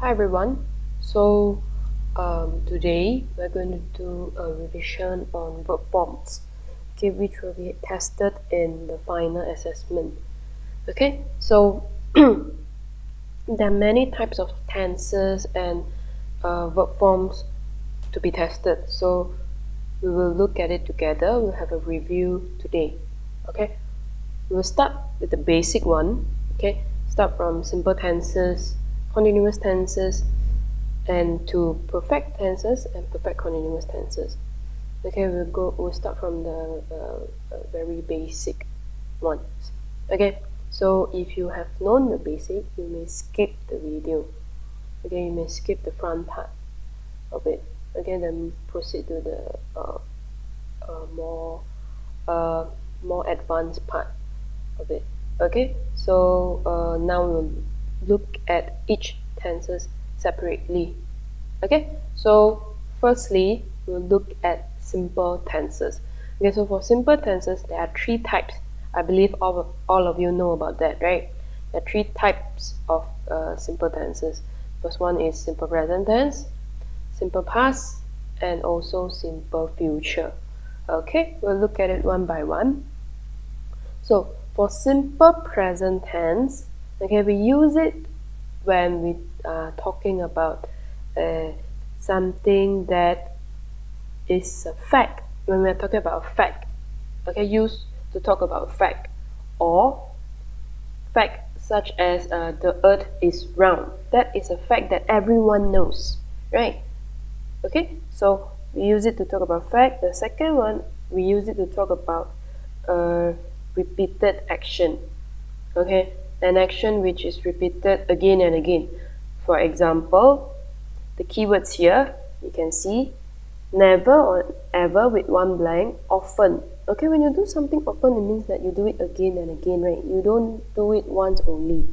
Hi everyone. So today we're going to do a revision on verb forms, okay, which will be tested in the final assessment. Okay, so there are many types of tenses and verb forms to be tested. So we will look at it together. We'll have a review today. Okay, we will start with the basic one. Okay, start from simple tenses, continuous tenses, and to perfect tenses and perfect continuous tenses. Okay, we'll start from the very basic ones. Okay, so if you have known the basic, you may skip the video. Okay, you may skip the front part of it. Okay, then proceed to the more advanced part of it. Okay, so now we'll look at each tenses separately. Okay, so firstly we'll look at simple tenses. Okay, so for simple tenses there are three types. I believe all of you know about that, right? There are three types of simple tenses. First one is simple present tense, simple past, and also simple future. Okay, we'll look at it one by one. So for simple present tense, okay, we use it when we are talking about something that is a fact. When we are talking about a fact, okay, used to talk about a fact, or fact such as the earth is round. That is a fact that everyone knows, right? Okay, so we use it to talk about fact. The second one, we use it to talk about repeated action. Okay, an action which is repeated again and again. For example, the keywords here, you can see never or ever with one blank, often. Okay, when you do something often, it means that you do it again and again, right? You don't do it once only.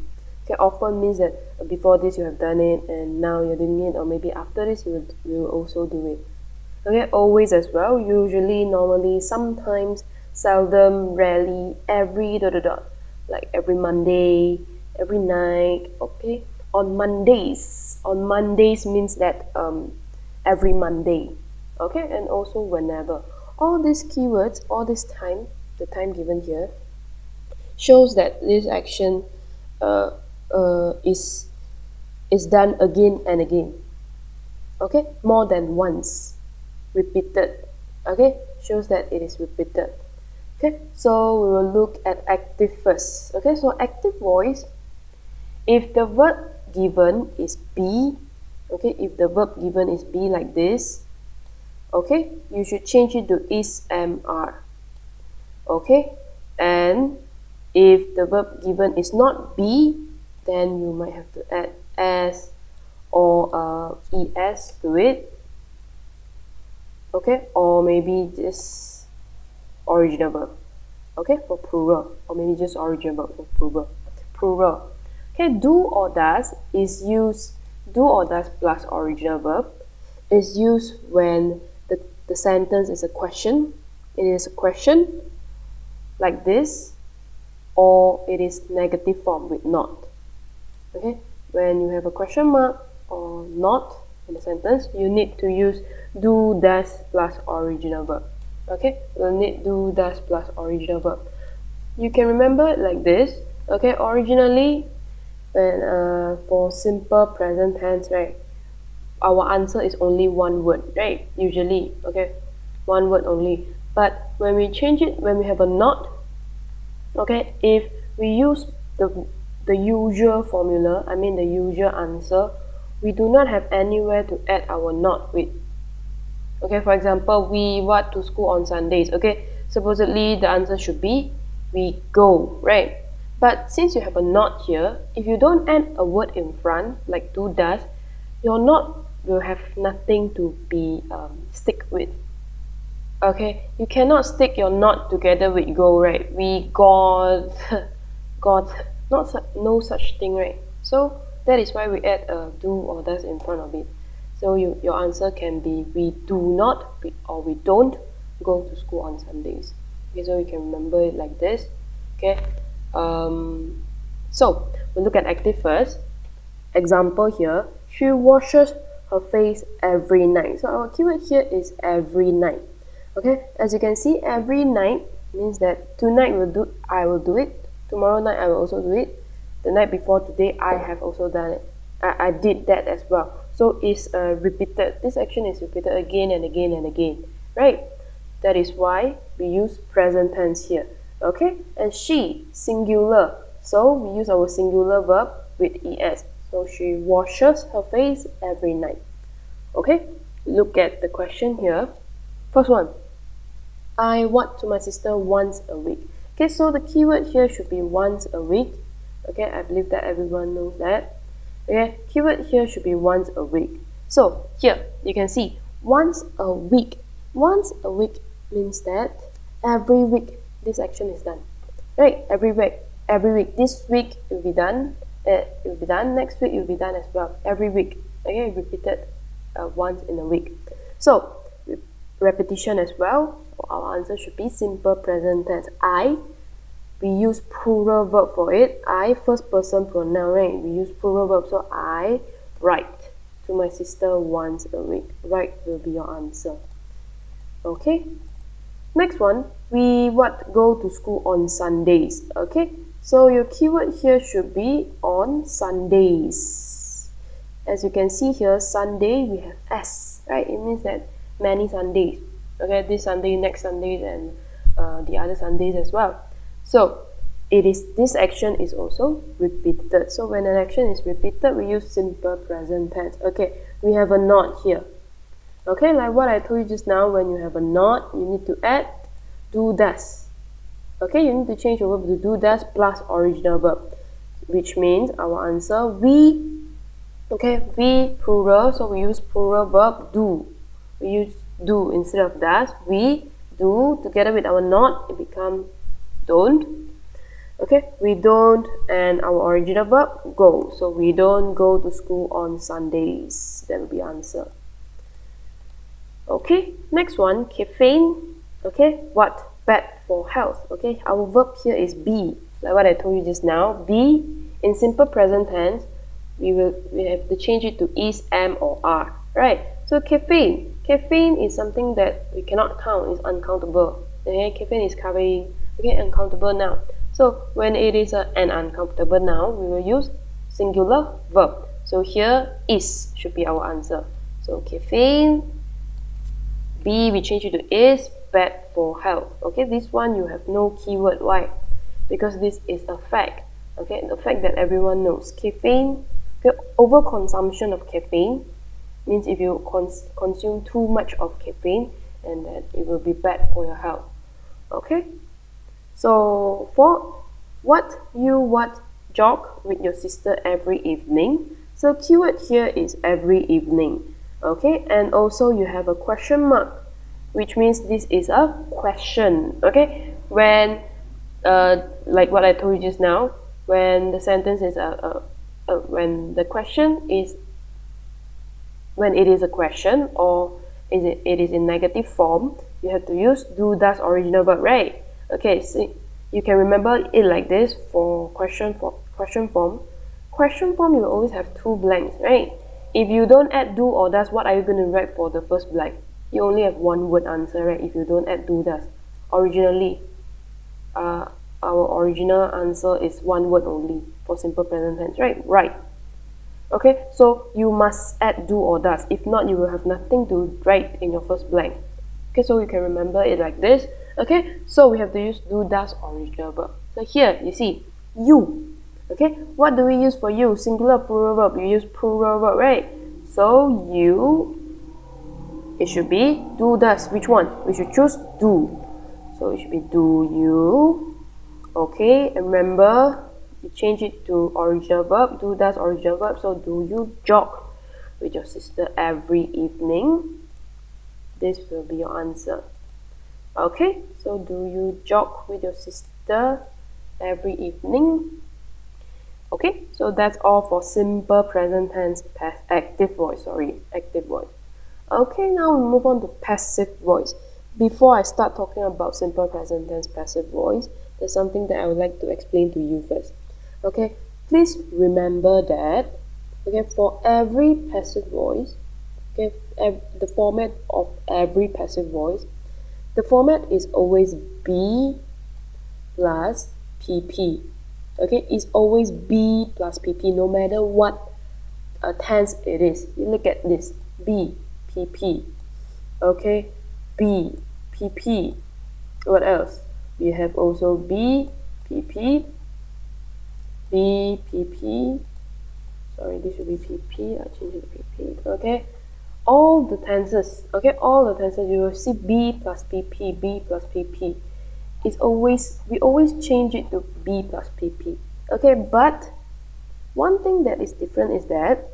Okay, often means that before this you have done it and now you're doing it, or maybe after this you will also do it. Okay, always as well, usually, normally, sometimes, seldom, rarely, every ... like every Monday, every night. Okay, on Mondays means that every Monday. Okay, and also whenever. All these keywords, all this time, the time given here, shows that this action uh, is done again and again. Okay, more than once, repeated. Okay, shows that it is repeated. Okay, so we will look at active first. Okay, so active voice, if the verb given is be, okay, if the verb given is be like this, okay, you should change it to is, am, are. Okay, and if the verb given is not be, then you might have to add as or es to it. Okay, or maybe just original verb. Okay, for plural, or maybe just original verb for plural. Okay, do or does is used, do or does plus original verb is used when the sentence is a question. It is a question like this, or it is negative form with not. Okay, when you have a question mark or not in the sentence, you need to use do, does plus original verb. Okay, we'll need do, does plus original verb. You can remember it like this. Okay, originally, when for simple present tense, right, our answer is only one word, right? Usually, okay, one word only. But when we change it, when we have a not, okay, if we use the usual formula, I mean the usual answer, we do not have anywhere to add our not with. Okay, for example, we what to school on Sundays. Okay, supposedly the answer should be we go, right? But since you have a not here, if you don't add a word in front, like do, does, your not will have nothing to be stick with. Okay, you cannot stick your not together with go, right? We got, got, no such thing, right? So that is why we add a do or does in front of it. So your answer can be we do not or we don't go to school on Sundays. Okay, so you can remember it like this. Okay, so we'll look at active first. Example here, She washes her face every night. So our keyword here is every night. Okay, as you can see, every night means that tonight I will do it. Tomorrow night I will also do it. The night before today I have also done it. I did that as well. So it's repeated. This action is repeated again and again and again, right? That is why we use present tense here. Okay, and she, singular. So we use our singular verb with es. So she washes her face every night. Okay, look at the question here. First one, I walk to my sister once a week. Okay, so the keyword here should be once a week. Okay, I believe that everyone knows that. Okay, keyword here should be once a week. So here you can see once a week. Once a week means that every week this action is done. Right? Every week. This week it will be done. It will be done. Next week it will be done as well. Every week. Okay, repeated once in a week. So repetition as well. Our answer should be simple present tense. I. We use plural verb for it. I, first person pronoun, right? We use plural verb. So I write to my sister once a week. Write will be your answer. Okay. Next one, we go to school on Sundays. Okay. So your keyword here should be on Sundays. As you can see here, Sunday we have S, right? It means that many Sundays. Okay, this Sunday, next Sunday, and the other Sundays as well. So this action is also repeated. So when an action is repeated, we use simple present tense. Okay, we have a not here. Okay, like what I told you just now, when you have a not, you need to add do does. Okay, you need to change your verb to do does plus original verb, which means our answer we. Okay, we plural, so we use plural verb do. We use do instead of does. We do together with our not, it becomes don't. Okay, we don't, and our original verb go. So we don't go to school on Sundays. That will be answer. Okay, next one, caffeine. Okay, what? Bad for health. Okay, our verb here is be. Like what I told you just now, be in simple present tense. We have to change it to is, am, or are. Right? So caffeine. Caffeine is something that we cannot count. It's uncountable. Okay, caffeine is covering. Okay, uncountable noun. So when it is an uncountable noun, we will use singular verb. So here is should be our answer. So caffeine, be, we change it to is, bad for health. Okay, this one you have no keyword. Why? Because this is a fact. Okay, the fact that everyone knows. Caffeine, okay, overconsumption of caffeine means if you consume too much of caffeine, and that it will be bad for your health. Okay. So for what jog with your sister every evening. So keyword here is every evening. Okay, and also you have a question mark, which means this is a question. Okay, when like what I told you just now, when the sentence is when the question is when it is a question or it is in negative form, you have to use do, does, original verb, right? Okay, so you can remember it like this for question form. Question form, you will always have two blanks, right? If you don't add do or does, what are you going to write for the first blank? You only have one word answer, right? If you don't add do, does. Originally, our original answer is one word only for simple present tense, right? Right. Okay, so you must add do or does. If not, you will have nothing to write in your first blank. Okay, so you can remember it like this. Okay, so we have to use do, does, original verb. So here, you see, you. Okay, what do we use for you? Singular, plural verb. You use plural verb, right? So you, it should be do, does. Which one? We should choose do. So it should be do you. Okay, and remember, you change it to original verb. Do, does, original verb. So do you jog with your sister every evening? This will be your answer. Okay, so do you jog with your sister every evening? Okay, so that's all for simple present tense active voice. Okay, now we move on to passive voice. Before I start talking about simple present tense passive voice, there's something that I would like to explain to you first. Okay, please remember that Okay, for every passive voice, okay, the format of every passive voice, the format is always be plus pp. Okay, it's always be plus pp no matter what tense it is. You look at this, be pp. Okay, be pp. What else? We have also be pp, be pp. Sorry, this should be pp. I change it to pp. Okay, all the tenses. Okay, all the tenses you will see be plus pp, be plus pp. It's always, we always change it to be plus pp. Okay, but one thing that is different is that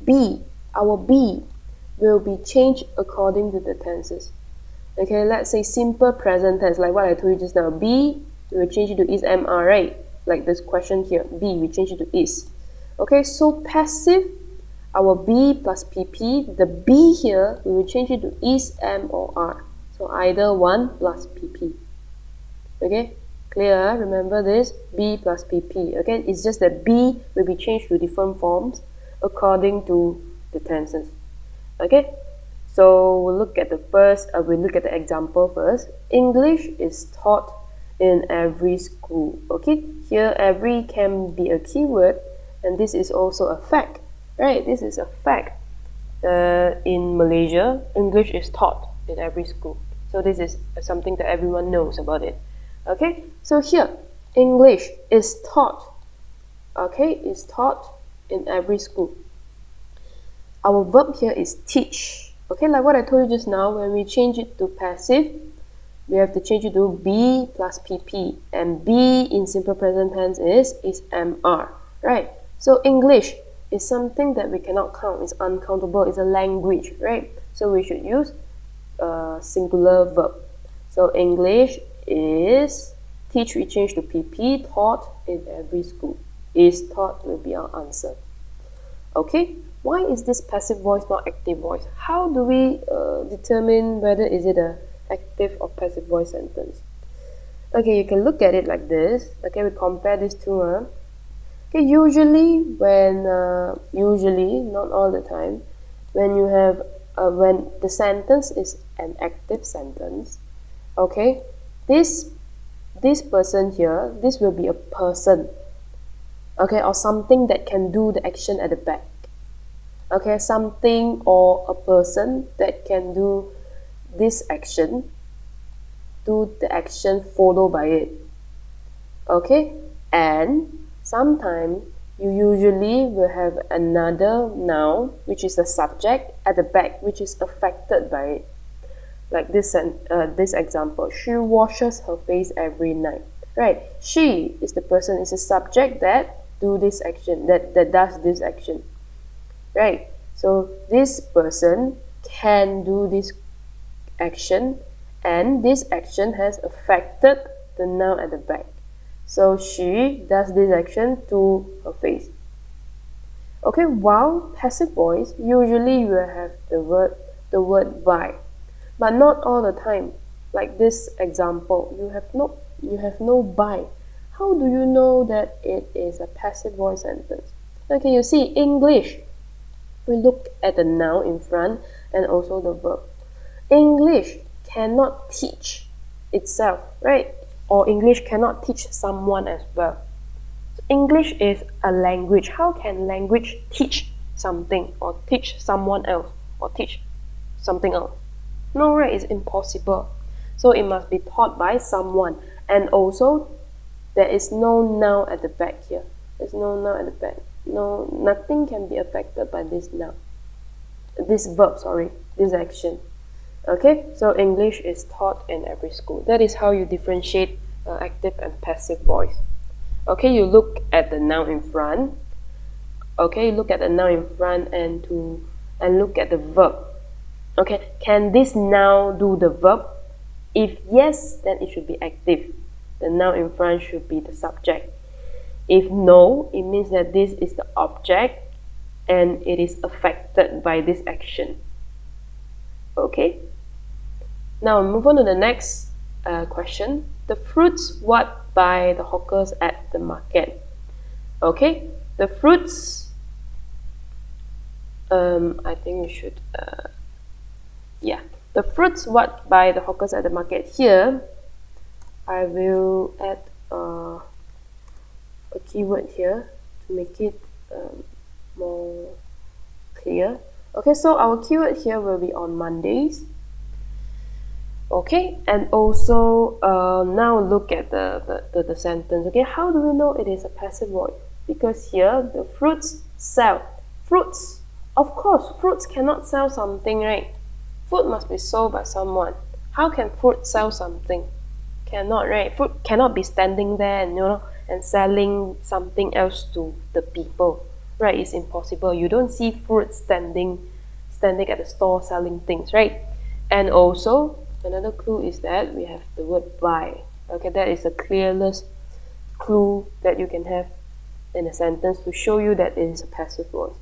be, our be, will be changed according to the tenses. Okay, let's say simple present tense, like what I told you just now. Be, we will change it to is, am, are, right? Like this question here. Be, we change it to is. Okay, so passive, our be plus pp, the be here, we will change it to is, am, or are. So either one plus pp. Okay, clear? Remember this, be plus pp. Okay, it's just that be will be changed to different forms according to the tenses. Okay, so we'll look at the first, we'll look at the example first. English is taught in every school. Okay, here every can be a keyword, and this is also a fact, right? This is a fact. In Malaysia, English is taught in every school. So this is something that everyone knows about it. Okay, so here, English is taught. Okay, is taught in every school. Our verb here is teach. Okay, like what I told you just now, when we change it to passive, we have to change it to be plus pp. And be in simple present tense is mr, right? So English is something that we cannot count. It's uncountable. It's a language, right? So we should use a singular verb. So English is teach, we change to pp, taught in every school. Is taught will be our answer. Okay, why is this passive voice not active voice? How do we determine whether is it a active or passive voice sentence? Okay, you can look at it like this. Okay, we compare these two. Okay, usually when usually, not all the time, when you have when the sentence is an active sentence, okay, this person here, this will be a person, okay, or something that can do the action at the back. Okay, something or a person that can do this action, do the action followed by it. Okay, and sometimes you usually will have another noun, which is a subject at the back, which is affected by it. Like this example, she washes her face every night. Right, she is the person, is a subject that do this action, that does this action. Right, so this person can do this action, and this action has affected the noun at the back. So she does this action to her face. Okay, while passive voice, usually you will have the word by, but not all the time. Like this example, you have no by. How do you know that it is a passive voice sentence? Okay, you see, English, we look at the noun in front and also the verb. English cannot teach itself, right? Or English cannot teach someone as well. So English is a language. How can language teach something or teach someone else or teach something else? No, right? It's impossible. So it must be taught by someone. And also, there is no noun at the back here. There's no noun at the back. No, nothing can be affected by this noun. This verb, sorry, this action. Okay, so English is taught in every school. That is how you differentiate active and passive voice. Okay, you look at the noun in front. Okay, look at the noun in front and look at the verb. Okay, can this noun do the verb? If yes, then it should be active. The noun in front should be the subject. If no, it means that this is the object and it is affected by this action. Okay, now move on to the next question. The fruits what by the hawkers at the market. Okay, the fruits I think we should, yeah. The fruits what by the hawkers at the market. Here, I will add a keyword here to make it more clear. Okay, so our keyword here will be on Mondays. Okay, and also now look at the sentence. Okay, how do we know it is a passive voice? Because here the fruits sell. Fruits, of course, fruits cannot sell something, right? Food must be sold by someone. How can fruit sell something? Cannot, right? Fruit cannot be standing there and and selling something else to the people, right? It's impossible. You don't see fruit standing at the store selling things, right? And also another clue is that we have the word buy. Okay, that is the clearest clue that you can have in a sentence to show you that it is a passive voice.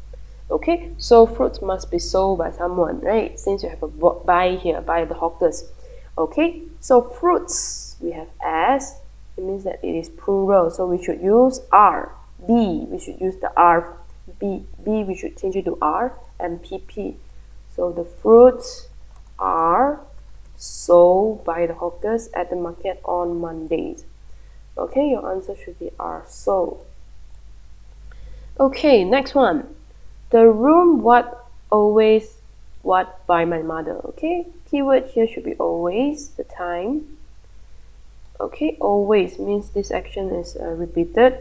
Okay, so fruits must be sold by someone, right? Since you have a buy here, by the hawkers. Okay, so fruits we have as, it means that it is plural, so we should use R. B, we should use the R. B, we should change it to R, and PP. So the fruits are sold by the hawkers at the market on Mondays. Okay, your answer should be are sold. Okay, next one. The room what always what by my mother. Okay, keyword here should be always, the time. Okay, always means this action is repeated.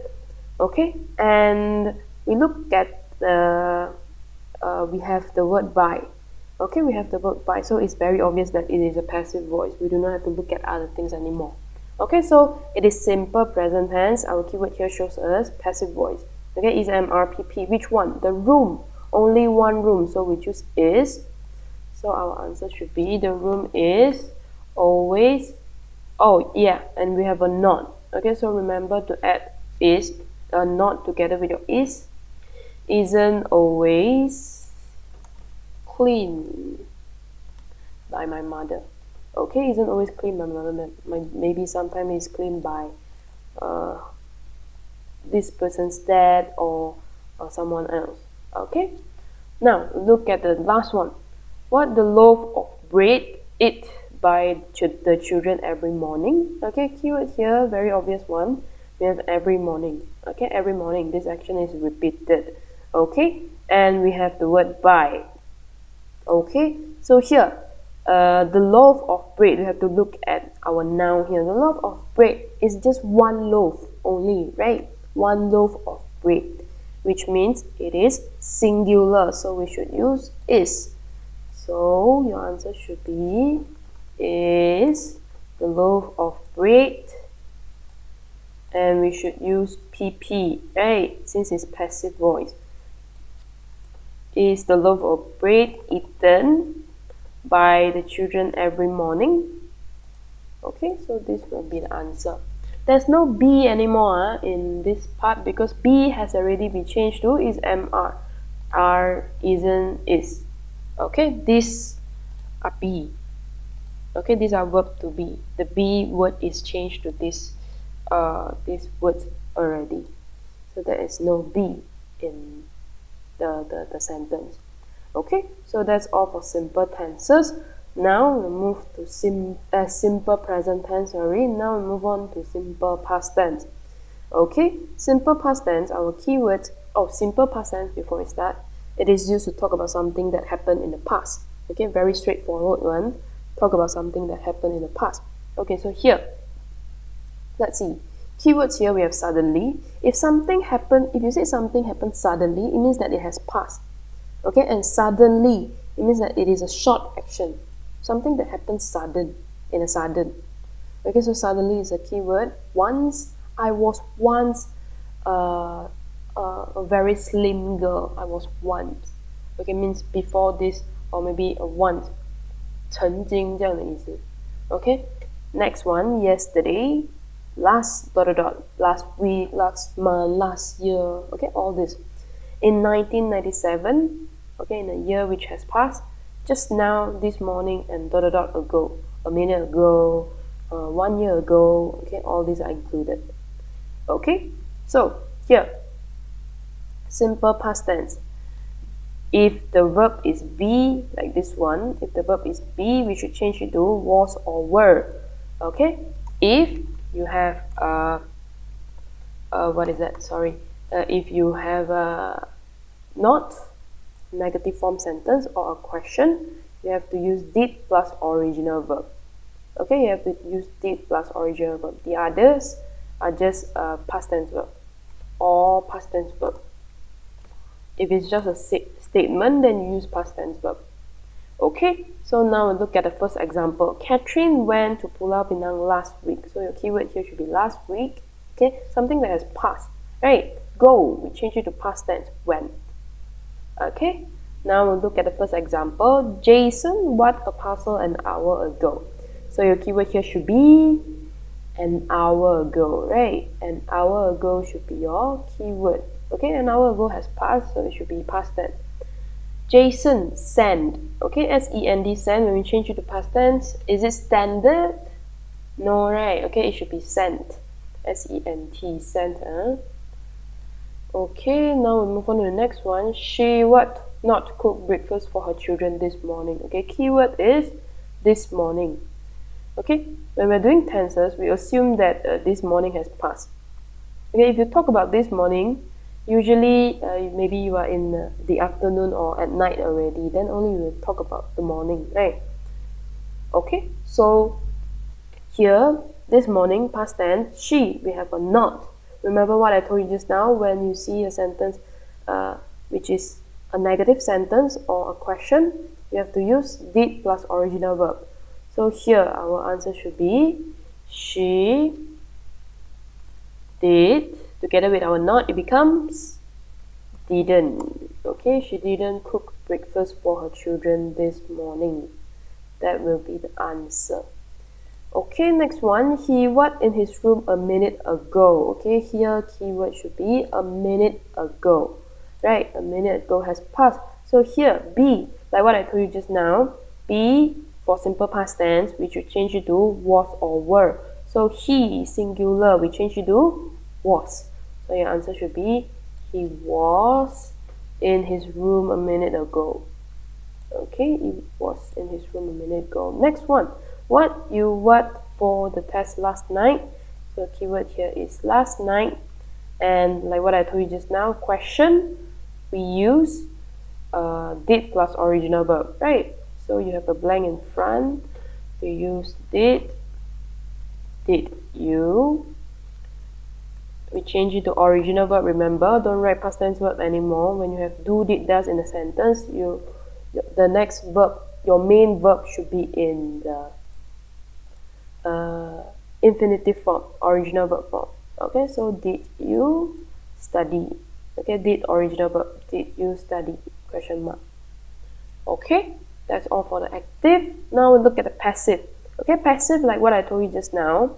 Okay, and we look at the we have the word by. Okay, we have the word by, so it's very obvious that it is a passive voice. We do not have to look at other things anymore. Okay, so it is simple present tense. Our keyword here shows us passive voice. Okay, is MRPP. Which one? The room. Only one room, so we choose is. So our answer should be the room is always. Oh yeah, and we have a not. Okay, so remember to add is, not together with your is. Isn't always clean by my mother. Okay, isn't always clean by my mother. Maybe sometimes it's clean by this person's dad or someone else. Okay, now look at the last one. What the loaf of bread eat by the children every morning. Okay, keyword here, very obvious one. We have every morning. Okay, every morning this action is repeated. Okay, and we have the word by. Okay, so here the loaf of bread, we have to look at our noun here. The loaf of bread is just one loaf only, right? One loaf of bread, which means it is singular, so we should use is. So your answer should be is the loaf of bread, and we should use PP, right? Since it's passive voice. Is the loaf of bread eaten by the children every morning? Okay, so this will be the answer. There's no B anymore in this part because B has already been changed to is MR. R isn't is. Okay, these are B. Okay, these are verb to be. The B word is changed to this word already. So there is no B in the sentence. Okay, so that's all for simple tenses. Now we move to simple present tense. Now we move on to simple past tense. Okay, simple past tense, our keyword, simple past tense before we start, it is used to talk about something that happened in the past. Okay, very straightforward one. Talk about something that happened in the past. Okay, so here, let's see. Keywords here we have suddenly. If you say something happened suddenly, it means that it has passed. Okay, and suddenly, it means that it is a short action. Something that happens sudden, in a sudden. Okay, so suddenly is a keyword. I was once a very slim girl. I was once. Okay, means before this, or maybe once. 曾经这样的意思. Okay, next one, yesterday. Last ... last week, last month, last year, okay, all this. In 1997, okay, in a year which has passed, just now, this morning, and ... ago, a minute ago, 1 year ago, okay, all these are included. Okay, so here, simple past tense. If the verb is be, like this one, if the verb is be, we should change it to was or were. Okay? If you have what is that? Sorry. If you have a not negative form sentence or a question, you have to use did plus original verb. Okay, you have to use did plus original verb. The others are just past tense verb or past tense verb. If it's just a statement, then you use past tense verb. Okay, so now we look at the first example. Catherine went to Pulau Pinang last week. So your keyword here should be last week. Okay, something that has passed. Right, go. We change it to past tense, went. Okay, now we'll look at the first example. Jason bought a parcel an hour ago. So your keyword here should be an hour ago, right? An hour ago should be your keyword. Okay, an hour ago has passed, so it should be past tense. Jason sent. Okay, S-E-N-D, send. When we change it to past tense, is it standard? No, right? Okay, it should be sent. S-E-N-T, sent. Okay, now we move on to the next one. She what? Not cook breakfast for her children this morning. Okay, keyword is this morning. Okay, when we're doing tenses, we assume that this morning has passed. Okay, if you talk about this morning, usually maybe you are in the afternoon or at night already, then only we will talk about the morning, right? Okay, so here, this morning, past tense, she, we have a not. Remember what I told you just now, when you see a sentence which is a negative sentence or a question, you have to use did plus original verb. So here, our answer should be she did. Together with our not, it becomes didn't. Okay, she didn't cook breakfast for her children this morning. That will be the answer. Okay, next one. He was in his room a minute ago. Okay, here keyword should be a minute ago. Right, a minute ago has passed. So here, be, like what I told you just now, be for simple past tense, we should change it to was or were. So he, singular, we change it to was. So your answer should be he was in his room a minute ago. Okay, he was in his room a minute ago. Next one. What you what for the test last night? So keyword here is last night. And like what I told you just now, question, we use did plus original verb, right? So you have a blank in front. You use did you. We change it to original verb. Remember, don't write past tense verb anymore. When you have do, did, does in a sentence, the next verb, your main verb should be in the infinitive form, original verb form. Okay, so did you study? Okay, did original verb. Did you study? Question mark. Okay, that's all for the active. Now we look at the passive. Okay, passive, like what I told you just now.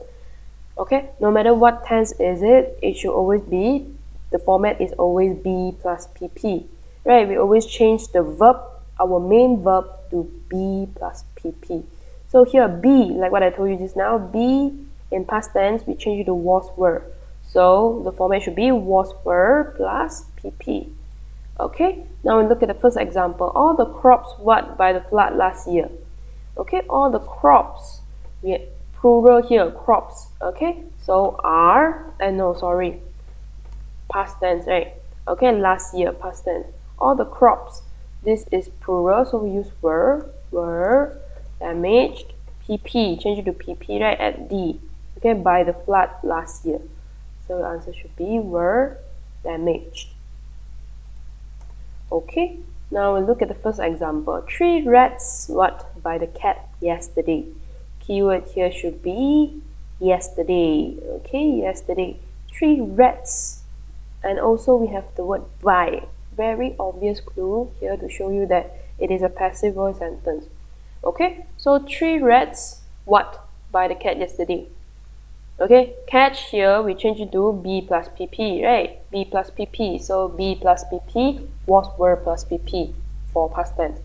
Okay, no matter what tense is it, it should always be, the format is always be plus pp. Right, we always change the verb, our main verb, to be plus pp. So here, be, like what I told you just now, be in past tense, we change it to was, were. So the format should be was, were plus pp. Okay, now we look at the first example. All the crops wiped by the flood last year. Okay, all the crops, we plural here, crops. Okay, so are, and no, sorry, past tense, right? Okay, last year, past tense. All the crops, this is plural, so we use were damaged, pp, change it to pp, right, at D. Okay, by the flood last year. So the answer should be were damaged. Okay, now we look at the first example. 3 rats what by the cat yesterday. Keyword here should be yesterday. Okay, yesterday. 3 rats. And also we have the word by. Very obvious clue here to show you that it is a passive voice sentence. Okay, so 3 rats what by the cat yesterday. Okay, catch here, we change it to be plus pp, right? Be plus pp. So be plus pp, was, were plus pp for past tense.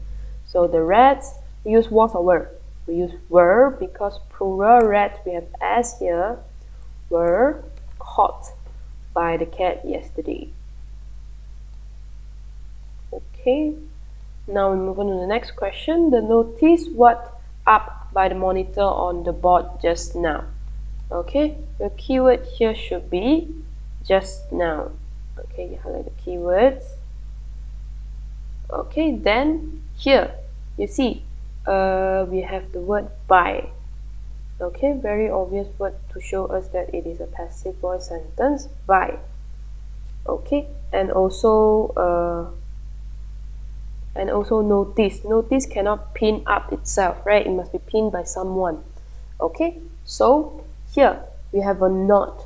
So the rats, we use was or were. We use were because plural rats, we have as here, were caught by the cat yesterday. Okay, Now we move on to the next question. The notice what up by the monitor on the board just now. Okay, the keyword here should be just now. Okay, you highlight the keywords. Okay, then here you see we have the word by. Okay, very obvious word to show us that it is a passive voice sentence, by. Okay, and also notice. Notice cannot pin up itself, right? It must be pinned by someone. Okay, so here we have a not.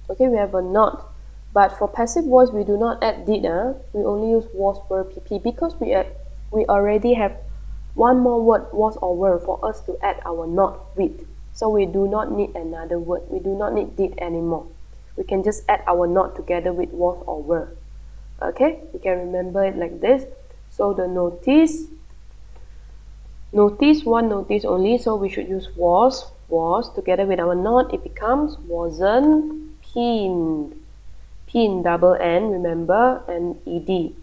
Okay, we have a not. But for passive voice, we do not add did. We only use was, were, pp because we already have one more word, was or were, for us to add our not with. So we do not need another word. We do not need did anymore. We can just add our not together with was or were. Okay, you can remember it like this. So the notice, one notice only, so we should use was together with our not. It becomes wasn't pinned. Pin, double N, remember, and ed.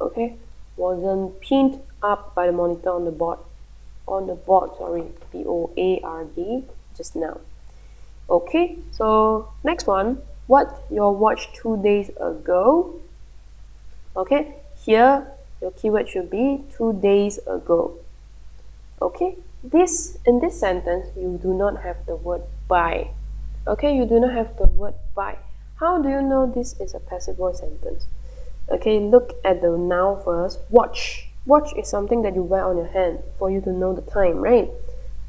Okay, wasn't pinned up by the monitor on the board. B-O-A-R-D, just now. Okay, so next one, what you watched 2 days ago. Okay, here your keyword should be 2 days ago. Okay, in this sentence you do not have the word by. Okay, you do not have the word by. How do you know this is a passive voice sentence? Okay, look at the noun first. Watch. Watch is something that you wear on your hand for you to know the time, right?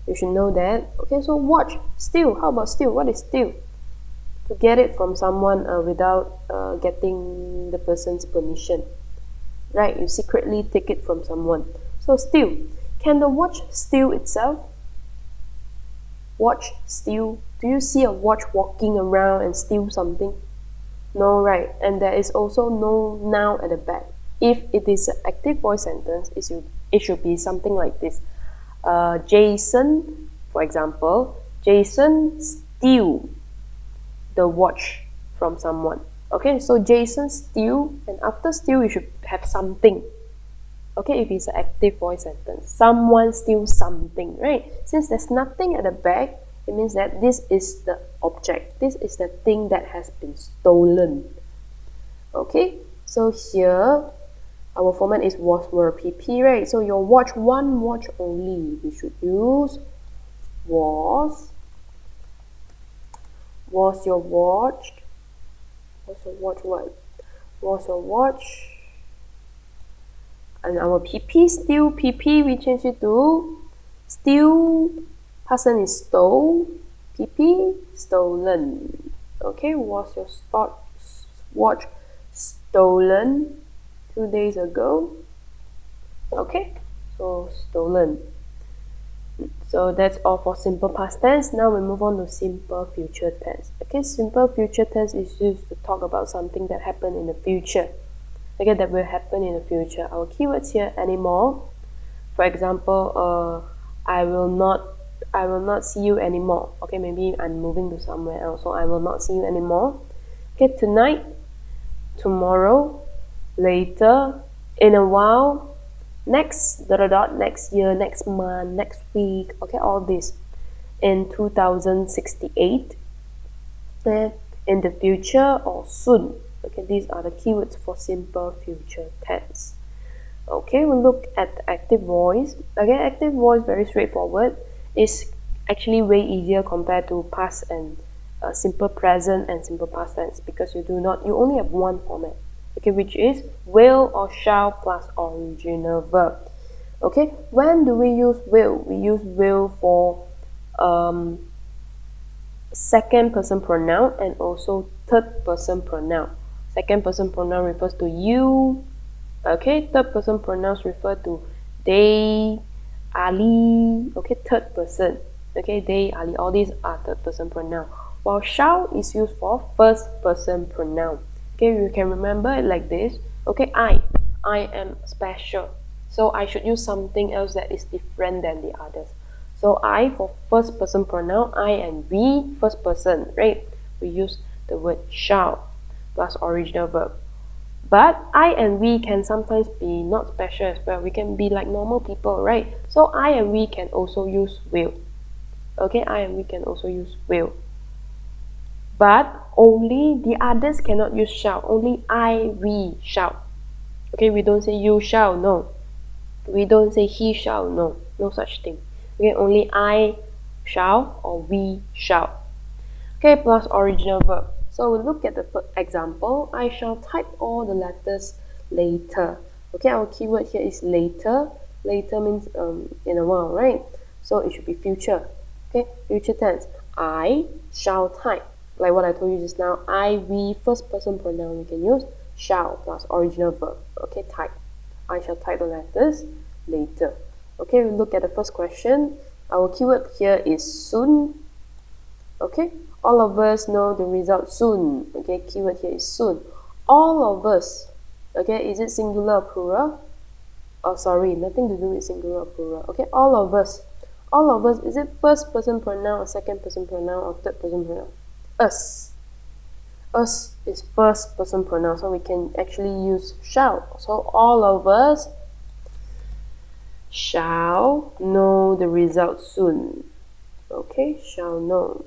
You should know that. Okay, so watch. Steal. How about steal? What is steal? To get it from someone without getting the person's permission. Right? You secretly take it from someone. So steal. Can the watch steal itself? Watch steal. Do you see a watch walking around and steal something? No, right? And there is also no noun at the back. If it is an active voice sentence, it should be something like this. Jason, for example, Jason steal the watch from someone. Okay, so Jason steal, and after steal, you should have something. Okay, if it's an active voice sentence, someone steals something, right? Since there's nothing at the back, it means that this is the object. This is the thing that has been stolen. Okay, so here our format is was, were, pp, right? So your watch, one watch only. We should use was your watch. Was your watch what? Was your watch? And our pp, steal, pp, we change it to steal. Past tense is stole. pp, stolen. Okay, was your watch stolen 2 days ago? Okay, so stolen. So that's all for simple past tense. Now we move on to simple future tense. Okay, simple future tense is used to talk about something that happened in the future. Okay, that will happen in the future. Our keywords here, anymore. For example, I will not see you anymore. Okay, maybe I'm moving to somewhere else, so I will not see you anymore. Okay, tonight, tomorrow, later, in a while, next, next year, next month, next week. Okay, all this. In 2068, in the future, or soon. Okay, these are the keywords for simple future tense. Okay, we'll look at the active voice. Again, active voice, very straightforward. It's actually way easier compared to past and simple present and simple past tense, because you only have one format. Okay, which is will or shall plus original verb. Okay, when do we use will? We use will for second person pronoun and also third person pronoun. Second person pronoun refers to you. Okay, third person pronouns refer to they, Ali. Okay, third person. Okay, they, Ali, all these are third person pronoun. While shall is used for first person pronoun. Okay, you can remember it like this. Okay, I am special. So I should use something else that is different than the others. So I for first person pronoun, I and we first person, right? We use the word shall plus original verb. But I and we can sometimes be not special as well. We can be like normal people, right? So I and we can also use will. Okay, I and we can also use will. But only the others cannot use shall. Only I, we shall. Okay, we don't say you shall, no. We don't say he shall, no. No such thing. Okay, only I shall or we shall. Okay, plus original verb. So we look at the example. I shall type all the letters later. Okay, our keyword here is later. Later means in a while, right? So it should be future. Okay, future tense. I shall type. Like what I told you just now. I, we, first person pronoun we can use. Shall plus original verb. Okay, type. I shall type the letters later. Okay, we look at the first question. Our keyword here is soon. Okay, all of us know the result soon. Okay, keyword here is soon. All of us. Okay, is it singular or plural? Oh, sorry, nothing to do with singular or plural. Okay, all of us. All of us, is it first person pronoun or second person pronoun or third person pronoun? Us. Us is first person pronoun, so we can actually use shall. So all of us shall know the result soon. Okay, shall know.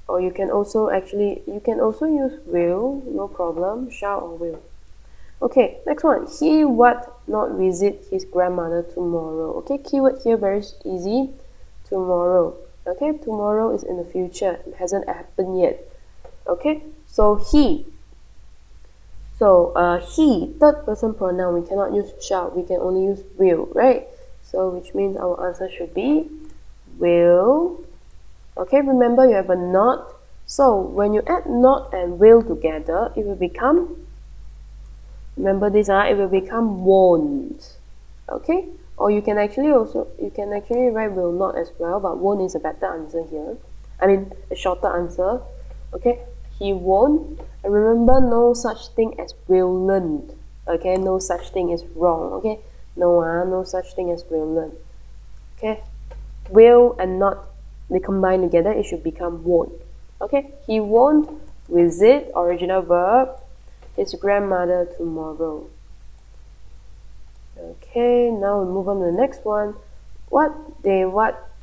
Or you can also use will, no problem, shall or will. Okay, next one. He what not visit his grandmother tomorrow. Okay, keyword here very easy. Tomorrow. Okay, tomorrow is in the future. It hasn't happened yet. Okay, so he. So he, third person pronoun, we cannot use shall. We can only use will, right? So which means our answer should be will. Okay, remember you have a not. So when you add not and will together, it will become, remember this, it will become won't. Okay, or you can actually write will not as well, but won't is a better answer here. I mean a shorter answer. Okay, he won't. And remember, no such thing as will learn. Okay, no such thing is wrong. Okay, no such thing as will learn. Okay, will and not, they combine together, it should become won't. Okay, he won't visit, original verb, his grandmother tomorrow. Okay, now we move on to the next one. What they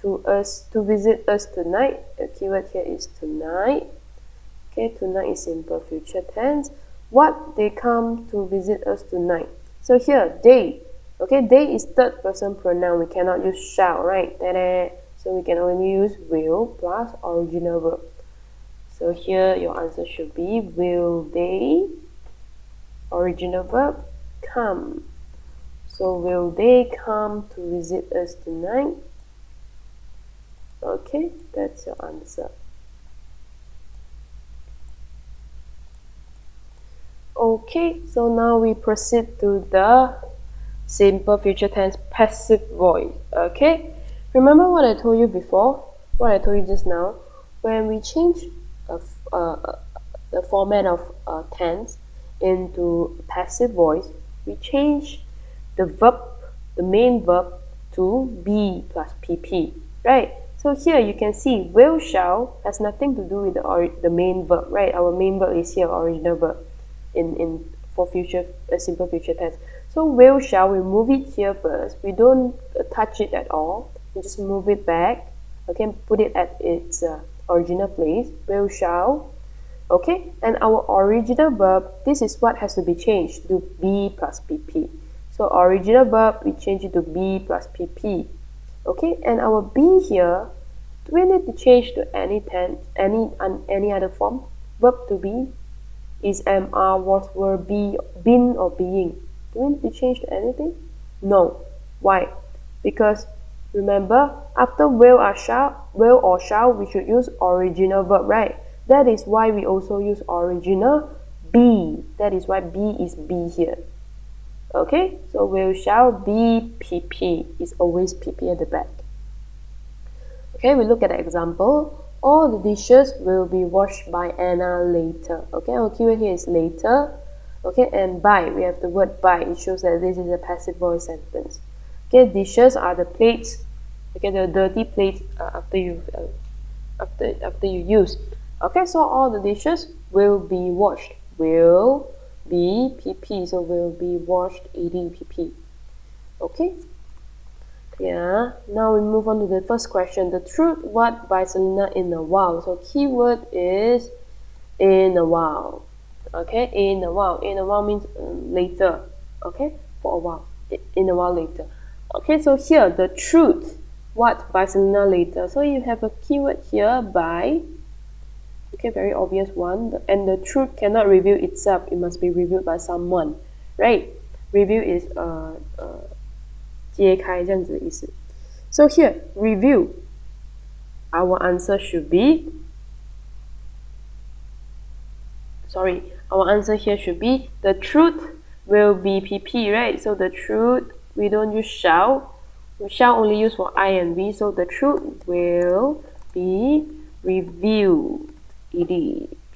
to visit us tonight. The keyword here is tonight. Okay, tonight is simple future tense. What they come to visit us tonight. So here, they. Okay, they is third person pronoun. We cannot use shall, right? Ta-da. So we can only use will plus original verb. So here your answer should be will they, original verb, come. So will they come to visit us tonight? Okay, that's your answer. Okay, so now we proceed to the simple future tense passive voice. Okay, remember what I told you before? What I told you just now? When we change the format of tense into passive voice, we change the verb, the main verb, to be plus pp, right? So here you can see will shall has nothing to do with the main verb, right? Our main verb is here original verb for simple future tense. So will shall, we move it here first. We don't touch it at all. We just move it back. Okay, put it at its original place. Will shall. Okay, and our original verb, this is what has to be changed to be plus pp. So original verb, we change it to be plus pp. Okay, and our be here, do we need to change to any tense, any other form? Verb to be is mr, was, were, be, been, or being. Do we need to change to anything? No. Why? Because remember, after will or shall, we should use original verb, right? That is why we also use original be. That is why be is be here. Okay, so will shall be pp. It's always pp at the back. Okay, we look at the example. All the dishes will be washed by Anna later. Okay, our keyword here is later. Okay, and by, we have the word by. It shows that this is a passive voice sentence. Okay, dishes are the plates. Okay, the dirty plates after you use. Okay, so all the dishes will be washed. Will be PP, so will be washed, ed, PP. Okay? Yeah. Now we move on to the first question. The truth what by Selena in a while. So keyword is in a while. Okay, in a while. In a while means later. Okay, for a while. In a while later. Okay, so here the truth what by Selena later. So you have a keyword here by. Okay, very obvious one. And the truth cannot reveal itself. It must be revealed by someone, right? Reveal is 揭开这样子的意思。So here, review. Our answer should be. Sorry, our answer here should be the truth will be PP, right? So the truth, we don't use shall. We shall only use for I and we. So the truth will be revealed. Ed,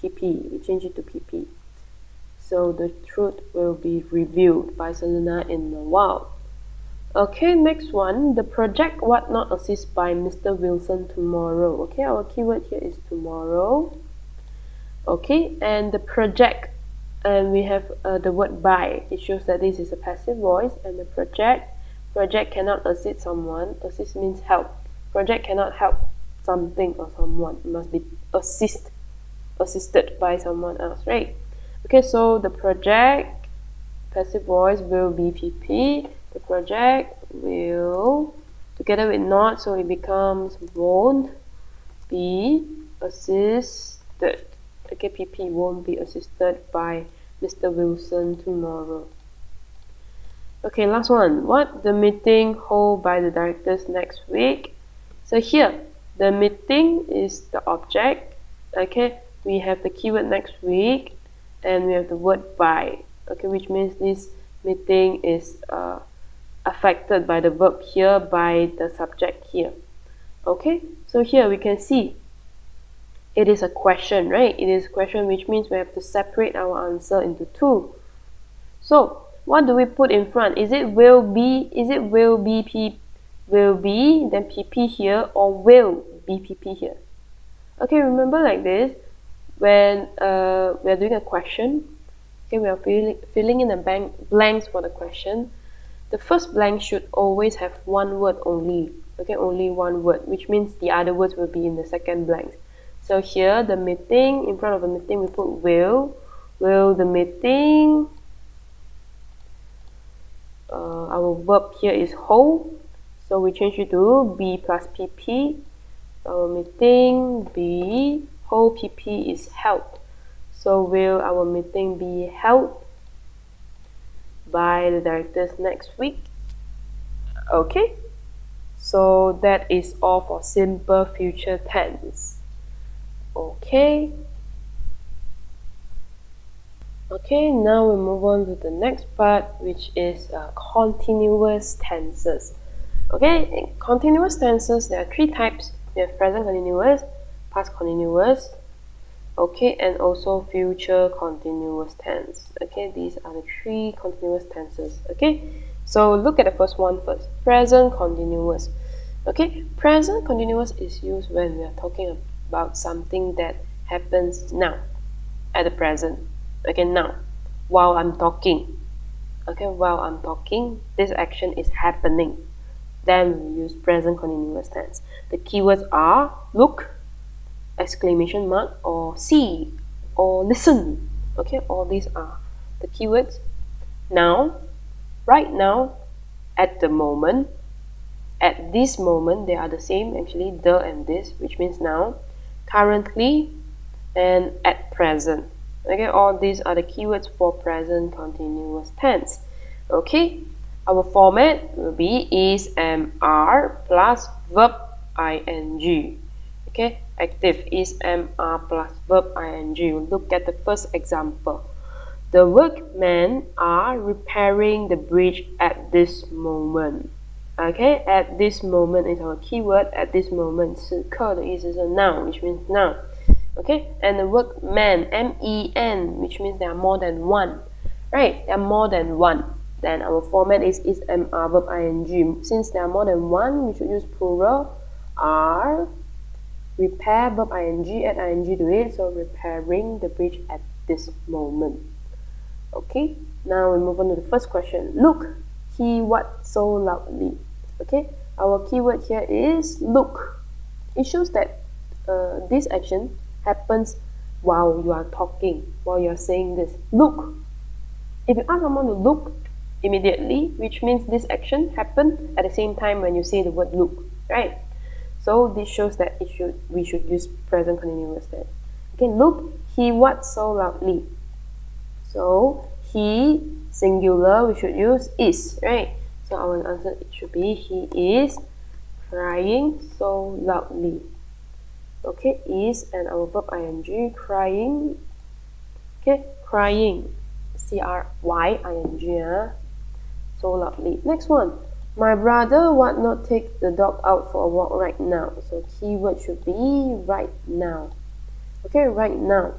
PP. We change it to PP. So the truth will be revealed by Selena in a while. Okay, next one. The project what not assist by Mr. Wilson tomorrow. Okay, our keyword here is tomorrow. Okay, and the project, and we have the word by. It shows that this is a passive voice, and the project cannot assist someone. Assist means help. Project cannot help something or someone. It must be assisted by someone else, right? Okay, so the project, passive voice will be PP. The project will, together with not, so it becomes won't be assisted. Okay, PP won't be assisted by Mr. Wilson tomorrow. Okay, last one. What the meeting hold by the directors next week? So here, the meeting is the object. Okay, we have the keyword next week, and we have the word by. Okay, which means this meeting is affected by the verb here, by the subject here. Okay, so here we can see it is a question, right? It is a question, which means we have to separate our answer into two. So what do we put in front? Is it will be, will be, then PP here, or will be PP here? Okay, remember like this, when we are doing a question, okay, we are filling in the blanks for the question. The first blank should always have one word only. Okay, only one word, which means the other words will be in the second blank. So here, the meeting, in front of the meeting, we put will the meeting, our verb here is hold, so we change it to be plus PP. Our meeting be, hold PP is held. So will our meeting be held by the directors next week? Okay, so that is all for simple future tense. Okay, now we move on to the next part, which is continuous tenses. Okay, in continuous tenses, there are three types. We have present continuous, past continuous, okay, and also future continuous tense. Okay, these are the three continuous tenses. Okay, so look at the first one first. Present continuous. Okay, present continuous is used when we are talking about something that happens now, at the present. Okay, now, while I'm talking. Okay, while I'm talking, this action is happening. Then we use present continuous tense. The keywords are look, exclamation mark, or see, or listen. Okay, all these are the keywords. Now, right now, at the moment, at this moment, they are the same actually, the and this, which means now, currently, and at present. Okay, all these are the keywords for present continuous tense. Okay, our format will be is, am, are plus verb ing. Okay, active is, am, are plus verb ing. We'll look at the first example. The workmen are repairing the bridge at this moment. Okay, at this moment is our keyword. At this moment, 此刻的意思是 now, which means now. Okay, and the workmen, M-E-N, which means there are more than one. Right, there are more than one. Then our format is am, are, verb ing. Since there are more than one, we should use plural. Are, repair, verb ing, add ing to it. So repairing the bridge at this moment. Okay, now we move on to the first question. Look, he what so loudly. Okay, our keyword here is look. It shows that this action happens while you are talking, while you are saying this. Look. If you ask someone to look immediately, which means this action happened at the same time when you say the word look, right? So this shows that we should use present continuous tense. Okay, look, he what so loudly. So he singular, we should use is, right? So our answer it should be he is crying so loudly. Okay, is and our verb ing, crying. Okay, crying, crying, so loudly. Next one, my brother would not take the dog out for a walk right now. So keyword should be right now. Okay, right now.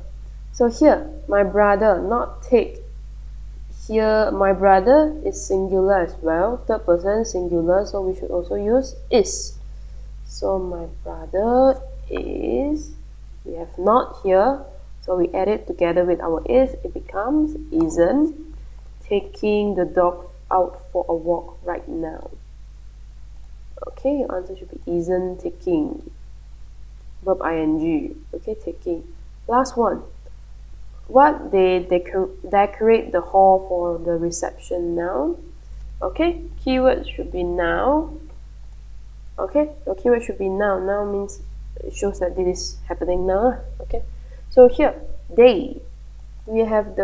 So here, my brother, not take. Here, my brother is singular as well. Third person singular, so we should also use is. So my brother is, we have not here, so we add it together with our is, it becomes isn't taking the dog out for a walk right now. Okay, your answer should be isn't taking. Verb ing. Okay, taking. Last one. What they decorate the hall for the reception now. Okay, keyword should be now. Okay, your keyword should be now. Now means it shows that this is happening now. Okay, so here they, we have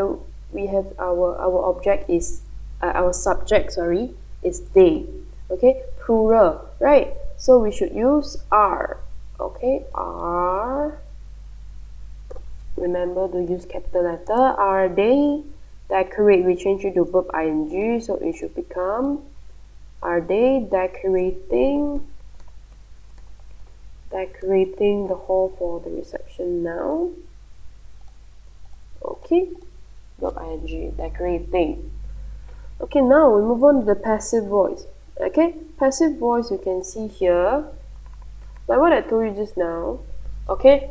our object is our subject, sorry, is they. Okay, plural, right? So we should use are. Okay, are. Remember to use capital letter. Are they decorate? We change it to verb ing, so it should become are they decorating the hall for the reception now. Okay, verb ing, decorating. Okay, now we move on to the passive voice. Okay, passive voice you can see here, like what I told you just now. Okay,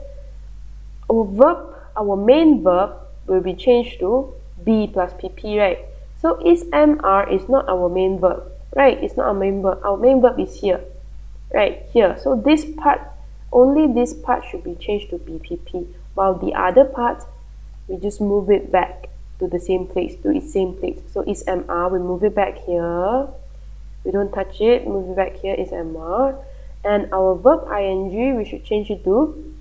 our main verb will be changed to be plus pp, right? So is mr is not our main verb, right? It's not our main verb. Our main verb is here, right? Here. So this part, only this part should be changed to bpp, while the other part, we just move it back to the same place, to its same place. So is mr, we move it back here. We don't touch it, move it back here, is mr. And our verb ing, we should change it to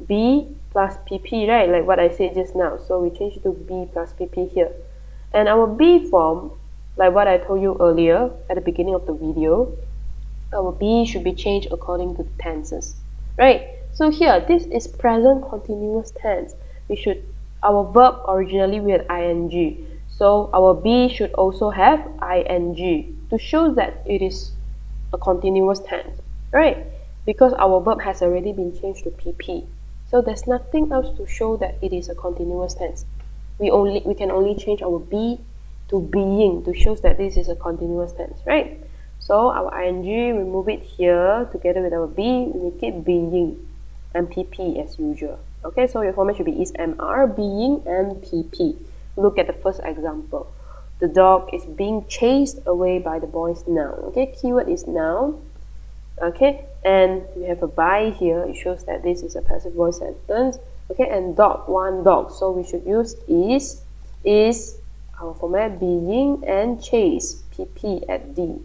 be plus pp, right? Like what I said just now. So we change it to be plus pp here. And our be form, like what I told you earlier at the beginning of the video, our be should be changed according to the tenses, right? So here, this is present continuous tense. Our verb originally we had ing. So our be should also have ing to show that it is a continuous tense, right? Because our verb has already been changed to pp. So there's nothing else to show that it is a continuous tense. We can only change our be to being to show that this is a continuous tense, right? So our ing, we move it here together with our be, we make it being and pp as usual. Okay, so your format should be is mr, being, and pp. Look at the first example. The dog is being chased away by the boys now. Okay, keyword is now. Okay, and we have a by here. It shows that this is a passive voice sentence. Okay, and dog, one dog. So we should use is our format being, and chase, pp at d.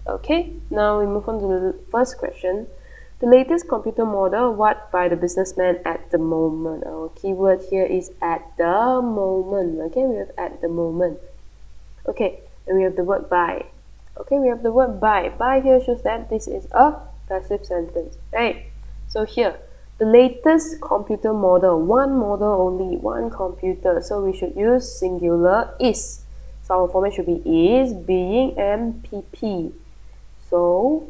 Okay, now we move on to the first question. The latest computer model, what by the businessman at the moment? Our keyword here is at the moment. Okay, we have at the moment. Okay, and we have the word by. Okay, we have the word by. By here shows that this is a passive sentence, right? So here, the latest computer model, one model only, one computer. So we should use singular is. So our format should be is, being, and pp. So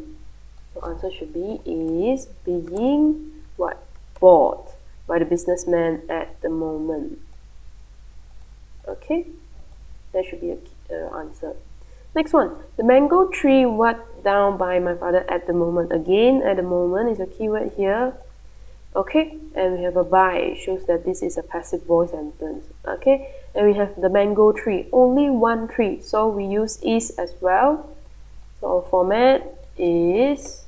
the answer should be is being what? Bought by the businessman at the moment. Okay, that should be an answer. Next one, the mango tree what down by my father at the moment. Again, at the moment is a keyword here. Okay, and we have a by. It shows that this is a passive voice sentence. Okay, and we have the mango tree. Only one tree, so we use is as well. So our format is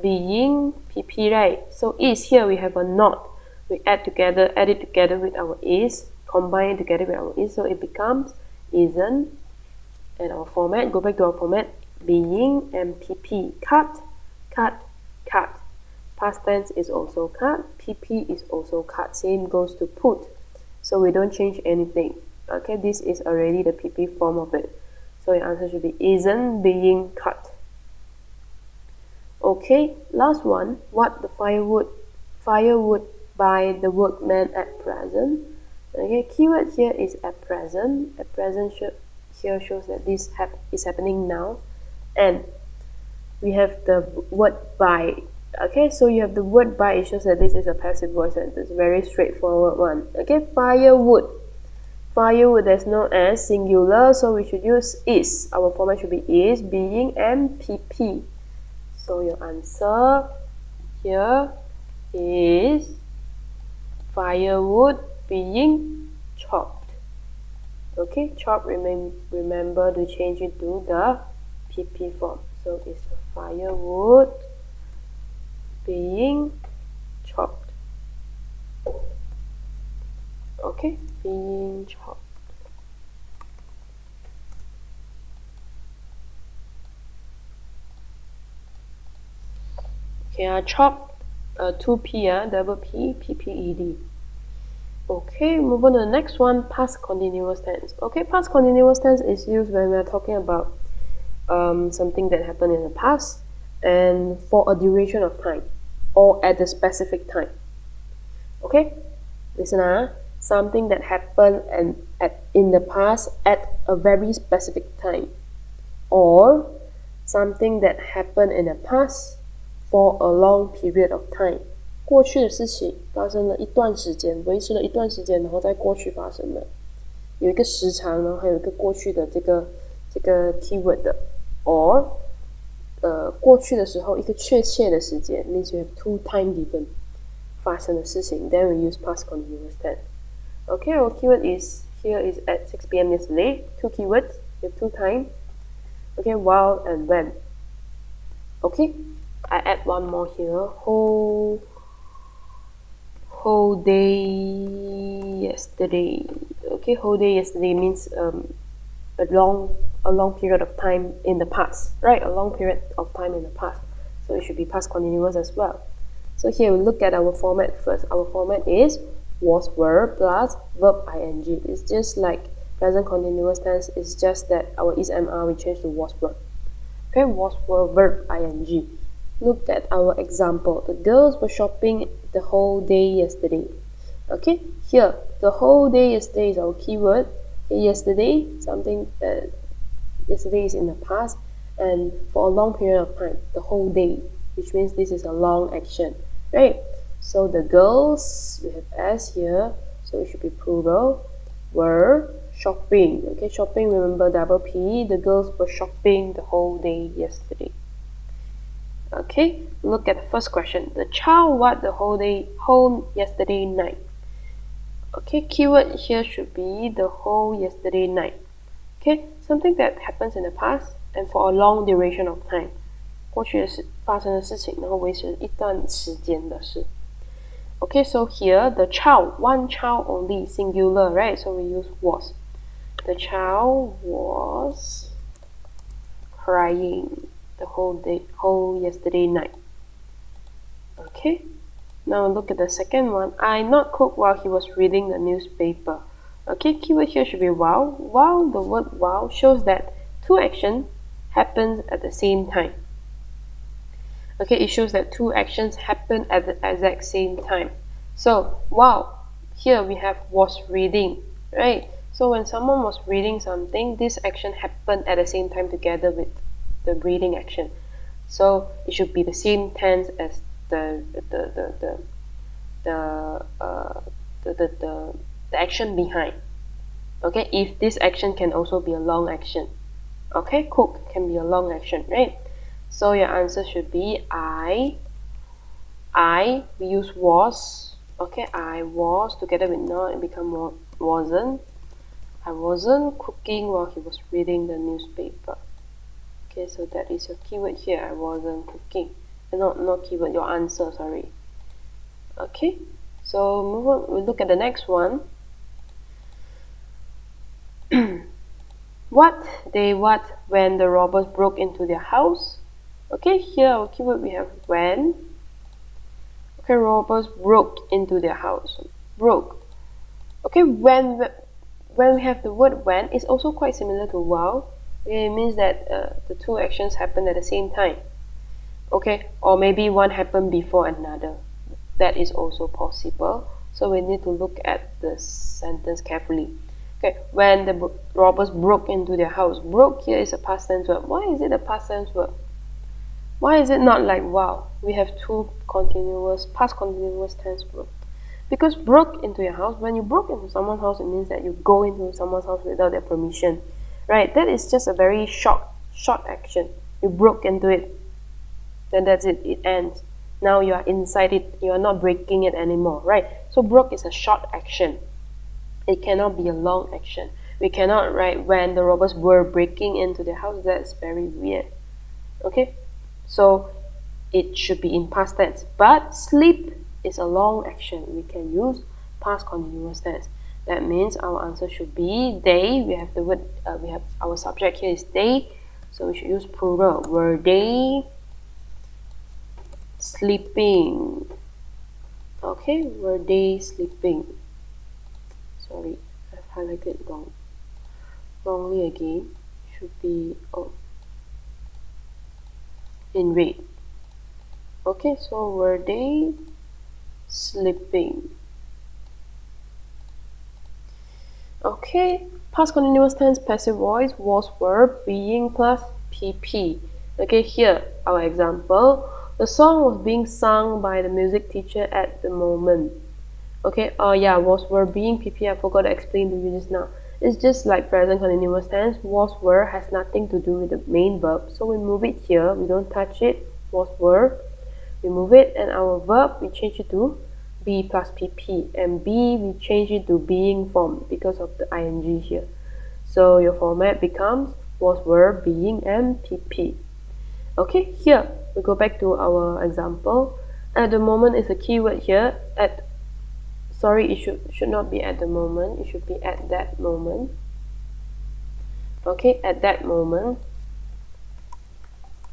being PP, right? So is here we have a not. We add it together with our is, combine it together with our is, so it becomes isn't. And our format, go back to our format, being and PP. Cut, cut, cut. Past tense is also cut. PP is also cut. Same goes to put. So we don't change anything. Okay, this is already the PP form of it. So your answer should be isn't being cut. Okay, last one. What the firewood by the workman at present. Okay, keyword here is at present. At present here shows that this is happening now. And we have the word by. Okay, so you have the word by. It shows that this is a passive voice sentence. Very straightforward one. Okay, firewood. Firewood, there's no s, singular, so we should use is. Our format should be is, being, and pp. So your answer here is firewood being chopped. Okay, chop, remember to change it to the pp form. So it's the firewood being chopped. Okay, being chopped. Okay, chopped, 2p, double p, pped. Okay, move on to the next one, past continuous tense. Okay, past continuous tense is used when we're talking about something that happened in the past and for a duration of time or at a specific time. Okay, listen, something that happened in the past at a very specific time, or something that happened in the past for a long period of time. 过去的事情发生了一段时间，维持了一段时间，然后在过去发生的，有一个时长，然后还有一个过去的这个 keyword 的 or 过去的时候一个确切的时间 means you have two time given 发生的事情 then we use past continuous tense. Okay, our keyword is here is at 6 p.m. yesterday. Two keywords, we have two time. Okay, while and when. Okay, I add one more here. Whole day yesterday. Okay, whole day yesterday means a long period of time in the past, right? A long period of time in the past. So it should be past continuous as well. So here we look at our format first. Our format is was verb plus verb ing. It's just like present continuous tense. It's just that our is mr we change to was verb. Okay, was verb ing. Look at our example. The girls were shopping the whole day yesterday. Okay, here the whole day yesterday is our keyword. Yesterday, something yesterday is in the past, and for a long period of time, the whole day, which means this is a long action, right? So the girls, we have s here, so it should be plural, were shopping. Okay, shopping, remember double p. The girls were shopping the whole day yesterday. Okay, look at the first question. The child what the whole yesterday night. Okay, keyword here should be the whole yesterday night. Okay, something that happens in the past and for a long duration of time. 过去的事发生的事情，然后维持一段时间的事。Okay, so here the child, one child only, singular, right? So we use was. The child was crying the whole yesterday night. Okay, now look at the second one. I not cook while he was reading the newspaper. Okay, keyword here should be while. While, the word while shows that two actions happen at the same time. Okay, it shows that two actions happen at the exact same time. So while, here we have was reading, right? So when someone was reading something, this action happened at the same time together with the reading action. So it should be the same tense as the action behind. Okay, if this action can also be a long action. Okay, cook can be a long action, right? So your answer should be I we use was. Okay, I was together with not, it become wasn't. I wasn't cooking while he was reading the newspaper. Okay, so that is your keyword here. I wasn't cooking. Not keyword, your answer, sorry. Okay, so move on. We'll look at the next one. What when the robbers broke into their house? Okay, here our keyword we have when. Okay, robbers broke into their house. Broke. Okay, when we have the word when, it's also quite similar to while. Okay, it means that the two actions happen at the same time. Okay, or maybe one happened before another. That is also possible. So we need to look at the sentence carefully. Okay, when the robbers broke into their house. Broke here is a past tense verb. Why is it a past tense verb? Why is it not like wow? We have two past continuous tense verb. Because broke into your house, when you broke into someone's house, it means that you go into someone's house without their permission. Right? That is just a very short action. You broke into it. Then that's it. It ends. Now you are inside it. You are not breaking it anymore. Right? So broke is a short action. It cannot be a long action. We cannot write when the robbers were breaking into their house. That's very weird. Okay? So it should be in past tense. But sleep is a long action. We can use past continuous tense. That means our answer should be they. We have the word. We have our subject here is they. So we should use plural. Were they sleeping? Okay, were they sleeping? Sorry, I've highlighted wrongly again. Should be in red. Okay, so were they sleeping? Okay, past continuous tense passive voice was verb being plus PP. Okay, here our example. The song was being sung by the music teacher at the moment. Okay, yeah, was verb being PP. I forgot to explain to you just now. It's just like present continuous tense. Was verb has nothing to do with the main verb. So we move it here. We don't touch it. Was verb. We move it, and our verb we change it to be plus PP, and be we change it to being form because of the ing here. So your format becomes was verb being and PP. Okay, here we go back to our example. At the moment is a keyword here. Sorry, it should not be at the moment. It should be at that moment. Okay, at that moment.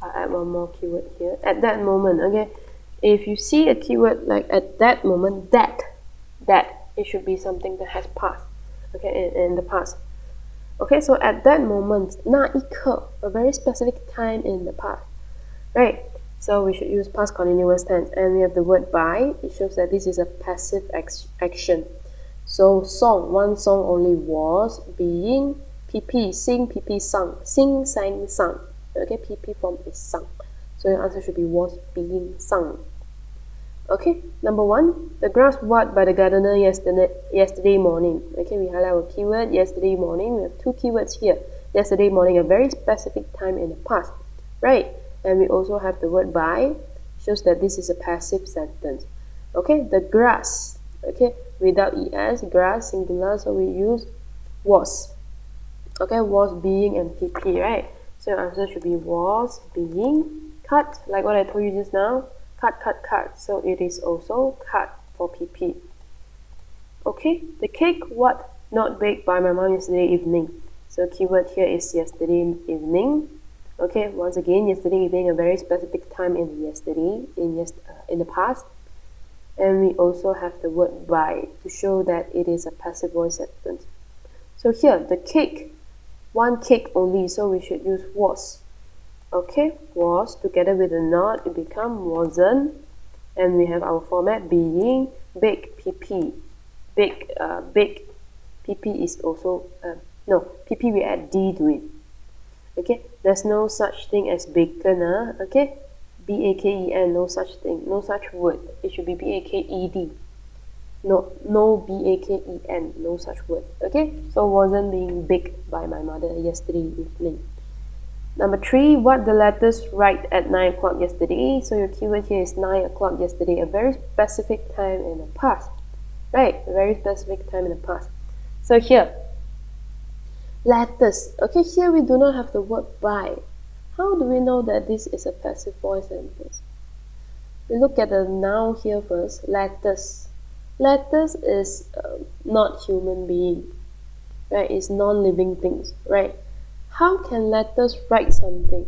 I'll add one more keyword here. At that moment. Okay, if you see a keyword like at that moment, that it should be something that has passed. Okay, in the past. Okay, so at that moment, 那一刻, a very specific time in the past, right? So we should use past continuous tense, and we have the word by. It shows that this is a passive action. So song, one song only was being PP, sing, PP, sung, sing, sang, sung. Okay, PP form is sung. So your answer should be was being sung. Okay, number one, the grass cut by the gardener yesterday morning. Okay, we highlight our keyword yesterday morning. We have two keywords here. Yesterday morning, a very specific time in the past, right? And we also have the word by, shows that this is a passive sentence. Okay, the grass. Okay, without es, grass singular, so we use was. Okay, was being and PP, right? So your answer should be was being cut, like what I told you just now. Cut, cut, cut. So it is also cut for PP. Okay, the cake what not baked by my mom yesterday evening. So keyword here is yesterday evening. Okay, once again, yesterday evening, a very specific time in yesterday, in the past. And we also have the word by to show that it is a passive voice sentence. So here, the cake, one cake only, so we should use was. Okay, was together with a not, it become wasn't, and we have our format being bake, PP. Bake, PP is also PP we add d to it. Okay, there's no such thing as bacon. Okay, B-A-K-E-N, no such thing, no such word. It should be B-A-K-E-D. No B-A-K-E-N, no such word. Okay, so wasn't being baked by my mother yesterday evening. Number 3, what the letters write at 9 o'clock yesterday. So your keyword here is 9 o'clock yesterday, a very specific time in the past. Right, a very specific time in the past. So here, letters. Okay, here we do not have the word by. How do we know that this is a passive voice sentence? We look at the noun here first, letters. Letters is not human being, right? It's non-living things, right? How can letters write something?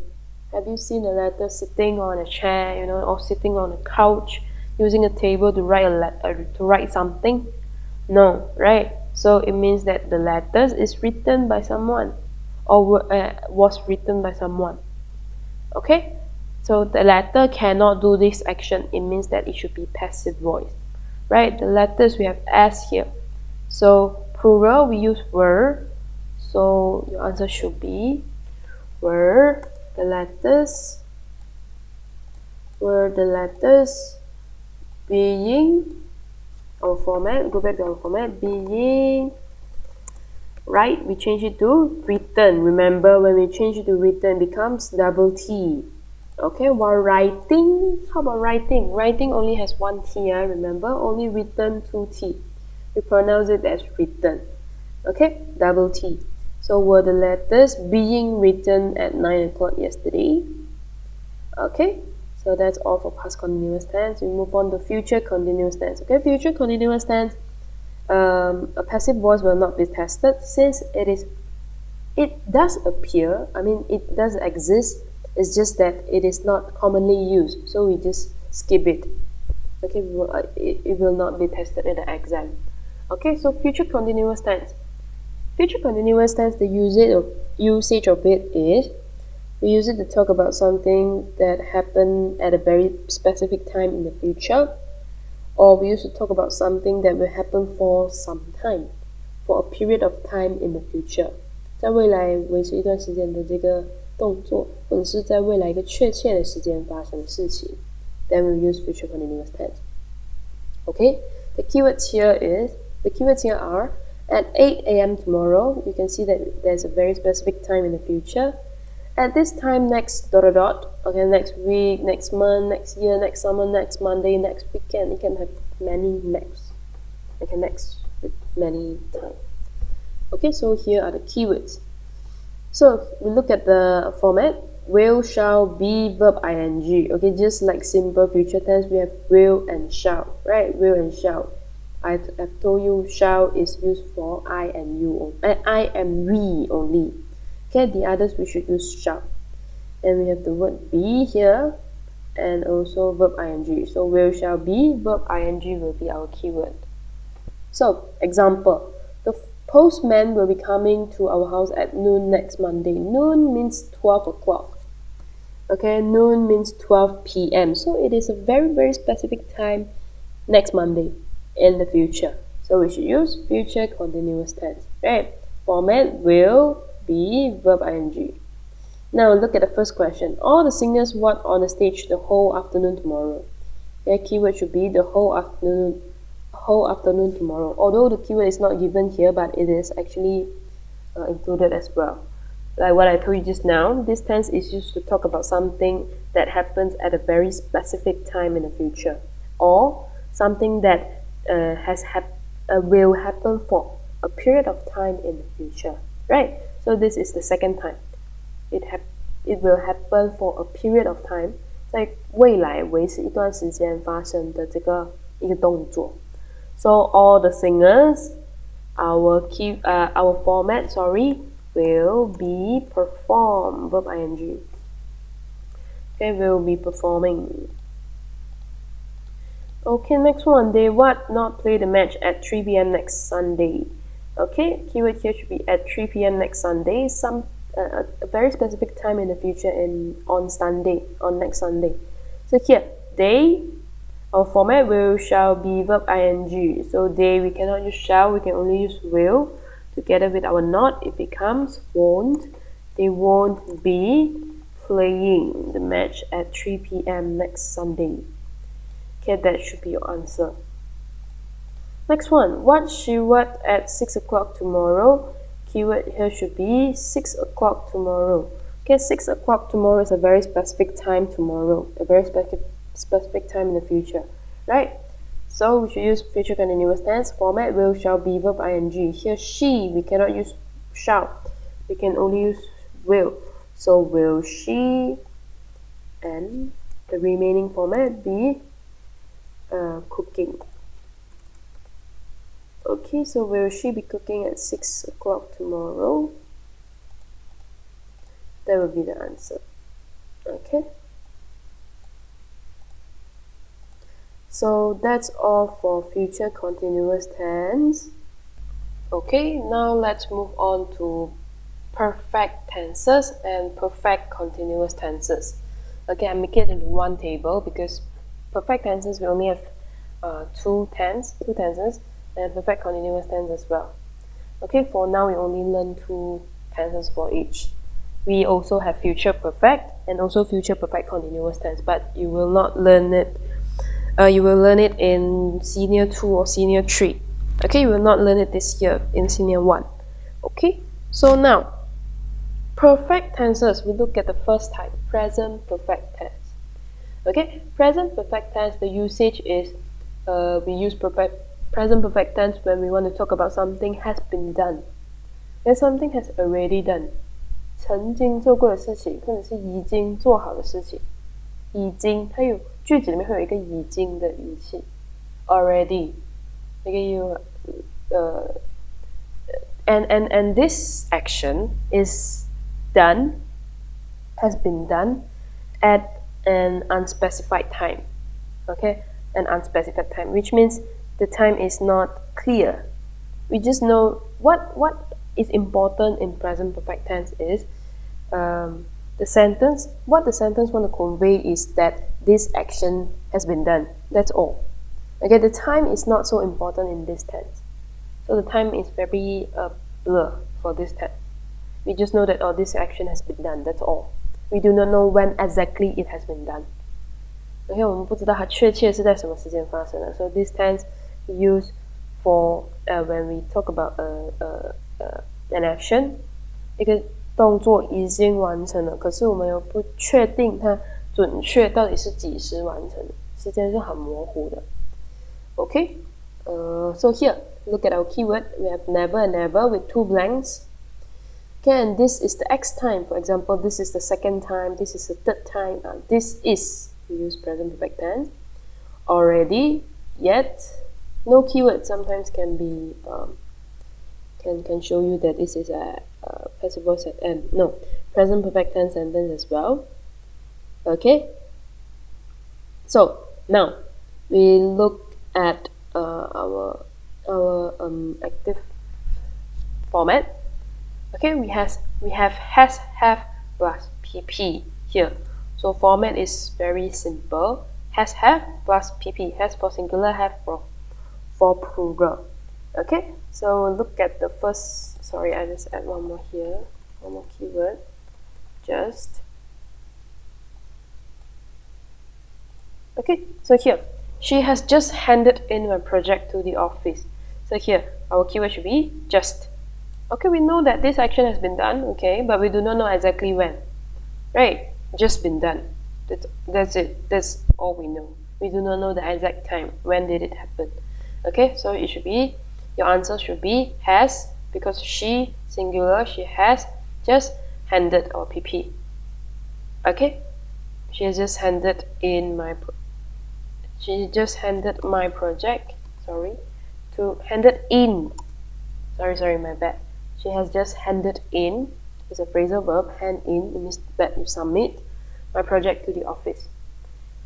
Have you seen a letter sitting on a chair, or sitting on a couch, using a table to write something? No, right? So it means that the letters is written by someone, or was written by someone. Okay? So the letter cannot do this action. It means that it should be passive voice, right? The letters we have s here. So plural we use were. So your answer should be were the letters being our format. Go back to our format. Being right, we change it to written. Remember, when we change it to written, it becomes double T. Okay, while writing, how about writing? Writing only has one T, remember? Only written, two T. We pronounce it as written. Okay, double T. So were the letters being written at 9 o'clock yesterday? Okay, so that's all for past continuous tense. We move on to future continuous tense. Okay, future continuous tense, a passive voice will not be tested since it does appear, it does exist, it's just that it is not commonly used, so we just skip it. Okay, it will not be tested in the exam. Okay, so future continuous tense. Future continuous tense, the usage of it is, we use it to talk about something that happened at a very specific time in the future, or we used to talk about something that will happen for some time, for a period of time in the future. 在未来维持一段时间的这个动作，或者是在未来一个确切的时间发生的事情， then we use future continuous tense. Okay, the keywords here are at 8 a.m. tomorrow. You can see that there's a very specific time in the future. At this time, next ... Okay, next week, next month, next year, next summer, next Monday, next weekend. You can have many next. Okay, next with many times. Okay, so here are the keywords. So we look at the format. Will, shall, be, verb, ing. Okay, just like simple future tense, we have will and shall, right? Will and shall. I've told you shall is used for I and we only. Okay, the others we should use shall. And we have the word be here and also verb ing. So will, shall, be, verb ing will be our keyword. So, example, the postman will be coming to our house at noon next Monday. Noon means 12 o'clock. Okay, noon means 12 p.m. So it is a very, very specific time next Monday in the future. So we should use future continuous tense, right? Format will, be, verb ing. Now look at the first question. All the singers what on the stage the whole afternoon tomorrow? Their keyword should be the whole afternoon tomorrow. Although the keyword is not given here, but it is actually included as well. Like what I told you just now, this tense is used to talk about something that happens at a very specific time in the future, or something that will happen for a period of time in the future, right? So this is the second time. It will happen for a period of time. 在未来维持一段时间发生的这个一个动作。So all the singers, our format, will be perform, verb ing. Okay, will be performing. Okay, next one. They what not play the match at 3 p.m. next Sunday. Okay, keyword here should be at 3 p.m. next Sunday. A very specific time in the future on next Sunday. So here, they, our format will, shall, be, verb ing. So they, we cannot use shall, we can only use will. Together with our not, it becomes won't. They won't be playing the match at 3 p.m. next Sunday. Okay, that should be your answer. Next one, what she what at 6 o'clock tomorrow? Keyword here should be 6 o'clock tomorrow. Okay, 6 o'clock tomorrow is a very specific time tomorrow, a very specific time in the future, right? So we should use future continuous tense format: will, shall, be, verb, ing. Here, she, we cannot use shall. We can only use will. So will she, and the remaining format be cooking. Okay, so will she be cooking at 6 o'clock tomorrow? That will be the answer. Okay. So that's all for future continuous tense. Okay, now let's move on to perfect tenses and perfect continuous tenses. Okay, I make it in one table because perfect tenses we only have two tenses, and perfect continuous tense as well. Okay, for now we only learn two tenses for each. We also have future perfect and also future perfect continuous tense, but you will not learn it. You will learn it in senior 2 or senior 3. Okay, you will not learn it this year in senior 1. Okay, so now perfect tenses, we look at the first type, present perfect tense. Okay, present perfect tense, the usage is we use present perfect tense when we want to talk about something has been done. If something has already done. 曾经做过的事情，或者是已经做好的事情，已经，它有句子里面会有一个已经的语气 ，already， 那个and this action is done, has been done at an unspecified time, okay, an unspecified time, which means the time is not clear. We just know what is important in present perfect tense is the sentence. What the sentence want to convey is that this action has been done. That's all. Okay, the time is not so important in this tense. So the time is very blur for this tense. We just know that this action has been done. That's all. We do not know when exactly it has been done. Okay, 我们不知道它确切是在什么时间发生的。So this tense we use for when we talk about an action， 一个动作已经完成了，可是我们又不确定它准确到底是几时完成的，时间是很模糊的。Okay, so here look at our keyword. We have never and never with two blanks. Okay, and this is the X time. For example, this is the second time. This is the third time. This is, we use present perfect tense. Already, yet. No keyword sometimes can be can show you that this is a passive voice no, present perfect tense sentence as well. Okay, so now we look at our active format. Okay, we have has, have plus pp here. So format is very simple. Has, have plus pp. Has for singular, have for plural. Okay, so look at the first, sorry, I just add one more here, one more keyword, just. Okay, so here, she has just handed in my project to the office. So here, our keyword should be just. Okay, we know that this action has been done, okay, but we do not know exactly when, right? Just been done. That's it. That's all we know. We do not know the exact time. When did it happen? Okay, so it should be, your answer should be has, because she, singular, she has just handed or pp. Okay, she has just handed in my project, sorry, to handed in, sorry, my bad. She has just handed in, it's a phrasal verb, hand in, it means that you submit my project to the office.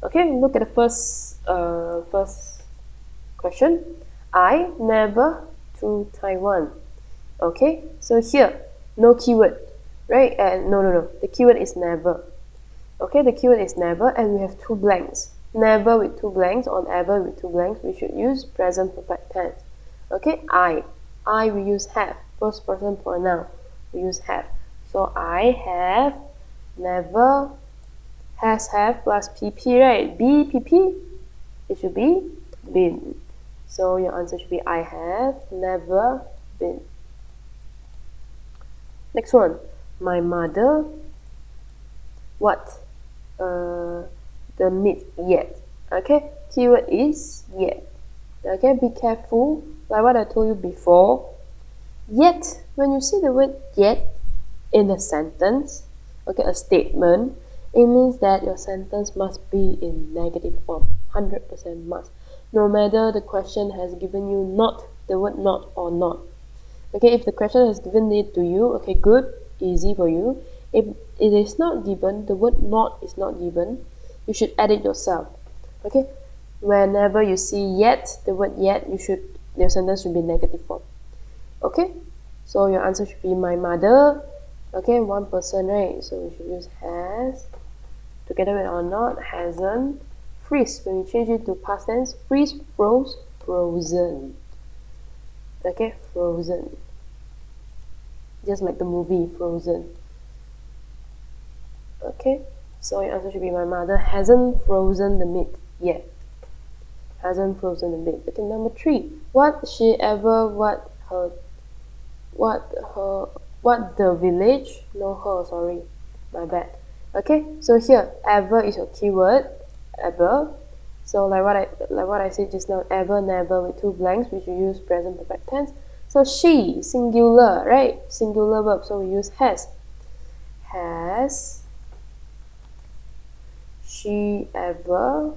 Okay, look at the first question. I never to Taiwan. Okay, so here, no keyword, right? And no, the keyword is never. Okay, the keyword is never, and we have two blanks. Never with two blanks, or ever with two blanks, we should use present perfect tense. Okay, I we use have. First person pronoun, we use have. So I have never, has, have plus pp, right? Be pp, it should be been. So your answer should be I have never been. Next one, my mother what? The meat yet. Okay, keyword is yet. Okay, be careful, like what I told you before. Yet, when you see the word yet in a sentence, okay, a statement, it means that your sentence must be in negative form. 100% must. No matter the question has given you not, the word not or not. Okay, if the question has given it to you, okay, good, easy for you. If it is not given, the word not is not given, you should add it yourself. Okay, whenever you see yet, the word yet, your sentence should be negative form. Okay, so your answer should be my mother. Okay, one person, right? So we should use has together with or not, hasn't. Freeze, when we change it to past tense, freeze, froze, frozen. Okay, frozen. Just like the movie Frozen. Okay, so your answer should be my mother hasn't frozen the meat yet. Hasn't frozen the meat. Okay, number 3. What the village, no her, sorry, my bad. Okay, so here ever is your keyword, ever. So like what I said just now, ever, never with 2 blanks, we should use present perfect tense. So she, singular, right? Singular verb, so we use has. Has she ever?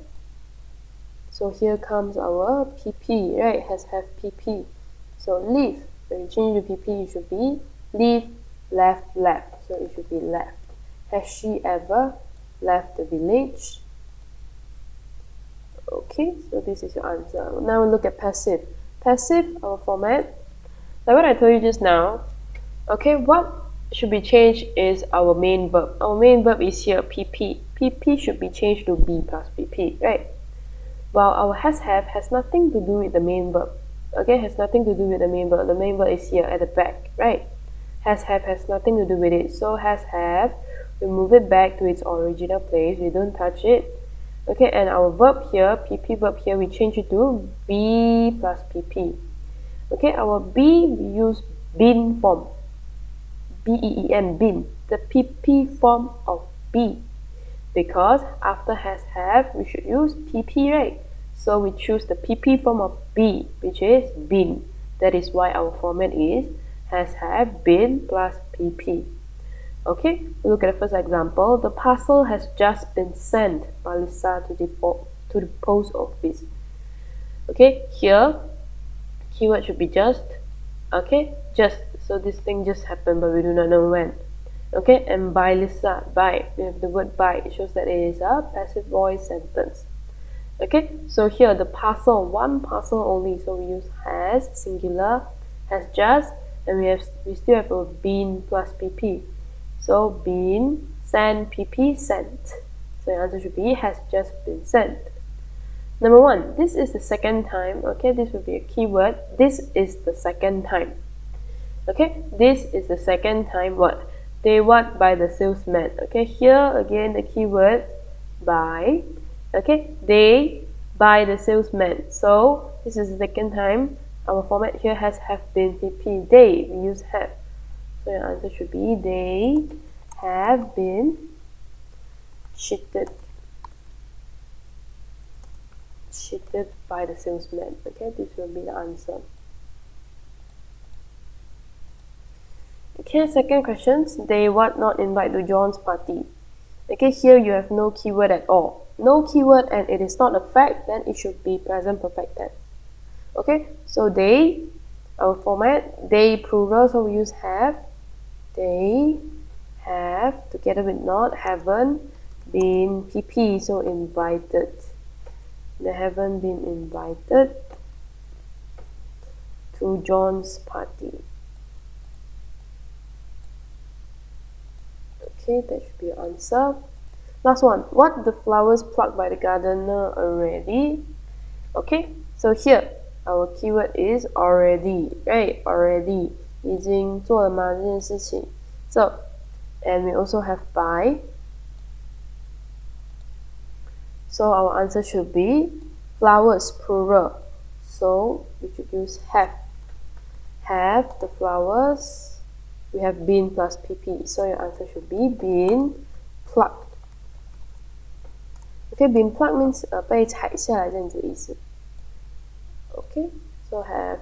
So here comes our PP, right? Has have PP. So leave, when you change the PP, it should be leave, left, left. So it should be left. Has she ever left the village? Okay, so this is your answer. Now we look at passive. Passive, our format, like what I told you just now. Okay, what should be changed is our main verb. Our main verb is here, PP. PP should be changed to be plus PP, right? While our has have has nothing to do with the main verb. Okay, has nothing to do with the main verb. The main verb is here at the back, right? Has have has nothing to do with it. So has have, we move it back to its original place. We don't touch it. Okay, and our verb here, PP verb here, we change it to be plus PP. Okay, our be, we use been form. B-E-E-N, been. The PP form of be. Because after has have, we should use PP, right? So we choose the PP form of be, which is been. That is why our format is has have been plus PP. Okay, look at the first example. The parcel has just been sent by Lisa to the post office. Okay, here, keyword should be just. Okay, just. So this thing just happened, but we do not know when. Okay, and by Lisa, by, we have the word by. It shows that it is a passive voice sentence. Okay, so here the parcel, one parcel only. So we use has, singular, has just, and we still have a been plus PP. So been, sent, PP, sent. So the answer should be has just been sent. Number 1, this is the second time. Okay, this will be a keyword. This is the second time. Okay, this is the second time what? They what by the salesman. Okay, here again the keyword by. Okay, they by the salesman. So this is the second time. Our format here has have been PP. They, we use have. So your answer should be they have been cheated by the salesman. Okay, this will be the answer. Okay, second question. They what not invite to John's party. Okay, here you have no keyword at all. No keyword and it is not a fact, then it should be present perfect tense. Okay, so they, our format, they plural, so we use have. They have, together with not, haven't been PP, so invited. They haven't been invited to John's party. Okay, that should be your answer. Last one. What the flowers plucked by the gardener already? Okay, so here our keyword is already, right? Already. 已经做了吗这件事情? So, and we also have by. So our answer should be flowers, plural. So we should use have. Have the flowers. We have been plus PP. So your answer should be been plucked. Okay, been plucked means 被采下来这样子的意思。Okay, so have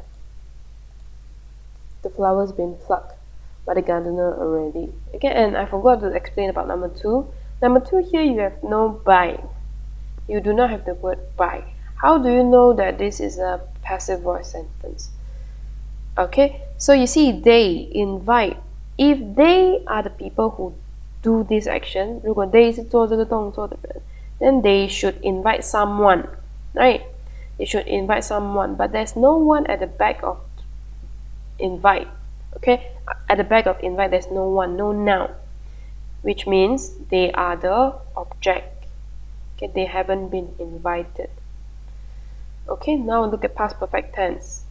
the flowers been plucked by the gardener already? Okay, and I forgot to explain about number 2. Number 2 here you have no by. You do not have the word by. How do you know that this is a passive voice sentence? Okay, so you see they invite. If they are the people who do this action, 如果 they 是做这个动作的人 then they should invite someone, right? They should invite someone, but there's no one at the back of invite. Okay, at the back of invite there's no one, no noun, which means they are the object. Okay, they haven't been invited. Okay, now look at past perfect tense.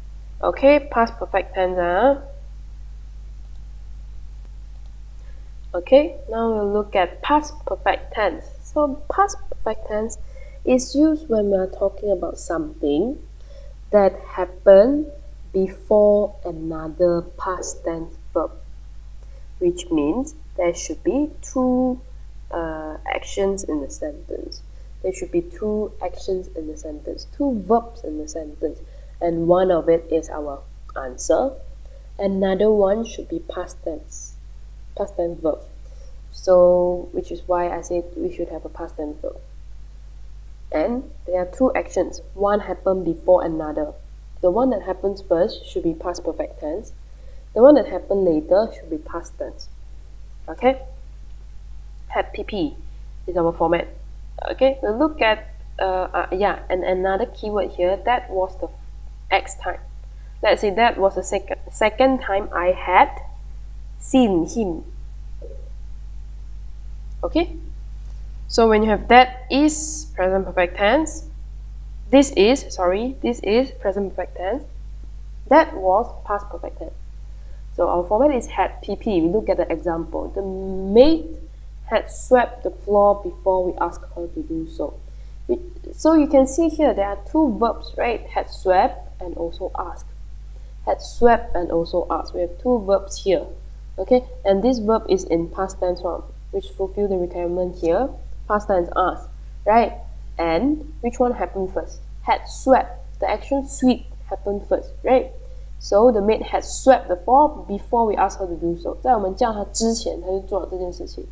Okay, past perfect tense. Okay, now we'll look at past perfect tense. So past perfect tense is used when we are talking about something that happened before another past tense verb, which means there should be two actions in the sentence. There should be two actions in the sentence, two verbs in the sentence, and one of it is our answer. Another one should be past tense verb. So, which is why I said we should have a past tense verb. And there are two actions. One happened before another. The one that happens first should be past perfect tense. The one that happened later should be past tense. Okay? Had PP is our format. Okay, we'll look at and another keyword here, that was the X time. Let's say that was the second time I had seen him. Okay, so when you have that is present perfect tense, this is present perfect tense, that was past perfect tense. So our format is had PP. We look at the example. The maid had swept the floor before we asked her to do so. So you can see here there are two verbs, right? Had swept and also asked. Had swept and also asked. We have two verbs here. Okay, and this verb is in past tense form, which fulfill the requirement here. Past tense asked, right? And which one happened first? Had swept. The action sweep happened first, right? So the maid had swept the floor before we asked her to do so. 在我们叫她之前，她就做了这件事情。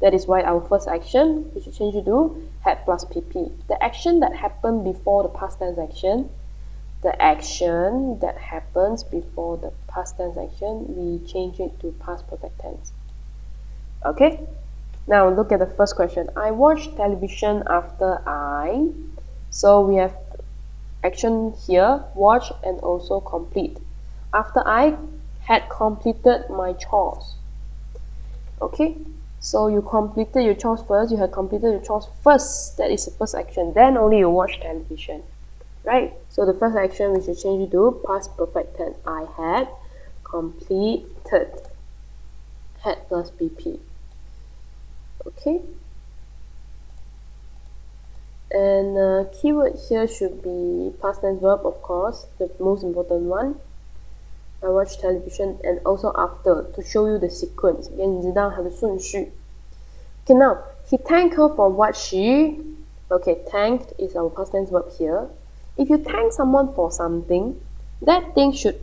That is why our first action, we should change it to had plus PP. The action that happened before the past tense action, the action that happens before the past tense action, we change it to past perfect tense. Okay? Now look at the first question. I watched television after I. So we have action here, watch and also complete. After I had completed my chores. Okay? So you completed your chores first, you had completed your chores first, that is the first action, then only you watch television, right? So the first action we should change it to past perfect tense. I had completed, had plus PP, okay? And keyword here should be past tense verb, of course, the most important one. I watch television and also after to show you the sequence. 给你知道它的顺序. Okay, now he thanked her for what she. Okay, thanked is our past tense verb here. If you thank someone for something, that thing should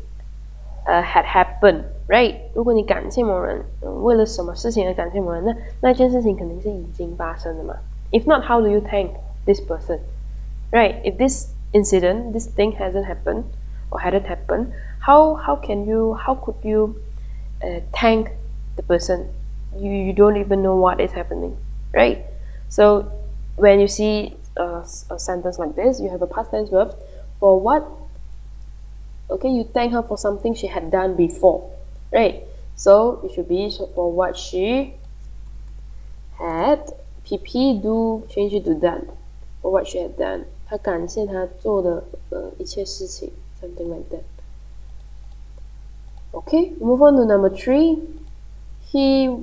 had happened, right? 如果你感谢某人，为了什么事情而感谢某人，那件事情肯定是已经发生的嘛。If not, how do you thank this person, right? If this incident, this thing hasn't happened or hadn't happened, how could you thank the person? You don't even know what is happening, right? So when you see a sentence like this, you have a past tense verb for what. Okay, you thank her for something she had done before, right? So it should be for what she had. PP do change it to done. For what she had done. 她感谢她做的一切事情 something like that. Okay, move on to number 3.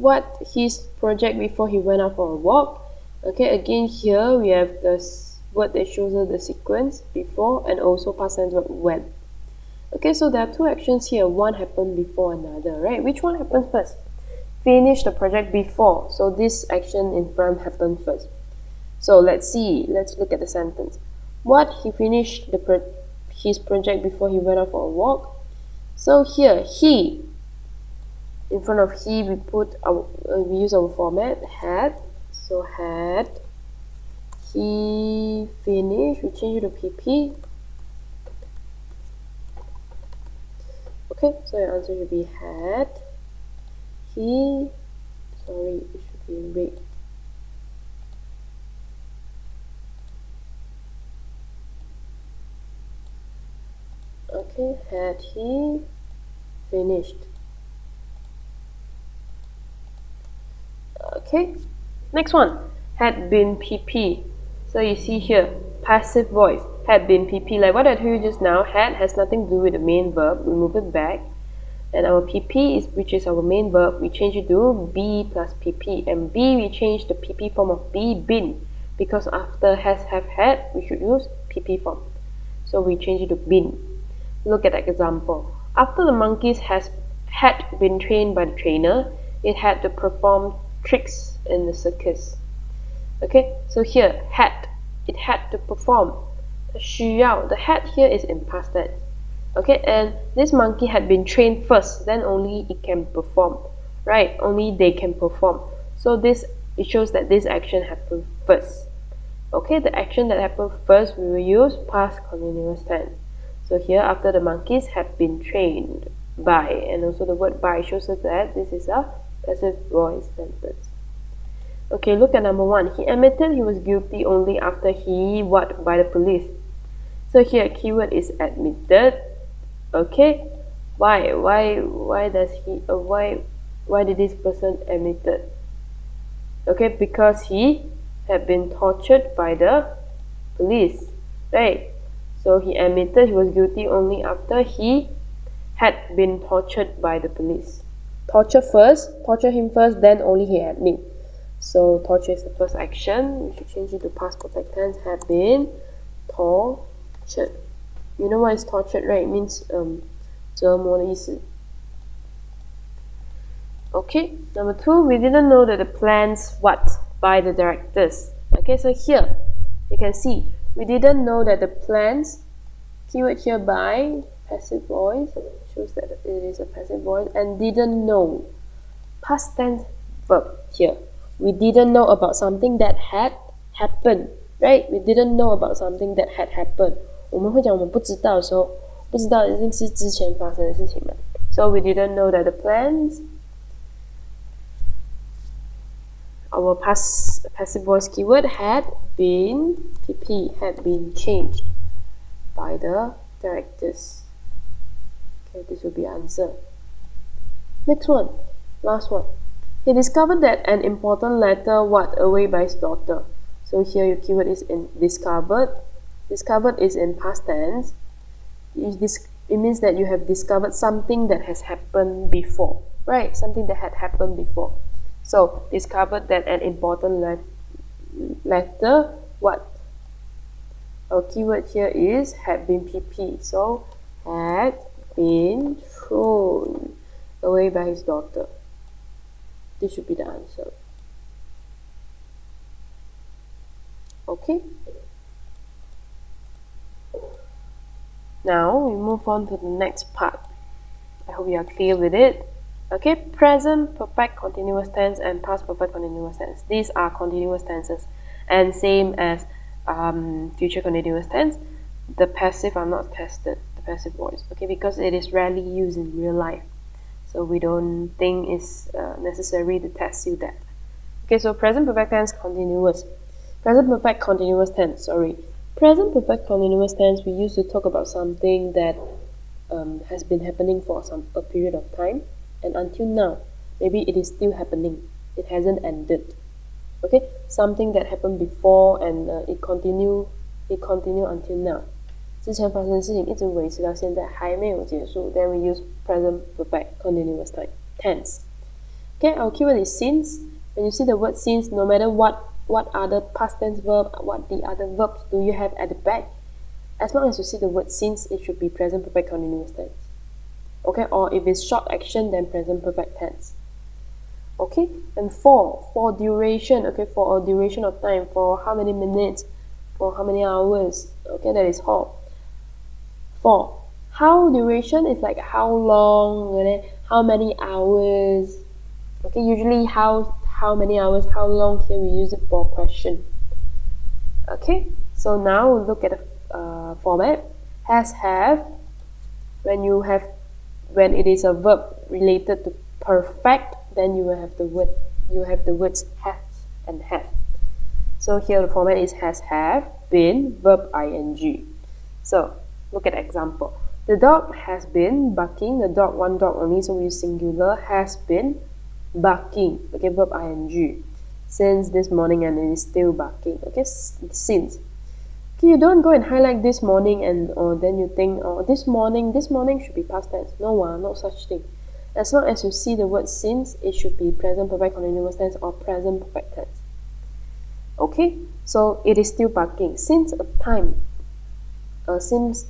What his project before he went out for a walk. Okay, again here we have this word that shows us the sequence before and also past tense verb when. Okay, so there are two actions here. One happened before another, right? Which one happens first? Finish the project before. So this action in front happened first. So let's see. Let's look at the sentence. What? He finished his project before he went out for a walk. So here, he. In front of he, we use our format had. So had he finished. We change it to PP. Okay, so your answer should be had he. Sorry, it should be in red. Okay, had he finished. Okay, next one, had been PP. So you see here, passive voice, had been PP. Like what I told you just now, had has nothing to do with the main verb. We move it back. And our PP, which is our main verb, we change it to be plus PP. And be, we change the PP form of be, been. Because after has, have, had, we should use PP form. So we change it to been. Look at that example. After the monkeys had been trained by the trainer, it had to perform tricks in the circus. Okay, so here, it had to perform. 需要, the had here is in past tense. Okay, and this monkey had been trained first, then only it can perform, right? Only they can perform. So it shows that this action happened first. Okay, the action that happened first, we will use past continuous tense. So here, after the monkeys had been trained by, and also the word by shows us that this is a passive voice sentence. Okay, look at number 1. He admitted he was guilty only after he what by the police. So here, keyword is admitted. Okay, why does he why did this person admit it? Okay, because he had been tortured by the police, right? So he admitted he was guilty only after he had been tortured by the police. Torture him first, then only he admit. So torture is the first action. We should change it to past perfect tense. Had been tortured. You know what is tortured, right? It means 折磨的意思. Okay, number 2, we didn't know that the plans what by the directors. Okay, so here you can see we didn't know that the plans, keyword here by, passive voice, shows that it is a passive voice, and didn't know, past tense verb here. We didn't know about something that had happened, right? We didn't know about something that had happened. 我们会讲我们不知道的时候，不知道一定是之前发生的事情嘛。So we didn't know that the plans, our passive voice keyword had been PP, had been changed by the directors. Okay, this will be answer. Next one, last one. He discovered that an important letter what away by his daughter. So here your keyword is in discovered. Discovered is in past tense. It means that you have discovered something that has happened before, right? Something that had happened before. So discovered that an important letter what? Our keyword here is had been PP. So had been thrown away by his daughter. This should be the answer. Okay. Now we move on to the next part. I hope you are clear with it. Okay, present perfect continuous tense and past perfect continuous tense. These are continuous tenses, and same as future continuous tense. The passive are not tested, the passive voice. Okay, because it is rarely used in real life, so we don't think it's necessary to test you that. Okay, so present perfect tense continuous. Present perfect continuous tense. Sorry. Present perfect continuous tense, we used to talk about something that has been happening for a period of time, and until now, maybe it is still happening. It hasn't ended. Okay, something that happened before and it continue until now. 之前发生的事情一直维持到现在还没有结束. Then we use present perfect continuous tense. Okay, our keyword is since. When you see the word since, no matter what other past tense verb, what the other verbs do you have at the back, as long as you see the word since, it should be present perfect continuous tense. Okay, or if it's short action, then present perfect tense. Okay, and for duration, okay, for a duration of time, for how many minutes, for how many hours, okay, that is for. How duration is like how long, and then how many hours, okay, usually how many hours, how long, here we use it for question. Okay, so now look at the format. Has, have. When it is a verb related to perfect, then you will have the words has and have. So here the format is has, have, been, verb ing. So look at the example. The dog has been barking. The dog, one dog only, so we use singular, has been barking. Okay, verb ing. Since this morning, and it is still barking. Okay, since. Okay, you don't go and highlight this morning and then you think, this morning should be past tense. No, no such thing. As long as you see the word since, it should be present perfect continuous tense or present perfect tense. Okay, so it is still barking since a time. Since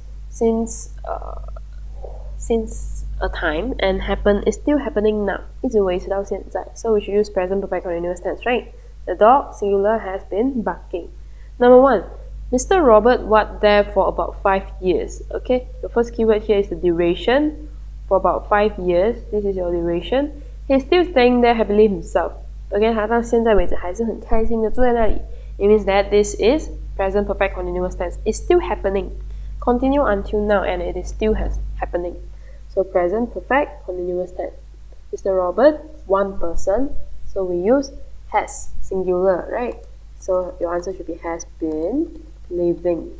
a time and is still happening now. 一直维持到现在. So we should use present perfect continuous tense, right? The dog, singular, has been barking. Number 1. Mr. Robert worked there for about 5 years. Okay, the first keyword here is the duration. For about 5 years, this is your duration. He's still staying there happily himself. Okay, 他到现在为止还是很开心的住在那里. It means that this is present perfect continuous tense. It's still happening. Continue until now, and it is still happening. So present perfect continuous tense. Mr. Robert, one person. So we use has, singular, right? So your answer should be has been living.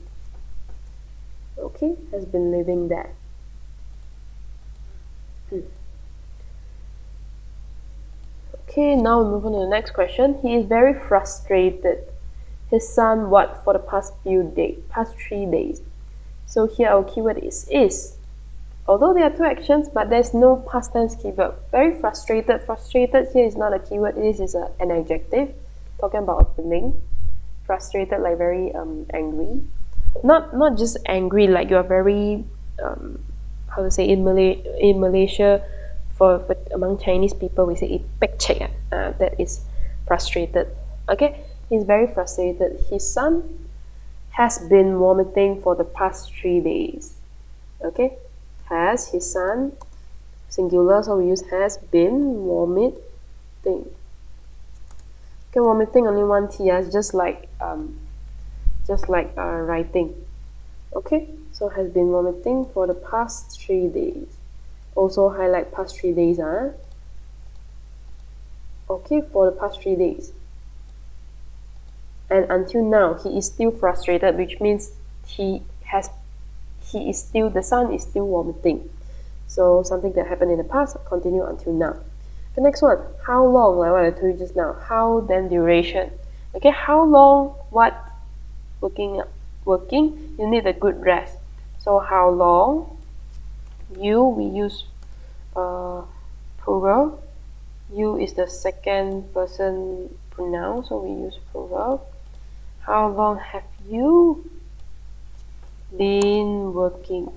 Okay, has been living there. Okay, now we move on to the next question. He is very frustrated. His son what for the past 3 days. So here our keyword is. Although there are two actions, but there's no past tense keyword. Very frustrated. Frustrated here is not a keyword. This is an adjective, talking about a feeling. Frustrated, like very angry. Not just angry, like you are very how to say in Malaysia, for among Chinese people we say pekcek. That is frustrated. Okay, he's very frustrated. His son has been vomiting for the past 3 days. Okay, has, his son, singular, so we use has been vomiting. Okay, vomiting only one T, just like writing. Okay, so has been vomiting for the past 3 days. Also highlight past 3 days. Okay, for the past 3 days. And until now, he is still frustrated, which means the son is still vomiting. So something that happened in the past, continue until now. The next one, how long, like what I told you just now. How, then duration. Okay, how long, what, working, you need a good rest. So how long, you, we use plural. You is the second person pronoun, so we use plural. How long have you been working?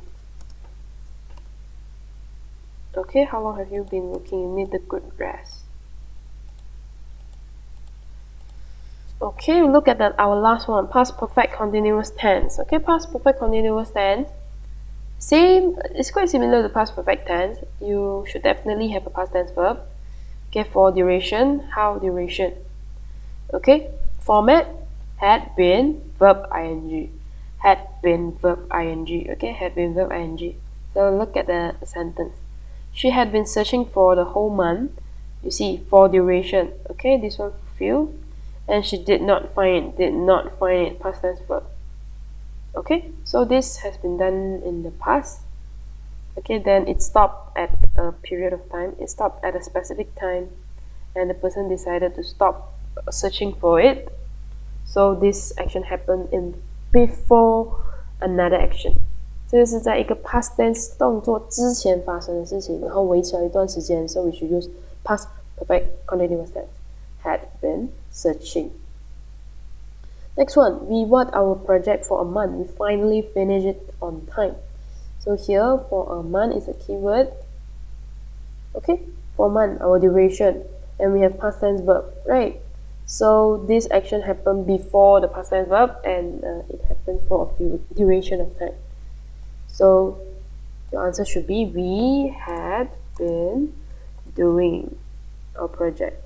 Okay, how long have you been working? You need a good rest. Okay, look at our last one, past perfect continuous tense. Okay, past perfect continuous tense. Same, it's quite similar to past perfect tense. You should definitely have a past tense verb. Okay, for duration, how duration. Okay, format, had been, verb ing. Had been, verb ing. Okay, had been, verb ing. So look at the sentence. She had been searching for the whole month. You see, for duration. Okay, this one fulfilled. And she did not find it, past tense verb. Okay, so this has been done in the past. Okay, then it stopped at a period of time. It stopped at a specific time, and the person decided to stop searching for it. So this action happened before another action. 这个是在一个 past tense 动作之前发生的事情，然后维持了一段时间。So we should use past perfect continuous tense. Had been searching. Next one, we worked our project for a month. We finally finished it on time. So here, for a month is a keyword. Okay, for a month, our duration. and we have past tense verb, right? So this action happened before the past tense verb, and it happened for a few duration of time. So your answer should be we had been doing our project.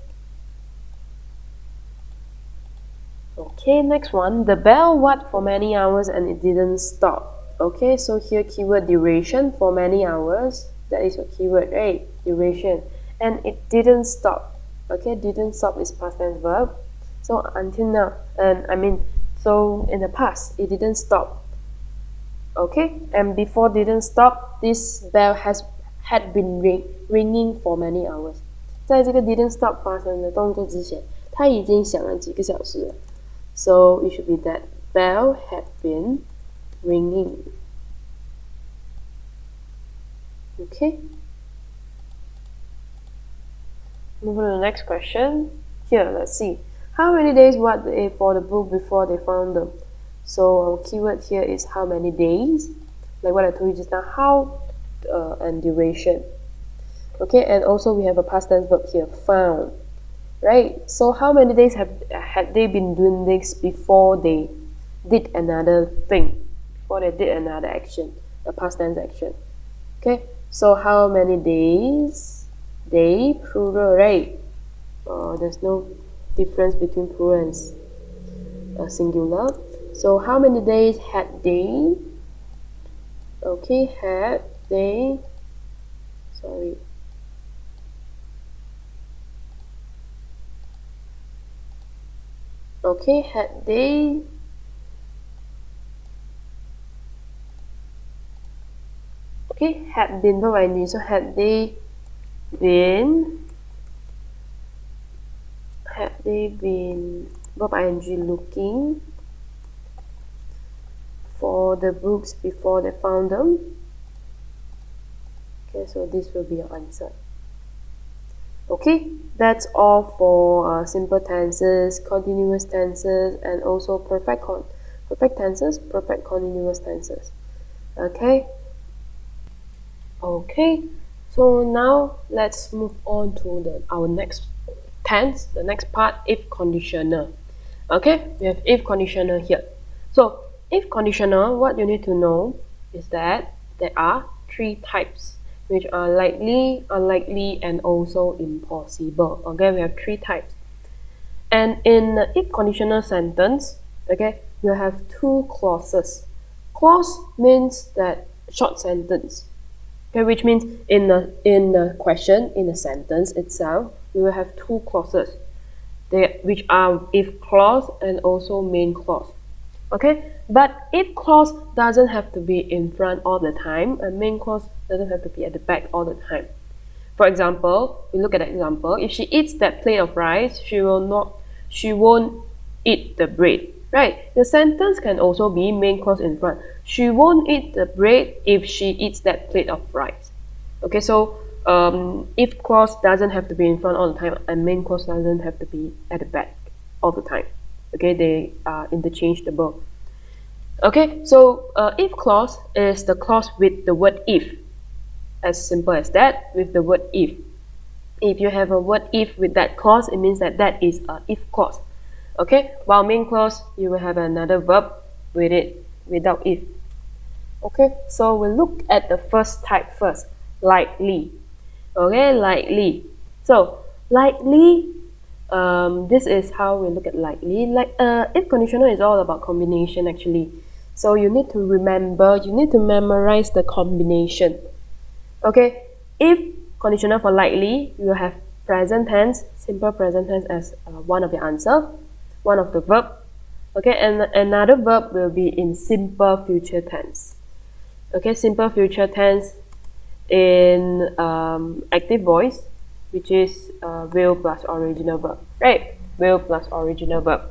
Okay, next one. The bell what for many hours and it didn't stop. Okay, so here keyword duration for many hours. That is a keyword, right? Duration. And it didn't stop. Okay, didn't stop is past tense verb. So until now, so in the past, it didn't stop. Okay, and before didn't stop, this bell had been ringing for many hours. 在这个 didn't stop 发生的动作之前，它已经响了几个小时了。So it should be that bell had been ringing. Okay. Move on to the next question. Here, let's see. How many days were they for the book before they found them? So our keyword here is how many days. Like what I told you just now, how and duration. Okay, and also we have a past tense verb here, found. Right? So how many days had they been doing this before they did another thing? Before they did another action, a past tense action. Okay, so how many days? They, plural, right? There's no difference between plural and singular. So how many days had they? Okay, had they? Sorry. Okay, had they? Okay, had been verb ing. So had they been? Had they been verb ing looking for the books before they found them? Okay, so this will be your answer. Okay, that's all for simple tenses, continuous tenses, and also perfect tenses, perfect continuous tenses. Okay. Okay, so now let's move on to our next tense, the next part, if conditional. Okay, we have if conditional here. So if conditional, what you need to know is that there are three types, which are likely, unlikely, and also impossible. Okay, we have three types. And in the if conditional sentence, okay, you have two clauses. Clause means that short sentence. Okay, which means in the question, in the sentence itself, we will have two clauses, which are if clause and also main clause. Okay, but if clause doesn't have to be in front all the time, and main clause doesn't have to be at the back all the time. For example, we look at an example. If she eats that plate of rice, she won't eat the bread. Right? The sentence can also be main clause in front. She won't eat the bread if she eats that plate of rice. Okay, so if clause doesn't have to be in front all the time, and main clause doesn't have to be at the back all the time. Okay, they are interchangeable. Okay, so if clause is the clause with the word if. As simple as that, with the word if. If you have a word if with that clause, it means that that is a if clause. Okay, while main clause, you will have another verb with it, without if. Okay, so we'll look at the first type first, likely. Okay, likely. So, likely, this is how we look at likely. If conditional is all about combination actually. So you need to remember, you need to memorize the combination. Okay, if conditional for likely, you will have present tense, simple present tense as one of the answer, one of the verb. Okay, and another verb will be in simple future tense. Okay, simple future tense in active voice, which is will plus original verb, right? Will plus original verb.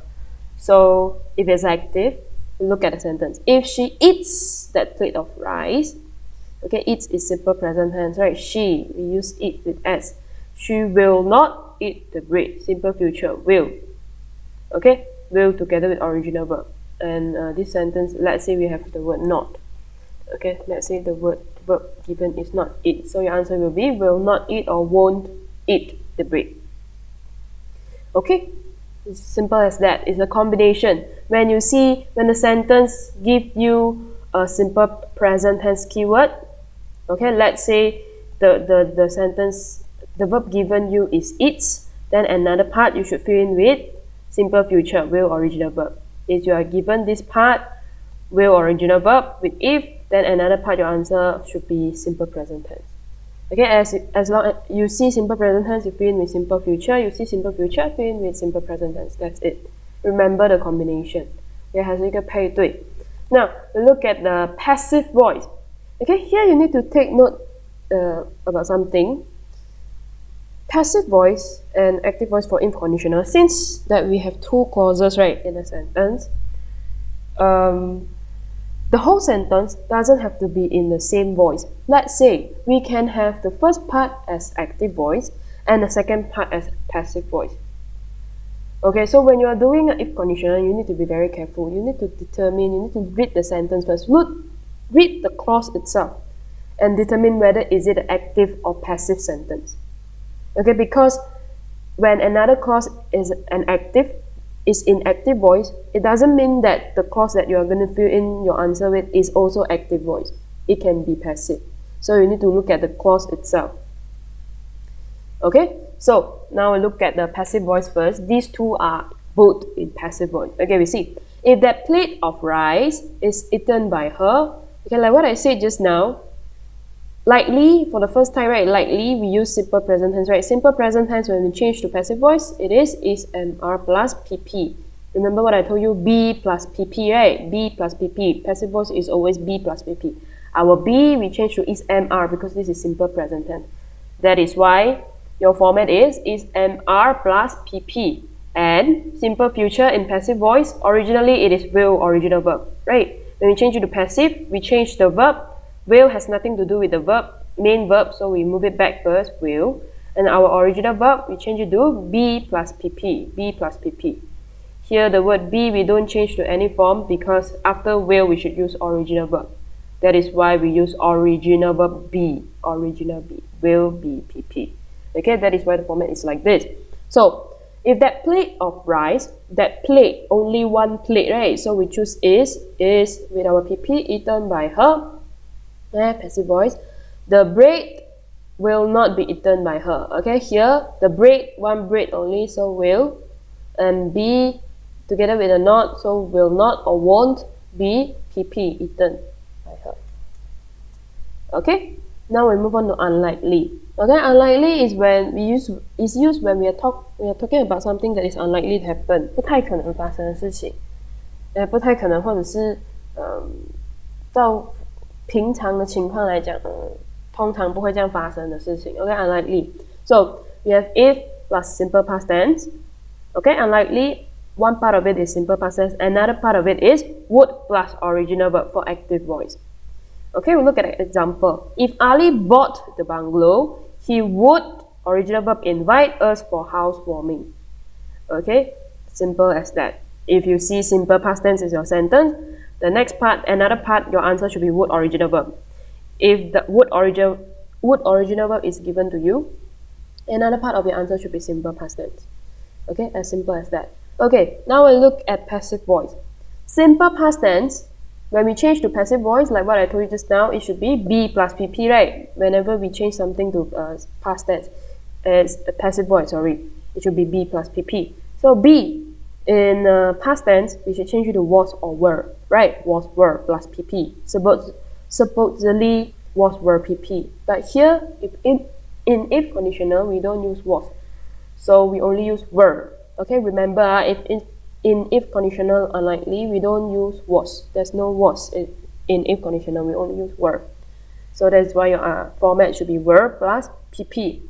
So if it's active, look at the sentence. If she eats that plate of rice, okay, eats is simple present tense, right? She, we use it with S. She will not eat the bread, simple future, will. Okay, will together with original verb. And this sentence, let's say we have the word not. Okay, let's say the verb given is not eat. So your answer will be will not eat or won't eat the bread. Okay, it's simple as that. It's a combination. When the sentence gives you a simple present tense keyword, okay, let's say the sentence, the verb given you is eats, then another part you should fill in with simple future, will, original verb. If you are given this part, will, original verb with if, then another part your answer should be simple present tense. Okay, as long as you see simple present tense, you fill in with simple future. You see simple future, fill in with simple present tense. That's it. Remember the combination. 还是一个配对. Now, we look at the passive voice. Okay, here you need to take note about something. Passive voice and active voice for if-conditional. Since that we have two clauses, right, in a sentence, the whole sentence doesn't have to be in the same voice. Let's say we can have the first part as active voice and the second part as passive voice. Okay, so when you are doing an if-conditional, you need to be very careful. You need to read the sentence first. Read the clause itself and determine whether is it an active or passive sentence. Okay, because when another clause is in active voice, it doesn't mean that the clause that you are going to fill in your answer with is also active voice. It can be passive. So you need to look at the clause itself. Okay, so now we look at the passive voice first. These two are both in passive voice. Okay, we see. If that plate of rice is eaten by her, okay, like what I said just now, likely, for the first time, right, likely we use simple present tense, right? Simple present tense, when we change to passive voice, it is MR plus PP. Remember what I told you, B plus PP, right? B plus PP. Passive voice is always B plus PP. Our B, we change to MR because this is simple present tense. That is why your format is MR plus PP. And simple future in passive voice, originally it is will, original verb, right? When we change it to passive, we change the verb. Will has nothing to do with the verb, main verb, so we move it back first, will. And our original verb, we change it to B plus PP, B plus PP. Here the word be, we don't change to any form because after will, we should use original verb. That is why we use original verb be, original be, will be PP. Okay, that is why the format is like this. So, if that plate of rice, that plate, only one plate, right? So we choose is with our PP, eaten by her. Passive voice. The bread will not be eaten by her. Okay, here the bread, one bread only, so will, and be together with a not, so will not or won't be PP, eaten by her. Okay, now we move on to unlikely. Okay, unlikely is when is used when we are talking about something that is unlikely to happen. 不太可能发生的事情，不太可能，或者是到平常的情况来讲，通常不会这样发生的事情。Okay, unlikely. So we have if plus simple past tense. Okay, unlikely. One part of it is simple past tense. Another part of it is would plus original verb for active voice. Okay, we'll look at an example. If Ali bought the bungalow, he would, original verb, invite us for housewarming. Okay, simple as that. If you see simple past tense is your sentence, the next part, another part, your answer should be would original verb. If the would original verb is given to you, another part of your answer should be simple past tense. Okay, as simple as that. Okay, now we'll look at passive voice. Simple past tense, when we change to passive voice, like what I told you just now, it should be B plus PP, right? Whenever we change something to past tense, it's a passive voice, sorry, it should be B plus PP. So B, in past tense, we should change it to was or were, right? Was, were plus PP. Supposedly was, were, PP. But here, in if-conditional, we don't use was. So we only use were. Okay, remember, in if-conditional unlikely, we don't use was. There's no was in if-conditional, we only use were. So that's why your format should be were plus PP.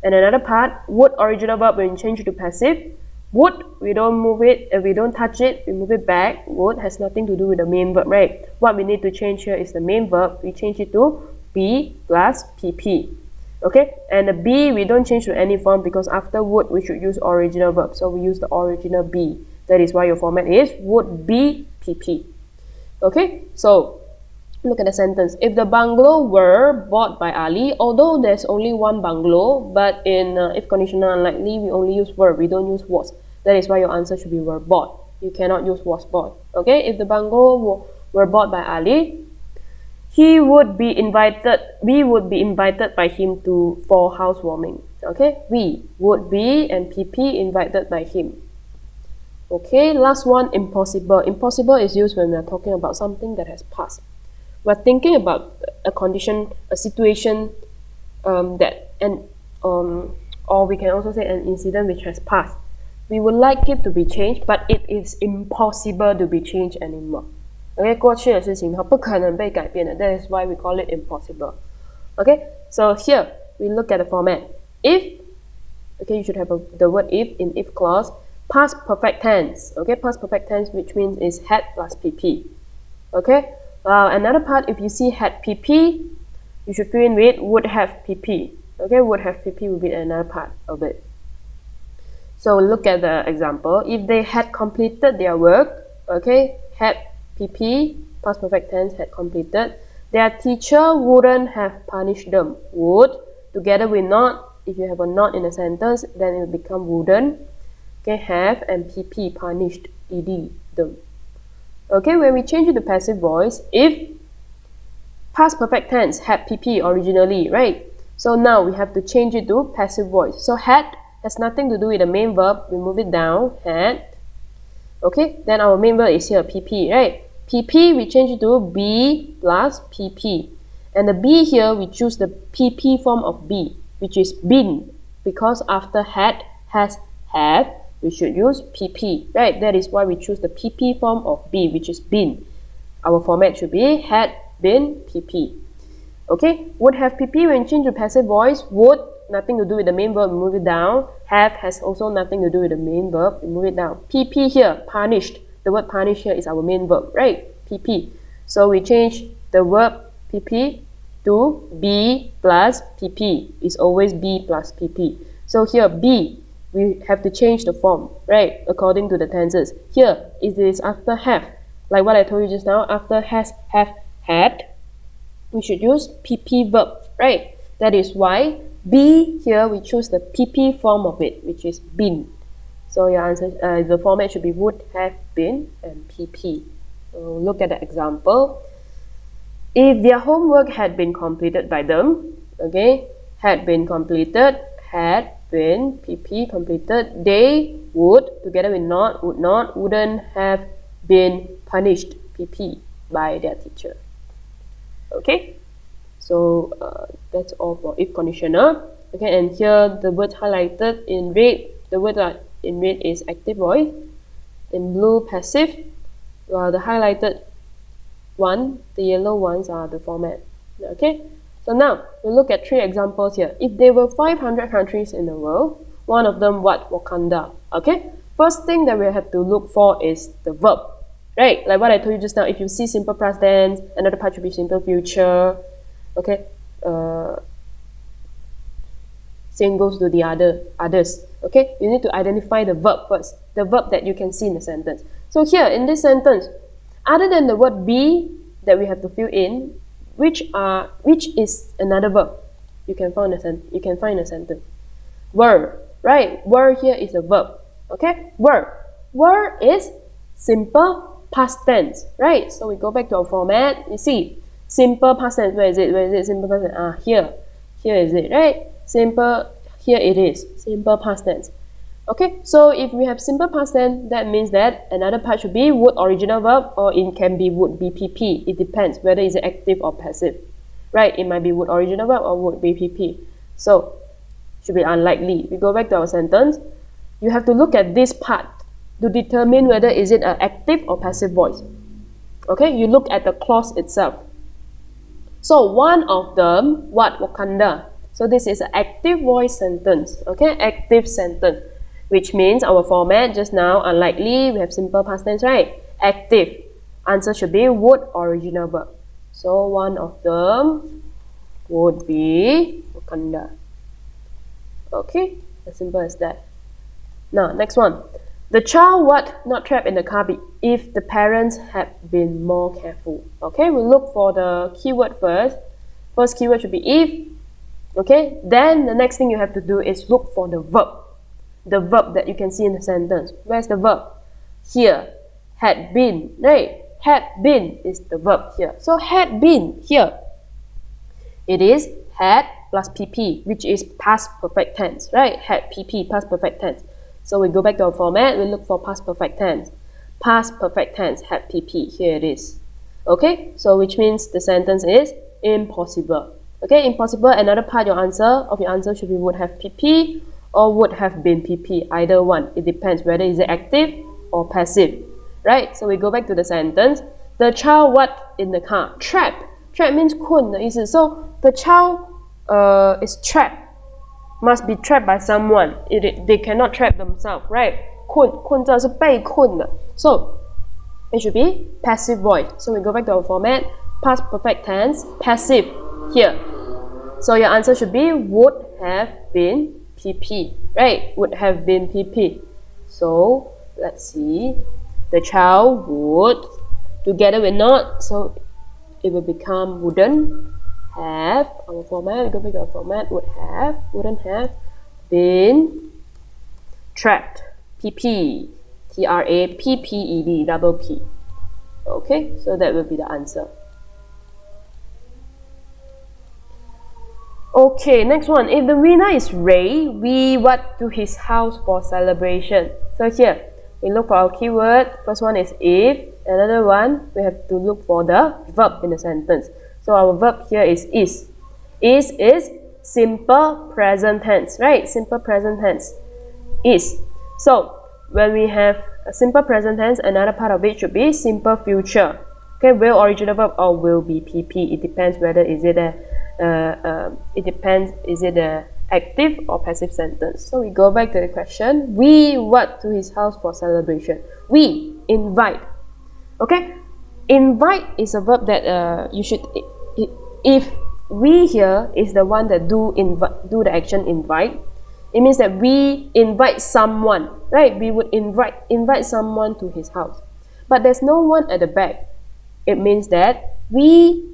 And another part, would original verb, when you change it to passive, would, we don't move it, we don't touch it, we move it back. Would has nothing to do with the main verb, right? What we need to change here is the main verb. We change it to be plus PP. Okay, and the be, we don't change to any form because after would, we should use original verb. So we use the original be. That is why your format is would be PP. Okay, so Look at the sentence. If the bungalow were bought by Ali, although there's only one bungalow, but in if conditional unlikely, we only use were, we don't use was. That is why your answer should be were bought. You cannot use was bought. Okay, if the bungalow were bought by Ali, we would be invited by him for housewarming. Okay, we would be and PP invited by him. Okay, last one, impossible. Impossible is used when we are talking about something that has passed. We're thinking about a condition, a situation or we can also say an incident which has passed. We would like it to be changed, but it is impossible to be changed anymore. Okay, 过去的事情它不可能被改变的. That is why we call it impossible. Okay, so here we look at the format. If, okay, you should have the word if in if clause. Past perfect tense. Okay, past perfect tense, which means is had plus PP. Okay, another part, if you see had PP, you should fill in with would have PP. Okay, would have PP will be another part of it. So look at the example. If they had completed their work, okay, had PP, past perfect tense, had completed, their teacher wouldn't have punished them. Would, together with not, if you have a not in a sentence, then it will become wouldn't. Okay, have and PP, punished, ed, them. Okay, when we change it to passive voice, if past perfect tense had PP originally, right? So now we have to change it to passive voice. So had has nothing to do with the main verb. We move it down, had. Okay, then our main verb is here, PP, right? PP, we change it to be plus PP. And the be here, we choose the PP form of be, which is been. Because after had, has, have, we should use PP, right? That is why we choose the PP form of be, which is been. Our format should be had, been, PP. Okay, would have PP when changed to passive voice. Would, nothing to do with the main verb, we move it down. Have has also nothing to do with the main verb, we move it down. PP here, punished. The word punish here is our main verb, right? PP. So we change the verb PP to be plus PP. It's always be plus PP. So here, be, we have to change the form, right? According to the tenses. Here, it is after have. Like what I told you just now, after has, have, had, we should use PP verb, right? That is why be here, we choose the PP form of it, which is been. So your answer, the format should be would have been and PP. So look at the example. If their homework had been completed by them, okay, had been completed, had been PP completed, they would, together with not, would not, wouldn't have been punished, PP, by their teacher. Okay, so that's all for if conditional. Okay, and here the word highlighted in red, the word in red is active voice, in blue passive, while the highlighted one, the yellow ones are the format. Okay, so now we look at 3 examples here. If there were 500 countries in the world, one of them what? Wakanda. Okay, first thing that we have to look for is the verb, right? Like what I told you just now, if you see simple past tense, another part should be simple future. Okay, same goes to the others. Okay, you need to identify the verb first, the verb that you can see in the sentence. So here in this sentence, other than the word be that we have to fill in, which is another verb you can find a sentence. Were, right? Were here is a verb. Okay, were is simple past tense, right? So we go back to our format. You see, simple past tense. Where is it? Simple past tense? Here is it, right? Simple. Here it is. Simple past tense. Okay, so if we have simple past tense, that means that another part should be would original verb, or it can be would be PP. It depends whether it's active or passive, right? It might be would original verb or would be PP. So should be unlikely. We go back to our sentence. You have to look at this part to determine whether is it an active or passive voice. Okay, you look at the clause itself. So one of them, what? Wakanda. So this is an active voice sentence. Okay, active sentence. Which means our format just now, unlikely, we have simple past tense, right? Active. Answer should be would original verb. So one of them would be Wakanda. Okay, as simple as that. Now, next one. The child what? Not trapped in the car if the parents had been more careful. Okay, we look for the keyword first. First keyword should be if. Okay, then the next thing you have to do is look for the verb. The verb that you can see in the sentence. Where's the verb? Here. Had been, right? Had been is the verb here. So had been here. It is had plus PP, which is past perfect tense, right? Had PP, past perfect tense. So we go back to our format, we look for past perfect tense. Past perfect tense, had PP, here it is. Okay, so which means the sentence is impossible. Okay, impossible, another part of your answer should be would have PP or would have been PP, either one. It depends whether is it active or passive, right? So we go back to the sentence. The child what in the car? Trapped. Trapped means 困的意思. So the child is trapped. Must be trapped by someone. They cannot trap themselves, right? 困字是被困的. So it should be passive voice. So we go back to our format. Past perfect tense, passive here. So your answer should be would have been PP, right? Would have been PP. So let's see. The child would together with not, so it will become wouldn't have. Our format, we go back to our format. Wouldn't have been trapped. PP, TRAPPED, double P. Okay, so that will be the answer. Okay, next one. If the winner is Ray, we what to his house for celebration? So here, we look for our keyword. First one is if. Another one, we have to look for the verb in the sentence. So our verb here is. Is simple present tense, right? Simple present tense. Is. So when we have a simple present tense, another part of it should be simple future. Okay, will original verb or will be PP. It depends whether is it a active or passive sentence. So we go back to the question. We what to his house for celebration? We invite. Okay, invite is a verb that you should. If we here is the one that do the action invite, it means that we invite someone, right? We would invite someone to his house, but there's no one at the back. It means that we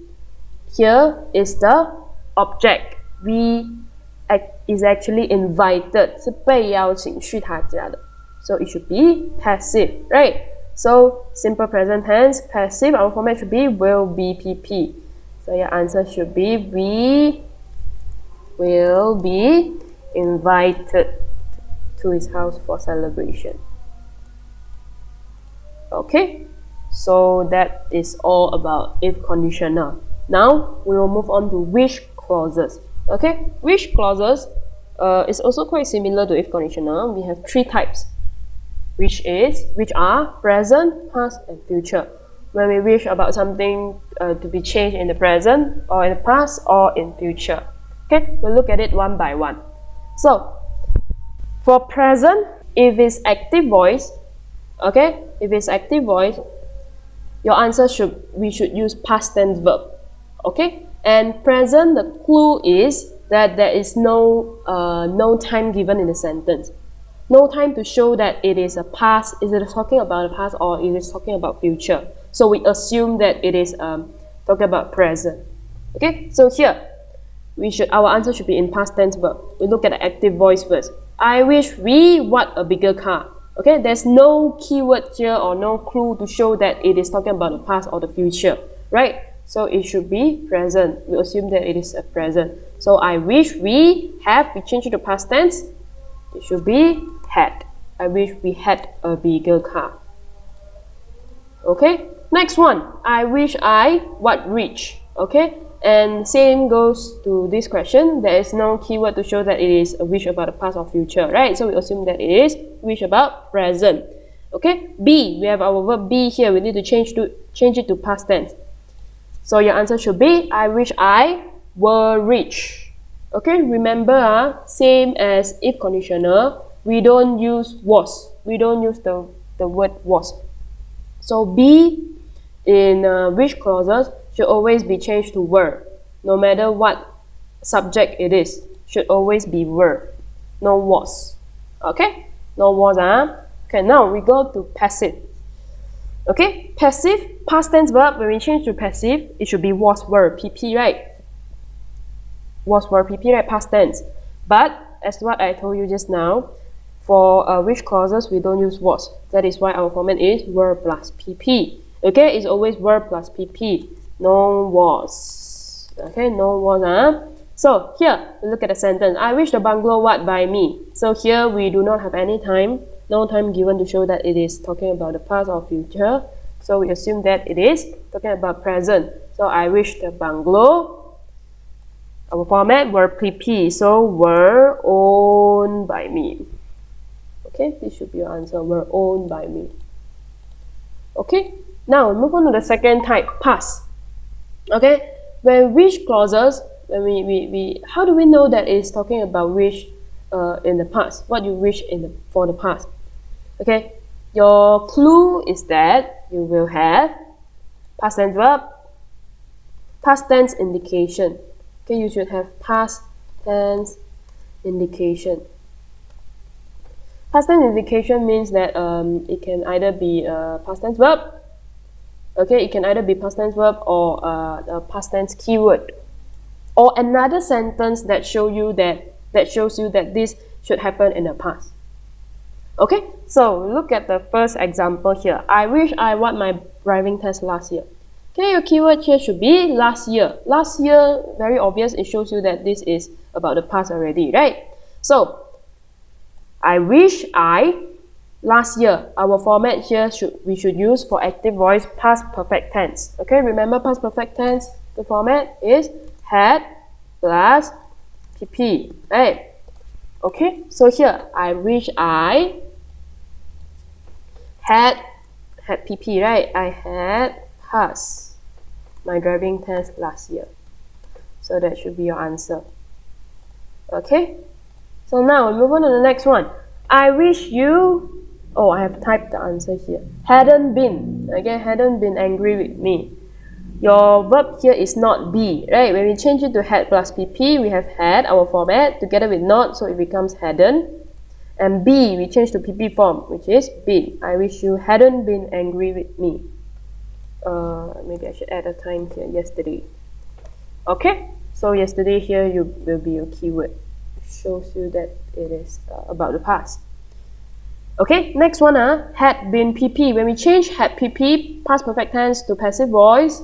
here is the object. We is actually invited, 是被邀请去他家的. So it should be passive, right? So simple present tense, passive. Our format should be will be PP. So your answer should be we will be invited to his house for celebration. Okay, so that is all about if conditional. Now we will move on to wish clauses. Okay, wish clauses is also quite similar to if conditional. We have three types, which are present, past, and future. When we wish about something to be changed in the present, or in the past, or in future. Okay, we'll look at it one by one. So for present, if it's active voice, okay, if it's active voice, your answer we should use past tense verb. Okay, and present, the clue is that there is no time given in the sentence. No time to show that it is a past. Is it talking about the past or it is talking about future? So we assume that it is talking about present. Okay, so here our answer should be in past tense verb. We look at the active voice first. I wish we what a bigger car. Okay, there's no keyword here or no clue to show that it is talking about the past or the future, right? So it should be present. We assume that it is a present. So I wish we change it to past tense. It should be had. I wish we had a bigger car. Okay, next one. I wish I what rich. Okay, and same goes to this question. There is no keyword to show that it is a wish about the past or future, right? So we assume that it is wish about present. Okay, be. We have our verb be here. We need to change it to past tense. So your answer should be I wish I were rich. Okay, remember, same as if conditional, we don't use was. We don't use the word was. So be in wish clauses should always be changed to were. No matter what subject it is, should always be were. No was. Okay? No was. Okay, now we go to passive. Okay, passive, past tense verb, when we change to passive, it should be was, were, pp, right? Was, were, pp, right? Past tense. But, as what I told you just now, for which clauses we don't use was. That is why our format is were plus pp. Okay, it's always were plus pp. No was. Okay, no was. So, here, look at the sentence. I wish the bungalow what by me. So, here we do not have any time. No time given to show that it is talking about the past or future. So we assume that it is talking about present. So I wish the bungalow, our format were pp, so were owned by me. Okay, this should be your answer, were owned by me. Okay, now move on to the second type, past. Okay, when wish clauses, when we how do we know that it's talking about wish in the past? What you wish for the past? Okay, your clue is that you will have past tense verb, past tense indication. Okay, you should have past tense indication. Past tense indication means that it can either be a past tense verb. Okay, it can either be past tense verb or a past tense keyword, or another sentence that shows you that this should happen in the past. Okay, so look at the first example here. I wish I won my driving test last year. Okay, your keyword here should be last year. Last year, very obvious, it shows you that this is about the past already, right? So, I wish I, last year, our format here we should use for active voice past perfect tense. Okay, remember past perfect tense, the format is had plus pp, right? Okay, so here, I wish I had pp, right? I had passed my driving test last year. So that should be your answer. Okay, so now we move on to the next one. I wish you, oh, I have typed the answer here, hadn't been, okay, hadn't been angry with me. Your verb here is not be, right? When we change it to had plus pp, we have had, our format, together with not, so it becomes hadn't. And be, we change to pp form, which is been. I wish you hadn't been angry with me. Maybe I should add a time here, yesterday. Okay, so yesterday here will be your keyword. It shows you that it is about the past. Okay, next one, had been pp. When we change had pp, past perfect tense, to passive voice,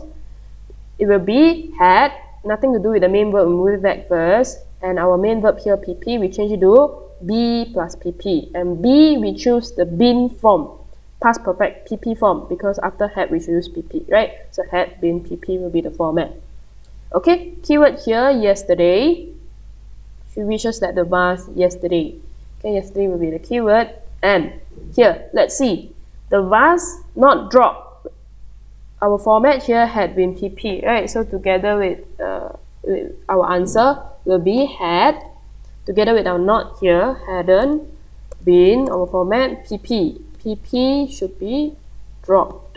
it will be had, nothing to do with the main verb, we move it back first. And our main verb here, pp, we change it to be plus pp. And be, we choose the been form, past perfect pp form, because after had, we should use pp, right? So had been pp will be the format. Okay, keyword here, yesterday. She wishes that the vase yesterday. Okay, yesterday will be the keyword. And here, let's see. The vase not dropped. Our format here had been pp, right? So together with our answer will be had. Together with our not here, hadn't been, our format pp. pp should be dropped.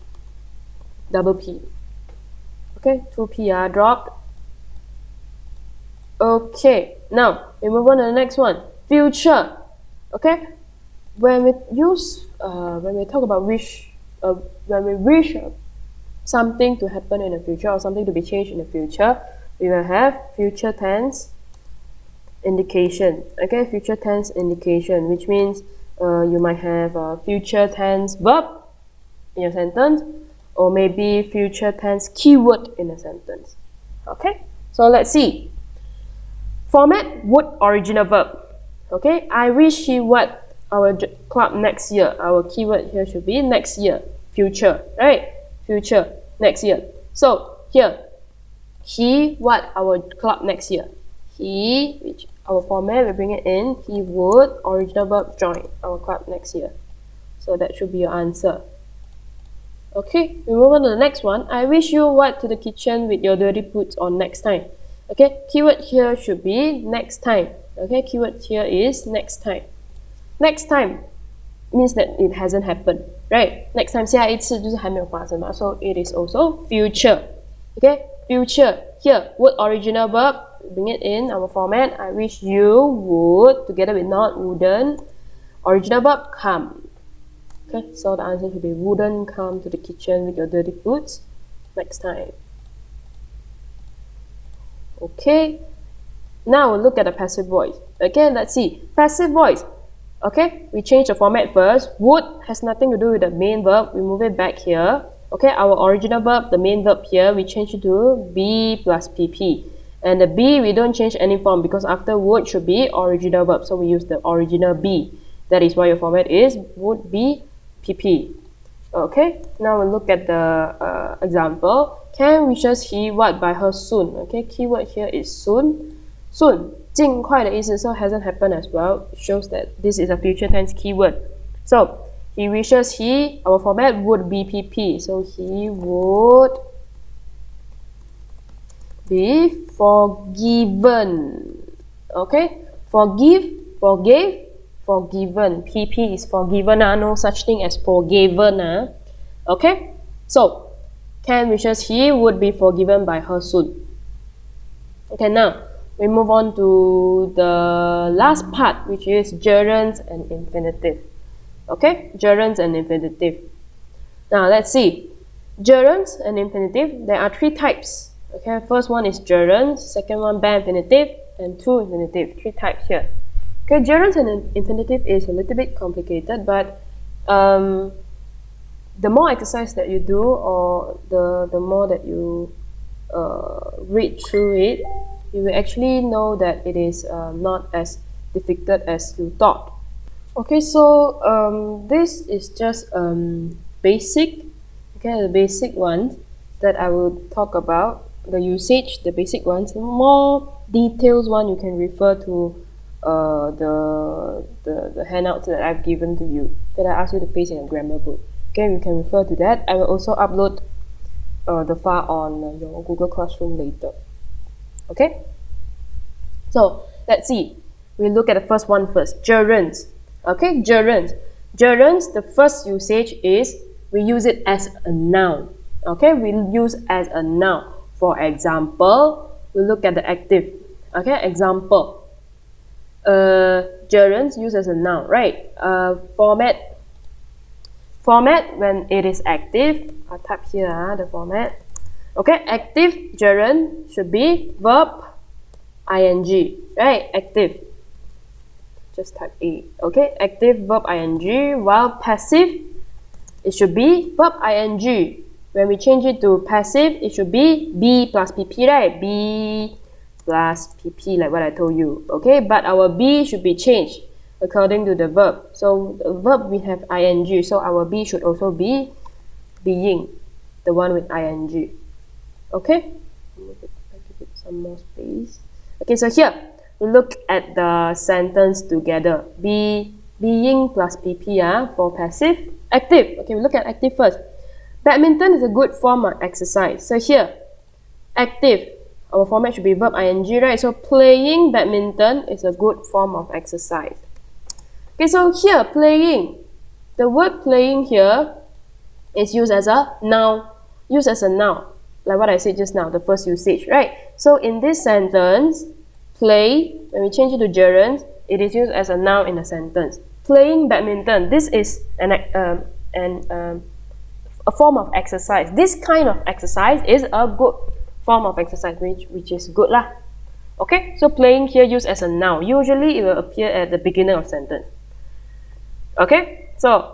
Double p. Okay, 2p are dropped. Okay, now we move on to the next one. Future. Okay, when we talk about wish, when we wish something to happen in the future or something to be changed in the future, we will have future tense indication. Okay, future tense indication, which means you might have a future tense verb in your sentence, or maybe future tense keyword in a sentence. Okay, so let's see. Format would original verb. Okay, I wish he would our club next year. Our keyword here should be next year, future, right? Future, next year. So here, he would our club next year. He, which our format, we bring it in, he would original verb join our club next year. So that should be your answer. Okay, we move on to the next one. I wish you would to the kitchen with your dirty boots on next time. Okay, keyword here should be next time. Okay, keyword here is next time. Next time means that it hasn't happened, right? Next time 下一次就是还没有发生嘛, so it is also future. Okay, future here would original verb, bring it in our format. I wish you would together with not, wouldn't, original verb come. Okay, so the answer should be wouldn't come to the kitchen with your dirty boots next time. Okay, now we'll look at the passive voice. Okay, let's see. Passive voice. Okay, we change the format first. Would has nothing to do with the main verb. We move it back here. Okay, our original verb, the main verb here, we change it to be plus pp. And the be, we don't change any form because after would should be original verb. So we use the original be. That is why your format is would be pp. Okay, now we'll look at the example. Ken wishes he what by her soon. Okay, keyword here is soon. Soon, 尽快的意思, so hasn't happened as well. It shows that this is a future tense keyword. So, he wishes he, our format would be pp. So, he would be forgiven. Okay, forgive, forgave, forgiven. pp is forgiven, no such thing as forgiven. Okay, so Ken wishes he would be forgiven by her soon. Okay, now we move on to the last part, which is gerunds and infinitive. Okay, gerunds and infinitive. Now let's see. Gerunds and infinitive, there are three types. Okay, first one is gerunds, second one bare infinitive, and to-infinitive. Three types here. Okay, gerunds and infinitive is a little bit complicated, but the more exercise that you do, or the more that you read through it, you will actually know that it is not as difficult as you thought. Okay, so this is just basic, okay, the basic ones that I will talk about, the usage, the basic ones. More details one you can refer to the handouts that I've given to you, that I asked you to paste in a grammar book. Okay, you can refer to that. I will also upload the file on your Google Classroom later. Okay, so let's see. We look at the first one first. Gerunds. Okay, gerunds. Gerunds, the first usage is we use it as a noun. Okay, we use as a noun. For example, we look at the active. Okay, example. Gerunds used as a noun, right? Format when it is active. I'll type here the format. Okay, active gerund should be verb ing, right? Active. Just type A. Okay, active verb ing, while passive, it should be verb ing. When we change it to passive, it should be be plus pp, right? Be plus pp, like what I told you. Okay, but our be should be changed according to the verb. So the verb we have ing, so our be should also be being, the one with ing. Okay, I'll give it some more space. Okay, so here we look at the sentence together. Being plus pp for passive. Active. Okay, we look at active first. Badminton is a good form of exercise. So here, active, our format should be verb ing, right? So playing badminton is a good form of exercise. Okay, so here, playing. The word playing here is used as a noun. Used as a noun, like what I said just now, the first usage, right? So in this sentence, play, when we change it to gerund, it is used as a noun in a sentence. Playing badminton, this is a form of exercise. This kind of exercise is a good form of exercise, which is good lah. Okay, so playing here used as a noun. Usually it will appear at the beginning of sentence. Okay, so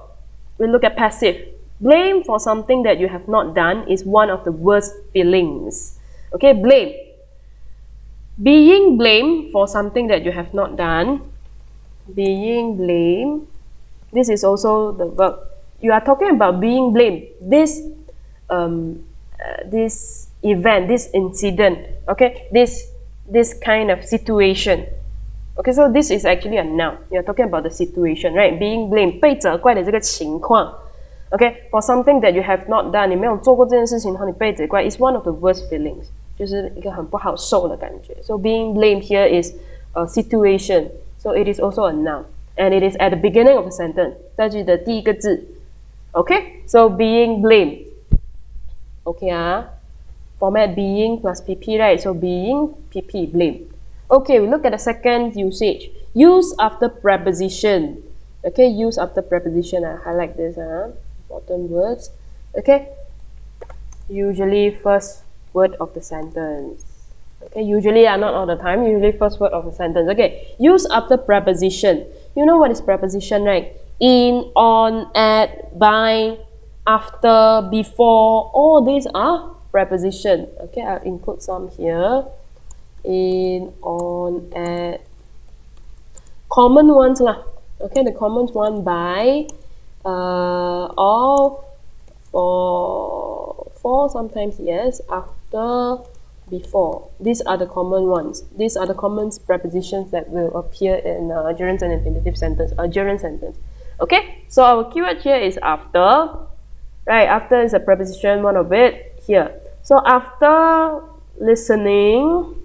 we look at passive. Blame for something that you have not done is one of the worst feelings. Okay, blame. Being blamed for something that you have not done. Being blamed. This is also the verb. You are talking about being blamed. This event, this incident, okay, this kind of situation. Okay, so this is actually a noun. You're talking about the situation, right? Being blamed, 被责怪的这个情况。Okay, for something that you have not done, 你没有做过这件事情，然后你被责怪 is one of the worst feelings. 就是一个很不好受的感觉。So being blamed here is a situation. So it is also a noun, and it is at the beginning of the sentence. 在句的第一个字。Okay, so being blamed. Okay format being plus pp, right? So being pp, blame. Okay, we look at the second usage. Use after preposition. Okay, use after preposition. I highlight this, important words. Okay, usually first word of the sentence. Okay, usually, not all the time, usually first word of the sentence. Okay, use after preposition. You know what is preposition, right? In, on, at, by, after, before, all these are preposition. Okay, I'll include some here. In, on, at, common ones lah. Okay, the common one by, of, for sometimes yes, after, before. These are the common ones. These are the common prepositions that will appear in gerunds and infinitive sentence, gerund sentence. Okay, so our keyword here is after. Right, after is a preposition, one of it here. So after listening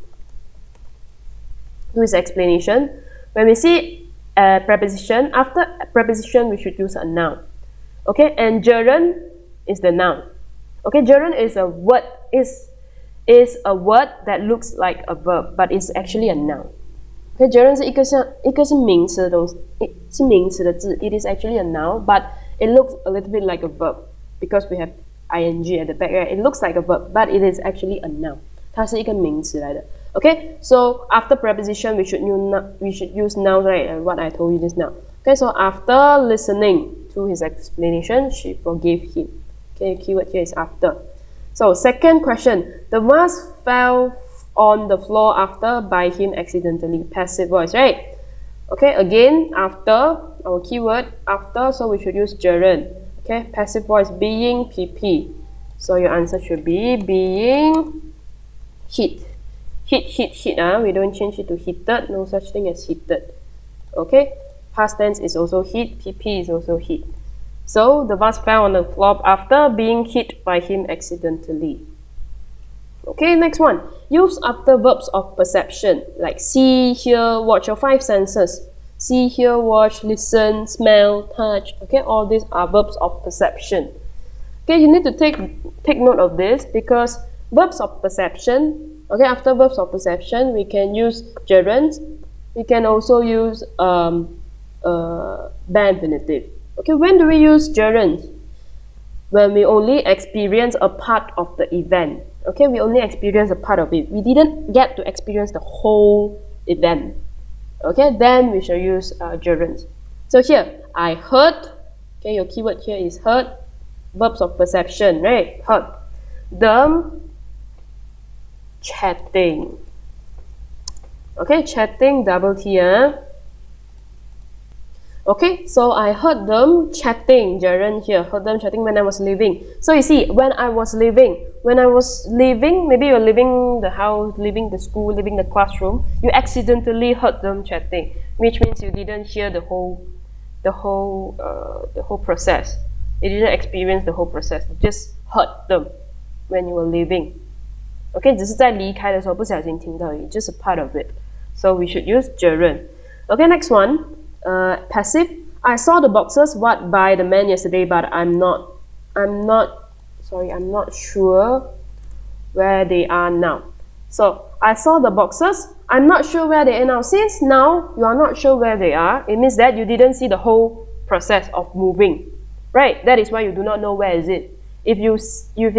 to his explanation, when we see a preposition, after a preposition we should use a noun. Okay, and gerund is the noun. Okay, gerund is a word, is a word that looks like a verb, but it's actually a noun. Okay, gerund 是一个是名词的东西，是名词的字。It is actually a noun, but it looks a little bit like a verb because we have ing at the back. Right? It looks like a verb, but it is actually a noun. 它是一个名词来的。Okay, so after preposition we should use noun, right? And what I told you just now. Okay, so after listening to his explanation, she forgave him. Okay, keyword here is after. So second question, the vase fell on the floor after by him accidentally. Passive voice, right? Okay, again, after, our keyword, after, so we should use gerund. Okay, passive voice, being pp. So your answer should be being hit. Hit. We don't change it to heated, no such thing as heated. Okay, past tense is also hit, pp is also hit. So the vase fell on the floor after being hit by him accidentally. Okay, next one. Use after verbs of perception, like see, hear, watch, your 5 senses. See, hear, watch, listen, smell, touch. Okay, all these are verbs of perception. Okay, you need to take note of this because verbs of perception, okay, after verbs of perception, we can use gerunds. We can also use bare infinitive. Okay, when do we use gerunds? When we only experience a part of the event. Okay, we only experience a part of it. We didn't get to experience the whole event. Okay, then we shall use gerunds. So here, I heard. Okay, your keyword here is heard. Verbs of perception, right? Heard. Them chatting. Okay, chatting, double T. Okay, so I heard them chatting, gerund here, heard them chatting when I was leaving. So you see, when I was leaving, maybe you're leaving the house, leaving the school, leaving the classroom, you accidentally heard them chatting, which means you didn't hear the whole process. You didn't experience the whole process. You just heard them when you were leaving. Okay, 只是在离开的时候不小心听到而已, just a part of it. So we should use gerund. Okay, next one. Passive. I saw the boxes walked by the man yesterday, but I'm not sure where they are now. So I saw the boxes. I'm not sure where they are now. Since now you are not sure where they are, it means that you didn't see the whole process of moving, right? That is why you do not know where is it. If you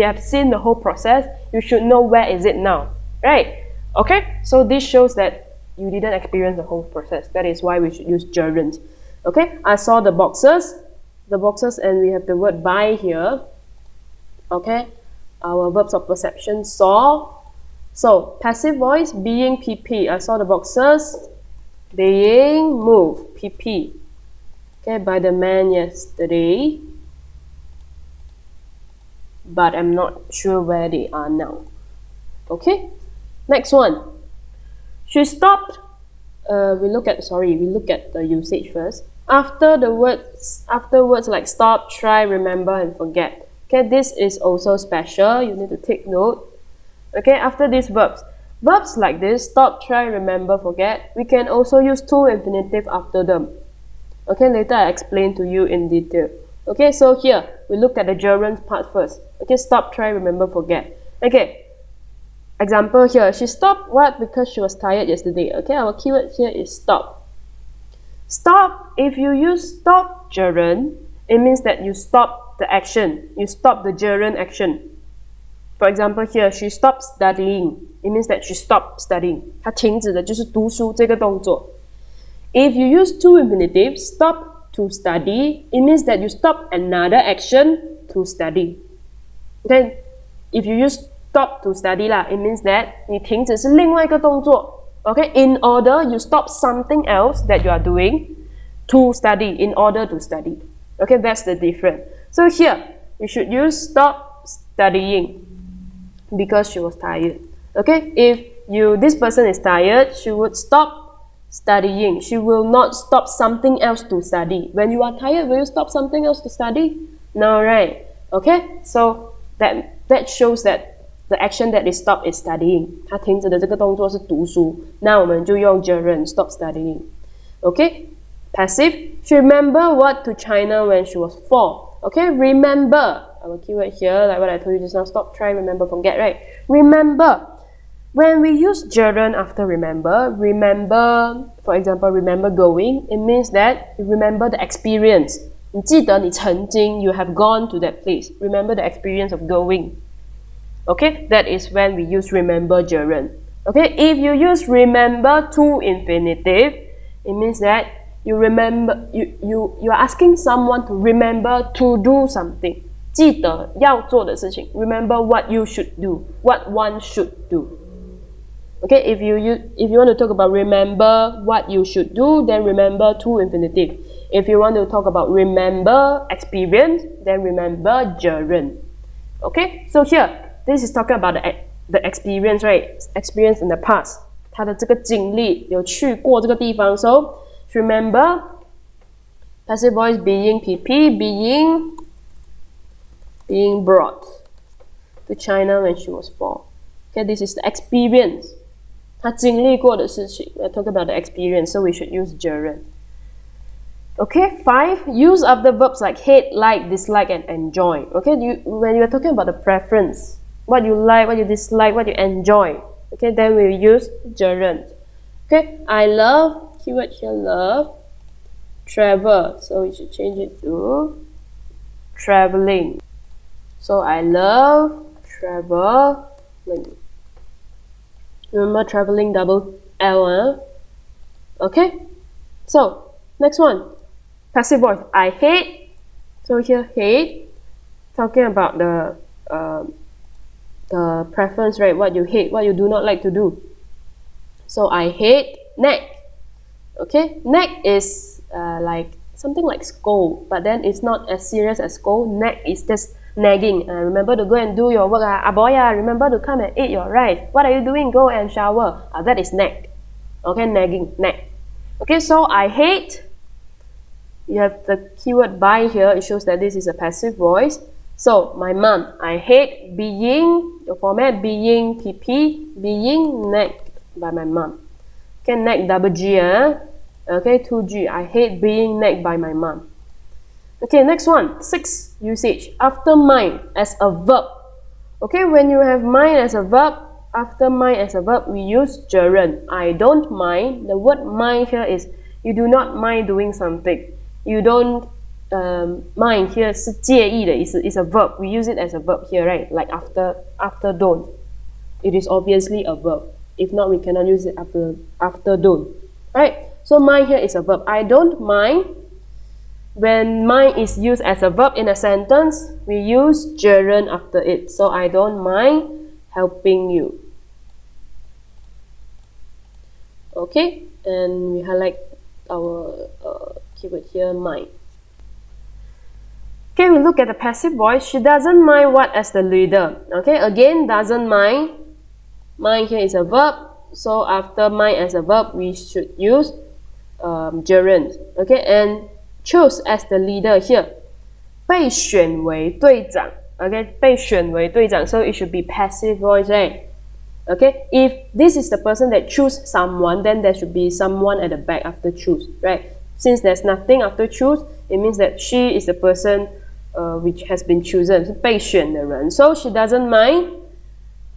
have seen the whole process, you should know where is it now, right? Okay. So this shows that you didn't experience the whole process. That is why we should use gerund. Okay, I saw the boxes, and we have the word by here. Okay, our verbs of perception, saw. So, passive voice, being pp. I saw the boxes, being moved, pp. Okay, by the man yesterday, but I'm not sure where they are now. Okay, next one. She stopped. We look at the usage first. After words like stop, try, remember, and forget. Okay, this is also special. You need to take note. Okay, after these verbs like this, stop, try, remember, forget, we can also use to-infinitive after them. Okay, later I explain to you in detail. Okay, so here we look at the gerund part first. Okay, stop, try, remember, forget. Okay. Example here, she stopped what? Because she was tired yesterday. Okay, our keyword here is stop. Stop, if you use stop gerund, it means that you stop the action. You stop the gerund action. For example, here, she stopped studying. It means that she stopped studying. 她停止的就是读书这个动作。If you use to-infinitive, stop to study, it means that you stop another action to study. Okay? If you use stop to study lah, it means that 你停止是另外一个动作。Okay? In order, you stop something else that you are doing to study, in order to study. Okay? That's the difference. So here, you should use stop studying because she was tired. Okay? If this person is tired, she would stop studying. She will not stop something else to study. When you are tired, will you stop something else to study? No, right? Okay? So that shows that the action that is stopped is studying. 它停止的这个动作是读书。那我们就用 gerund stop studying. Okay? Passive. She remembered what to China when she was 4. Okay? Remember. Our keyword here, like what I told you just now, stop, try, remember, forget, right? Remember. When we use gerund after remember, for example, remember going, it means that you remember the experience. 你记得你曾经 you have gone to that place. Remember the experience of going. Okay, that is when we use remember gerund. Okay, if you use remember to infinitive, it means that you remember you are asking someone to remember to do something. 记得要做的事情. Remember what you should do, what one should do. Okay, if you want to talk about remember what you should do, then remember to infinitive. If you want to talk about remember experience, then remember gerund. Okay, so here, this is talking about the experience, right? Experience in the past. 他的这个经历有去过这个地方 So, remember passive voice being PP, being brought to China when she was 4. Okay, this is the experience. 他经历过的事情. We're talking about the experience, so we should use gerund. Okay, 5. Use of the verbs like hate, like, dislike, and enjoy. Okay, when you're talking about the preference, what you like, what you dislike, what you enjoy. Okay, then we use gerund. Okay, I love, keyword here, love, travel. So we should change it to traveling. So I love traveling. Remember traveling double L, Okay? So, next one. Passive voice. I hate. So here, hate. Talking about the preference, right? What you hate, what you do not like to do. So, I hate nag. Okay? Nag is like something like scold, but then it's not as serious as scold. Nag is just nagging. Remember to go and do your work. Aboya, remember to come and eat your rice. What are you doing? Go and shower. That is nag. Okay, nagging, nag. Okay, so I hate. You have the keyword by here. It shows that this is a passive voice. So, my mom. I hate being, the format being PP, being nagged by my mom. Okay, nag double G. Okay, 2G. I hate being nagged by my mom. Okay, next one. 6. Usage. After mind as a verb. Okay, when you have mind as a verb, after mind as a verb, we use gerund. I don't mind. The word mind here is you do not mind doing something. You don't mind here 是介意的意思. It's a verb. We use it as a verb here, right? Like after don't. It is obviously a verb. If not, we cannot use it after don't. Right? So mind here is a verb. I don't mind. When mind is used as a verb in a sentence, we use gerund after it. So I don't mind helping you. Okay, and we highlight our keyword here, mind. Okay, we look at the passive voice. She doesn't mind what as the leader. Okay, again, doesn't mind. Mind here is a verb. So after mind as a verb, we should use gerund. Okay, and chose as the leader here. 被选为队长. Okay, 被选为队长. So it should be passive voice, right? Okay, if this is the person that choose someone, then there should be someone at the back after choose, right? Since there's nothing after choose, it means that she is the person which has been chosen, 是被选的人. So she doesn't mind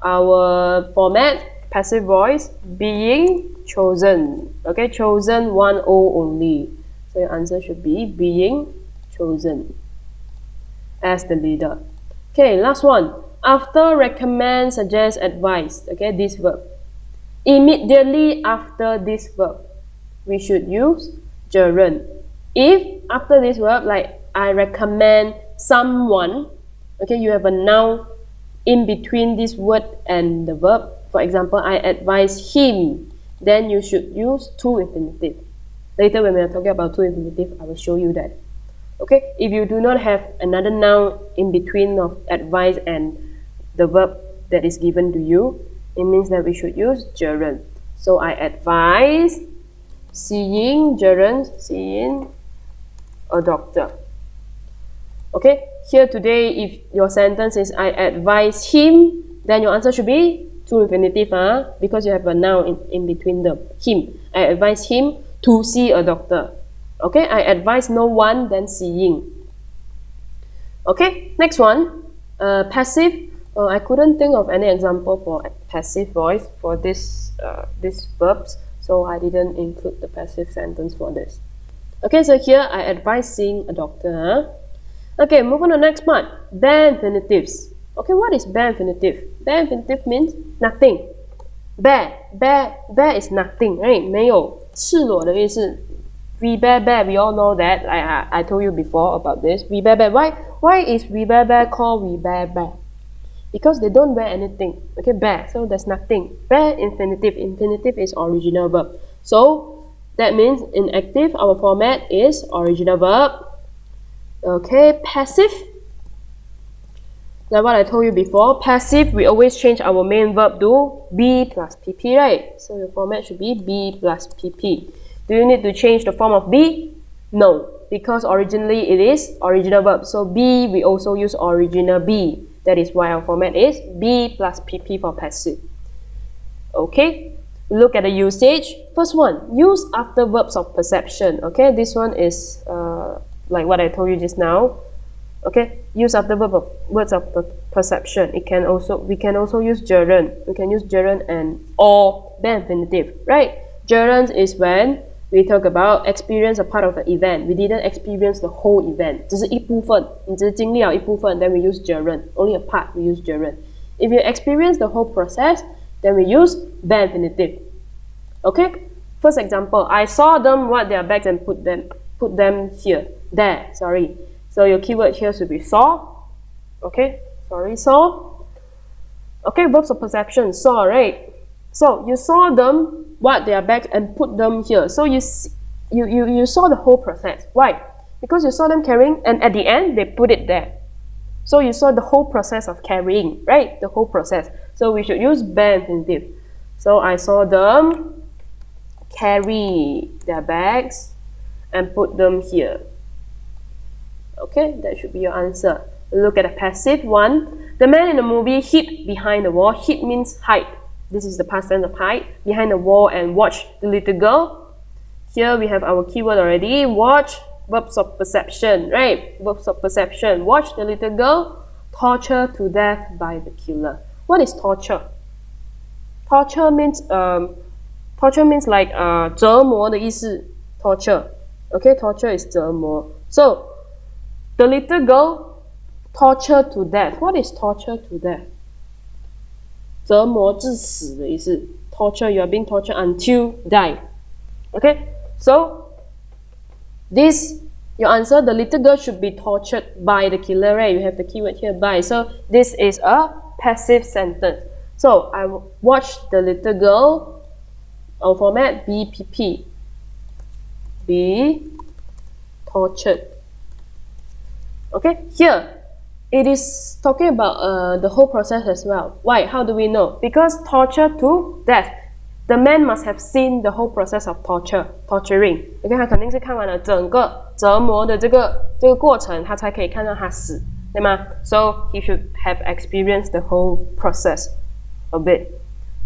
our format, passive voice, being chosen. Okay, chosen 1 O only. So your answer should be being chosen as the leader. Okay, last one. After, recommend, suggest, advise. Okay, this verb. Immediately after this verb, we should use gerund. If after this verb, like I recommend someone, okay, you have a noun in between this word and the verb. For example, I advise him. Then you should use to-infinitive. Later when we are talking about to-infinitive, I will show you that. Okay, if you do not have another noun in between of advice and the verb that is given to you, it means that we should use gerund. So I advise seeing a doctor. Okay, here today, if your sentence is I advise him, then your answer should be to-infinitive, because you have a noun in between them. Him. I advise him to see a doctor. Okay, I advise no one, then seeing. Okay, next one. Passive. I couldn't think of any example for passive voice for these verbs, so I didn't include the passive sentence for this. Okay, so here I advise seeing a doctor. Okay, move on to the next part. Bare infinitives. Okay, what is bare infinitive? Bare infinitive means nothing. Bare is nothing, right? 没有赤裸的意思。We bare, we all know that. I told you before about this. We bare. Why is we bare called we bare? Because they don't wear anything. Okay, bare. So there's nothing. Bare infinitive. Infinitive is original verb. So that means in active, our format is original verb. Okay, passive. Like what I told you before, passive, we always change our main verb to be plus pp, right? So your format should be be plus pp. Do you need to change the form of be? No, because originally it is original verb. So be, we also use original be. That is why our format is be plus pp for passive. Okay, look at the usage. First one, use after verbs of perception. Okay, this one is like what I told you just now. Okay, use after words of perception. We can also use gerund. We can use gerund and or bare infinitive, right? Gerunds is when we talk about experience a part of the event. We didn't experience the whole event. 只是一部分，你只经历了一部分 then we use gerund. Only a part we use gerund. If you experience the whole process, then we use bare infinitive. Okay? First example, I saw them wipe their bags and put them here. There, sorry. So your keyword here should be saw. Okay, sorry, saw. Okay, verbs of perception, saw, right? So you saw them wipe their bags and put them here. So you saw the whole process. Why? Because you saw them carrying, and at the end they put it there. So you saw the whole process of carrying, right? The whole process. So we should use bare infinitive. So I saw them carry their bags and put them here. Okay, that should be your answer. Look at the passive one. The man in the movie hid behind the wall. Hid means hide. This is the past tense of hide. Behind the wall and watch the little girl. Here we have our keyword already. Watch, verbs of perception, right? Verbs of perception. Watch the little girl tortured to death by the killer. What is torture? Torture means like 折磨的意思 torture. Okay, torture is 折磨. So the little girl tortured to death. What is torture to death? 折磨致死的意思 Torture, you are being tortured until die. Okay, so this, your answer, the little girl should be tortured by the killer, right? You have the keyword here, by. So this is a passive sentence. So I watched the little girl, our format, BPP. Be tortured. Okay, here it is talking about the whole process as well. Why? How do we know? Because torture to death. The man must have seen the whole process of torturing. Okay, 他肯定是看完了整个折磨的这个过程，他才可以看到他死，对吗？ So he should have experienced the whole process a bit.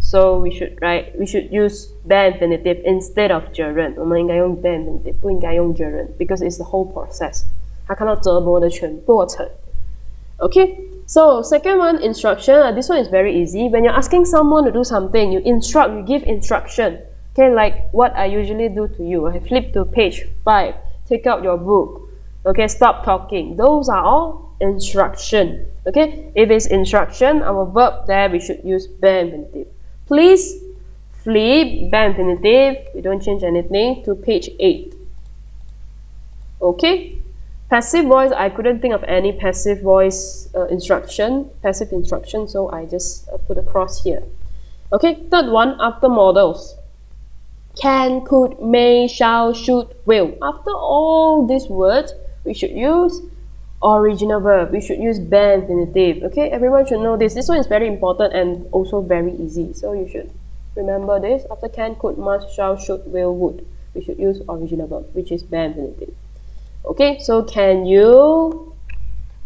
So we should use bare infinitive instead of gerund. 我们应该用 bare infinitive， 不应该用 gerund because it's the whole process. 他看到折磨的全过程。Okay, so second one, instruction. This one is very easy. When you're asking someone to do something, you instruct, you give instruction. Okay, like what I usually do to you. I flip to page 5. take out your book. Okay, stop talking. Those are all instruction. Okay, if it's instruction, our verb there we should use bare infinitive. Please flip bare infinitive, we don't change anything, to page 8. Okay, passive voice, I couldn't think of any passive voice passive instruction, so I just put a cross here. Okay, third one, after modals. Can, could, may, shall, should, will. After all these words, we should use original verb. We should use bare infinitive. Okay, everyone should know this. This one is very important and also very easy. So you should remember this. After can, could, must, shall, should, will, would, we should use original verb, which is bare infinitive. Okay, so can you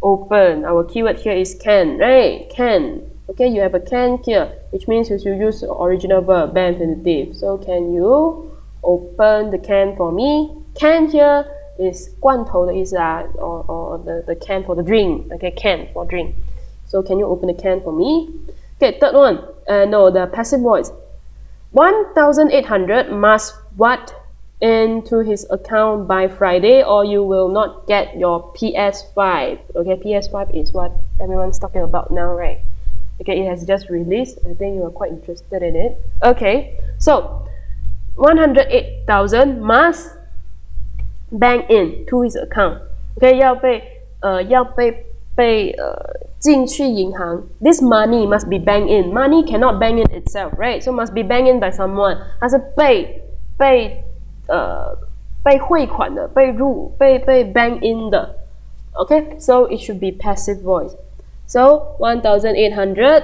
open? Our keyword here is can, right? Can. Okay, you have a can here, which means you should use original verb, bare infinitive. So can you open the can for me? Can here is 罐头的意思啊, or the can for the drink. Okay, can for drink. So can you open the can for me? Okay, third one. No, the passive voice. 1,800 must what into his account by Friday, or you will not get your PS5. Okay, PS5 is what everyone's talking about now, right? Okay, it has just released. I think you are quite interested in it. Okay, so 108,000 must bank in to his account. Okay, 要被进去银行. This money must be banked in. Money cannot bank in itself, right? So must be banked in by someone. 它是被汇款的，被bank in 的. Okay, so it should be passive voice. So 1,800.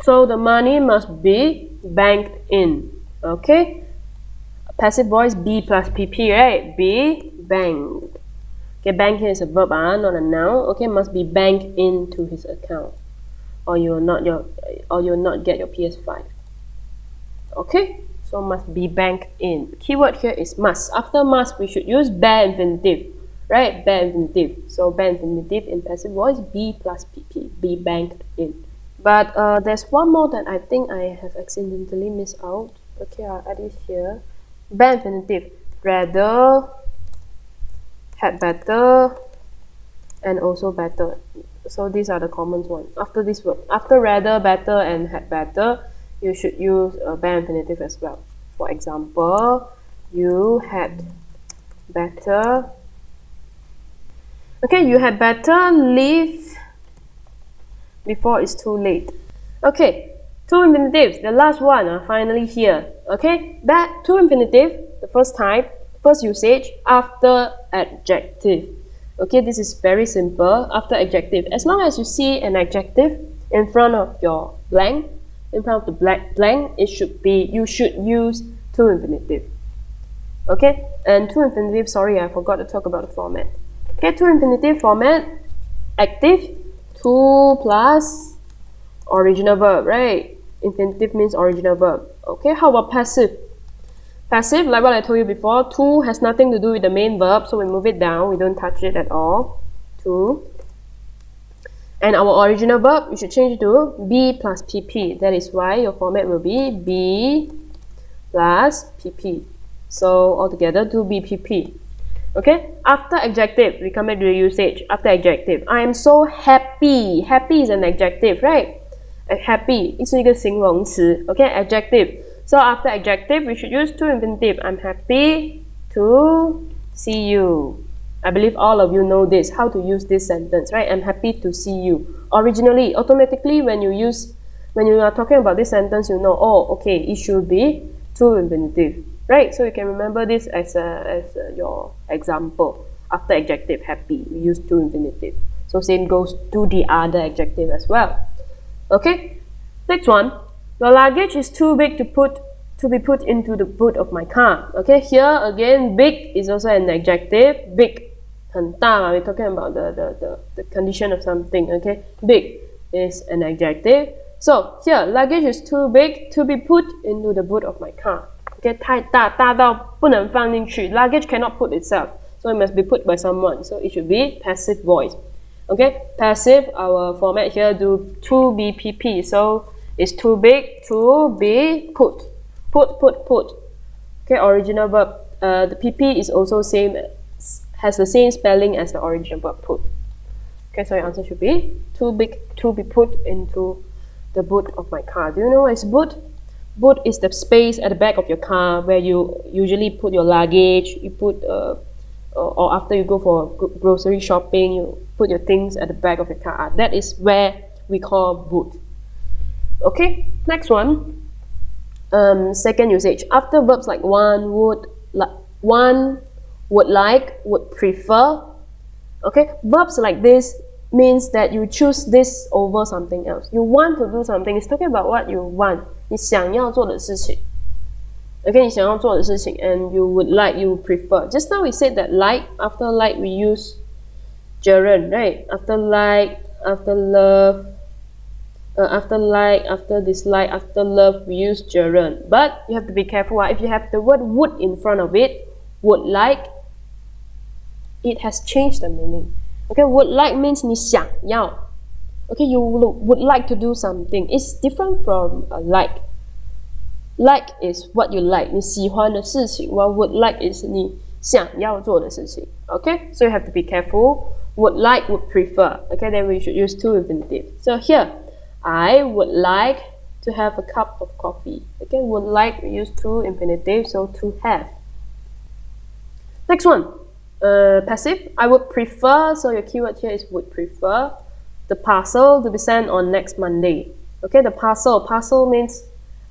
So the money must be banked in. Okay, passive voice B plus PP, right? Be banked. Okay, bank here is a verb, not a noun. Okay, must be banked into his account, or you will not get your PS5. Okay, so must be banked in. Keyword here is must. After must, we should use bare infinitive, right? Bare infinitive. So bare infinitive in passive voice, B plus PP, be banked in. But there's one more that I think I have accidentally missed out. Okay, I'll add it here. Bare infinitive. Rather, had better, and also better. So these are the common ones. After this word, after rather, better, and had better, you should use a bare infinitive as well. For example, you had better. Okay, you had better leave before it's too late. Okay, two infinitives. The last one, finally here. Okay, that two infinitive, the first type, first usage, after adjective. Okay, this is very simple. After adjective, as long as you see an adjective in front of your blank, in front of the blank, you should use to infinitive. Okay, and to infinitive, sorry, I forgot to talk about the format. Okay, to infinitive format, active, to plus original verb, right? Infinitive means original verb. Okay, how about passive? Passive, like what I told you before, to has nothing to do with the main verb, so we move it down, we don't touch it at all. To. And our original verb, we should change it to be plus pp. That is why your format will be plus pp. So altogether, to be pp. Okay, after adjective, we come back to the usage. After adjective, I am so happy. Happy is an adjective, right? Happy 是一个形容词. Okay, adjective. So after adjective, we should use to infinitive. I'm happy to see you. I believe all of you know this, how to use this sentence, right? I'm happy to see you. Originally, automatically, when you are talking about this sentence, you know, oh, okay, it should be to infinitive, right? So you can remember this as your example. After adjective, happy, we use to infinitive. So same goes to the other adjective as well. Okay, next one. Your luggage is too big to be put into the boot of my car. Okay, here again, big is also an adjective. Big, 很大, we're talking about the condition of something. Okay, big is an adjective. So here, luggage is too big to be put into the boot of my car. Okay, 太大，大到不能放进去. Luggage cannot put itself, so it must be put by someone. So it should be passive voice. Okay, passive, our format here do to be pp. So it's too big to be put. Put. Okay, original verb the PP is also has the same spelling as the original verb put. Okay, so your answer should be too big to be put into the boot of my car. Do you know what is boot? Boot is the space at the back of your car where you usually put your luggage. You put or after you go for grocery shopping, you put your things at the back of your car. That is where we call boot. Okay, next one. Second usage. After verbs like want, would, would like, would prefer. Okay, verbs like this means that you choose this over something else. You want to do something. It's talking about what you want. 你想要做的事情。Okay, 你想要做的事情 and you would like, you would prefer. Just now we said that like, after like we use gerund, right? After like, after love, after like, after dislike, after love, we use gerund. But you have to be careful. If you have the word would in front of it, would like, it has changed the meaning. Okay, would like means 你想要. Okay, you would like to do something. It's different from like. Like is what you like, 你喜欢的事情, while would like is 你想要做的事情. Okay, so you have to be careful. Would like, would prefer. Okay, then we should use to-infinitive. So here, I would like to have a cup of coffee. Okay, would like, we use to-infinitive, so to have. Next one, passive. I would prefer, so your keyword here is would prefer, the parcel to be sent on next Monday. Okay, the parcel means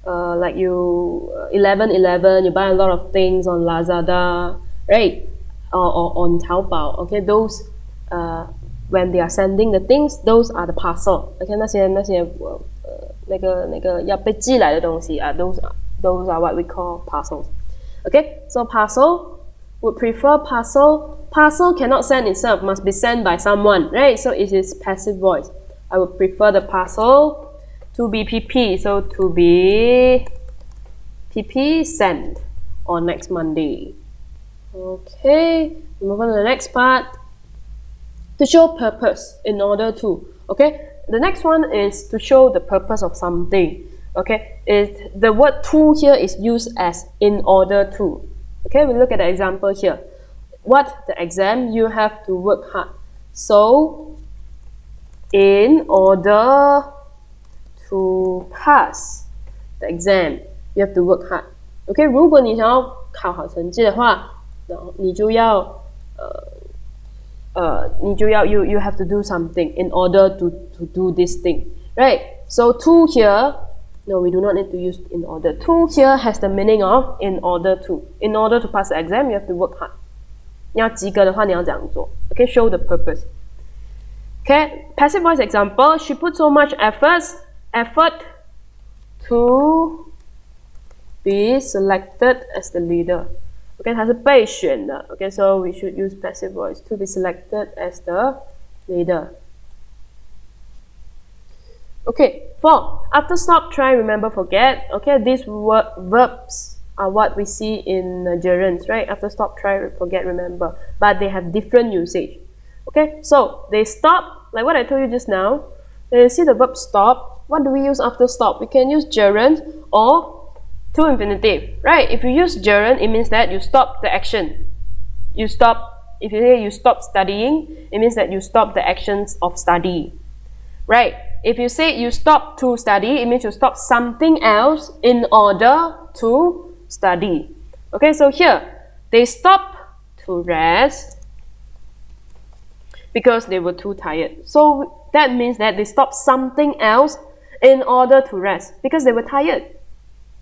like you 11, you buy a lot of things on Lazada, right? Or on Taobao. Okay, those when they are sending the things, those are the parcel. Okay, 那些要被寄来的东西啊 those are what we call parcels. Okay, so parcel, would prefer parcel. Parcel cannot send itself, must be sent by someone, right? So it is passive voice. I would prefer the parcel to be PP, so to be PP sent on next Monday. Okay, move on to the next part. To show purpose, in order to. Okay, the next one is to show the purpose of something. Okay, the word to here is used as in order to. Okay, we look at the example here. What the exam? You have to work hard. So, in order to pass the exam, you have to work hard. Okay, 如果你想要考好成绩的话，你就要you have to do something in order to do this thing, right? So to here, no, we do not need to use in order. To here has the meaning of in order to. In order to pass the exam, you have to work hard. 你要及格的话，你要这样做。Okay, show the purpose. Okay, passive voice example. She put so much effort to be selected as the leader. Okay, 它是被选的。Okay, so we should use passive voice to be selected as the leader. Okay, 4. After stop, try, remember, forget. Okay, these verbs are what we see in gerunds, right? After stop, try, forget, remember. But they have different usage. Okay, so they stop, like what I told you just now. When you see the verb stop, what do we use after stop? We can use gerund or to-infinitive, right? If you use gerund, it means that you stop the action. You stop, if you say you stop studying, it means that you stop the actions of study, right? If you say you stop to study, it means you stop something else in order to study. Okay, so here, they stop to rest because they were too tired. So that means that they stopped something else in order to rest because they were tired.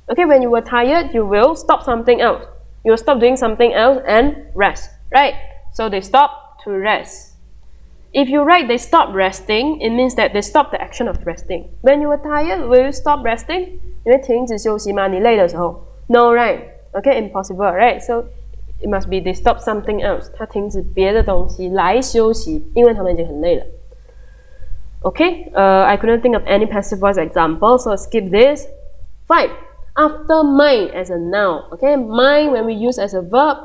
Okay, when you were tired, you will stop something else. You will stop doing something else and rest, right? So they stop to rest. If you write they stop resting, it means that they stop the action of resting. When you were tired, will you stop resting? 你会停止休息吗？你累的时候 No, right? Okay, impossible, right? So it must be they stop something else. 它停止别的东西来休息，因为他们已经很累了。Okay, I couldn't think of any passive voice example, so skip this. 5. After mind as a noun. Okay, mind when we use as a verb.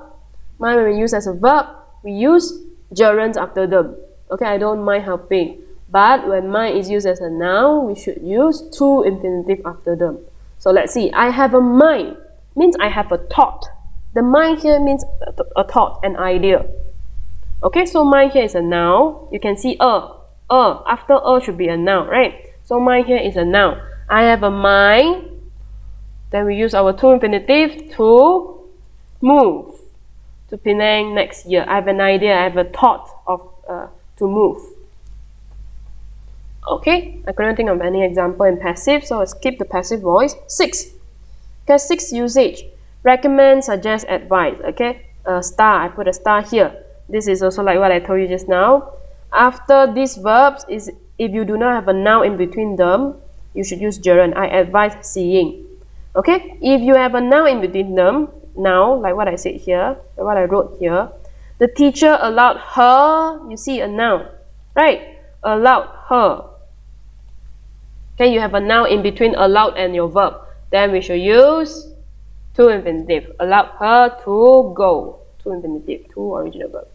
Mind when we use as a verb, we use gerunds after them. Okay, I don't mind helping. But when mind is used as a noun, we should use to-infinitive after them. So let's see. I have a mind means I have a thought. The mind here means a thought, an idea. Okay, so mind here is a noun. You can see after should be a noun, right? So mind here is a noun. I have a mind. Then we use our to-infinitive to move. To Penang next year. I have an idea, I have a thought of to move. Okay, I couldn't think of any example in passive, so I skip the passive voice. 6. Okay, 6 usage. Recommend, suggest, advise. Okay, star, I put a star here. This is also like what I told you just now. After these verbs, if you do not have a noun in between them, you should use gerund. I advise seeing. Okay, if you have a noun in between them, now, like what I said here, like what I wrote here, the teacher allowed her, you see a noun, right? Allowed her. Okay, you have a noun in between allowed and your verb. Then we should use to-infinitive. Allowed her to go. To-infinitive, to original verb,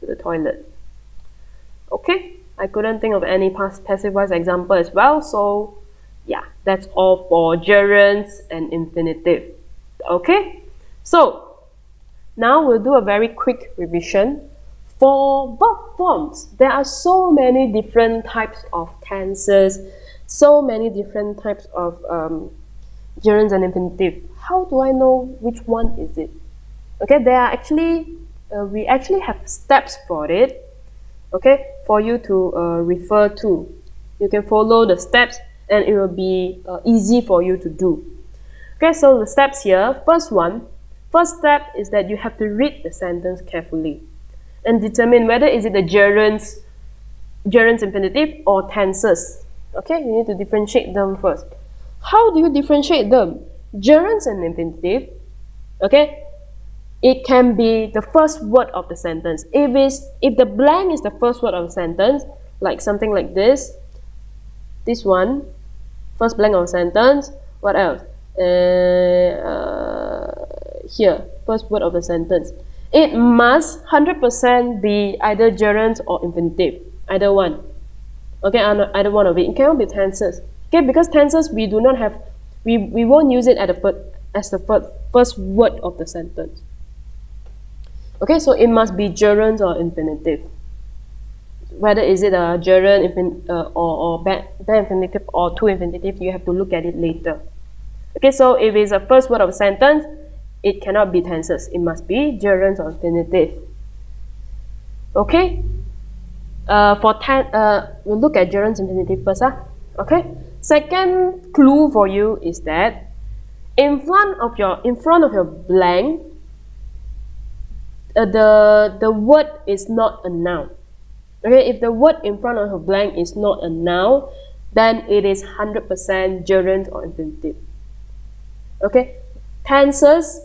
to the toilet. Okay, I couldn't think of any passive voice example as well, so yeah, that's all for gerunds and infinitive. Okay, so now we'll do a very quick revision. For verb forms, there are so many different types of tenses, so many different types of gerunds and infinitive. How do I know which one is it? Okay, there are actually, we actually have steps for it, okay, for you to refer to. You can follow the steps and it will be easy for you to do. Okay, so the steps here, first step is that you have to read the sentence carefully and determine whether is it a gerunds infinitive or tenses. Okay, you need to differentiate them first. How do you differentiate them? Gerunds and infinitive, okay, it can be the first word of the sentence. If the blank is the first word of the sentence, like something like this one, first blank of the sentence, what else? Here, first word of the sentence. It must 100% be either gerunds or infinitive, either one. Okay, either one of it. It cannot be tenses. Okay, because tenses we do not have, we won't use it as the first word of the sentence. Okay, so it must be gerunds or infinitive. Whether is it a gerund or bad infinitive or to-infinitive, you have to look at it later. Okay, so if it's a first word of a sentence, it cannot be tenses. It must be gerunds or infinitive. Okay, we'll look at gerunds infinitive first. Okay, second clue for you is that in front of your blank, the word is not a noun. Okay, if the word in front of a blank is not a noun, then it is 100% gerund or infinitive. Okay, tenses,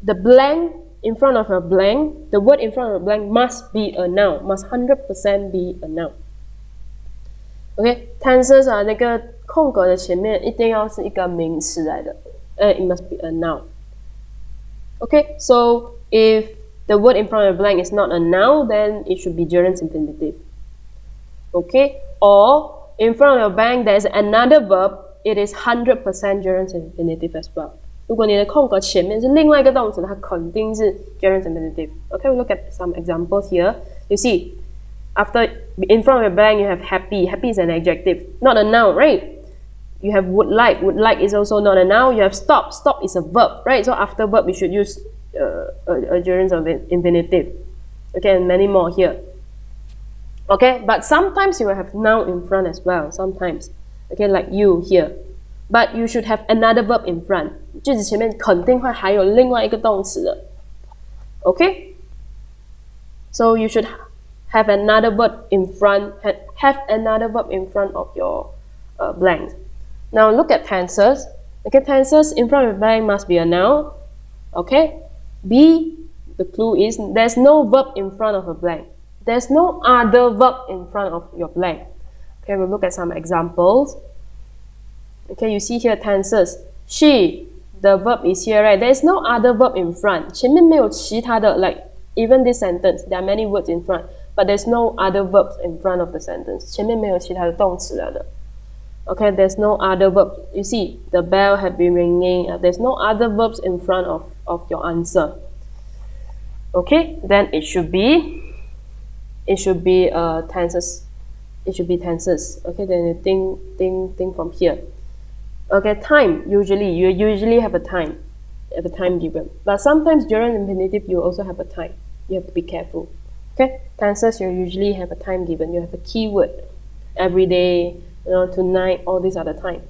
the blank in front of a blank, the word in front of a blank must be a noun, must 100% be a noun. Okay, tenses 那个空格的前面一定要是一个名词来的，it must be a noun. Okay, so if the word in front of a blank is not a noun, then it should be gerunds infinitive. Okay, or in front of a blank there is another verb, it is 100% gerunds infinitive as well. 如果你的空格前面是另外一个动词，它肯定是 gerunds infinitive. Okay, we look at some examples here. You see, after in front of a blank you have happy. Happy is an adjective, not a noun, right? You have would like. Would like is also not a noun. You have stop. Stop is a verb, right? So after verb we should use a gerunds of infinitive. Okay, and many more here. Okay, but sometimes you will have noun in front as well. Sometimes, okay, like you here. But you should have another verb in front. 句子前面肯定会还有另外一个动词的。Okay, so you should have another verb in front. Have another verb in front of your blank. Now look at tenses. Okay, tenses in front of the blank must be a noun. Okay. B, the clue is there's no verb in front of a blank. There's no other verb in front of your blank. Okay, we'll look at some examples. Okay, you see here tenses. She, the verb is here, right? There's no other verb in front. 前面没有其他的 like even this sentence, there are many words in front, but there's no other verbs in front of the sentence. 前面没有其他的动词了的。Okay, there's no other verb. You see, the bell had been ringing. There's no other verbs in front of your answer. Okay, then it should be tenses. It should be tenses. Okay, then you think from here. Okay, time. You usually have a time. Have a time given. But sometimes during infinitive you also have a time. You have to be careful. Okay, tenses you usually have a time given. You have a keyword. Every day, tonight, all these are the time.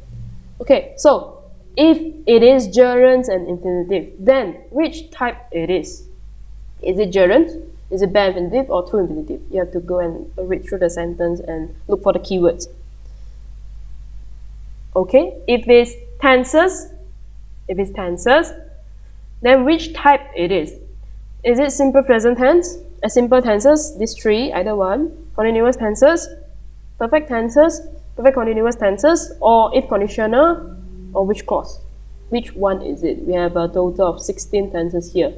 Okay, so if it is gerunds and infinitive, then which type it is? Is it gerunds? Is it bare infinitive or to-infinitive? You have to go and read through the sentence and look for the keywords. Okay, if it's tenses, then which type it is? Is it simple present tense? A simple tenses, these three, either one. Continuous tenses, perfect tenses, perfect continuous tenses, or if-conditional, or which clause? Which one is it? We have a total of 16 tenses here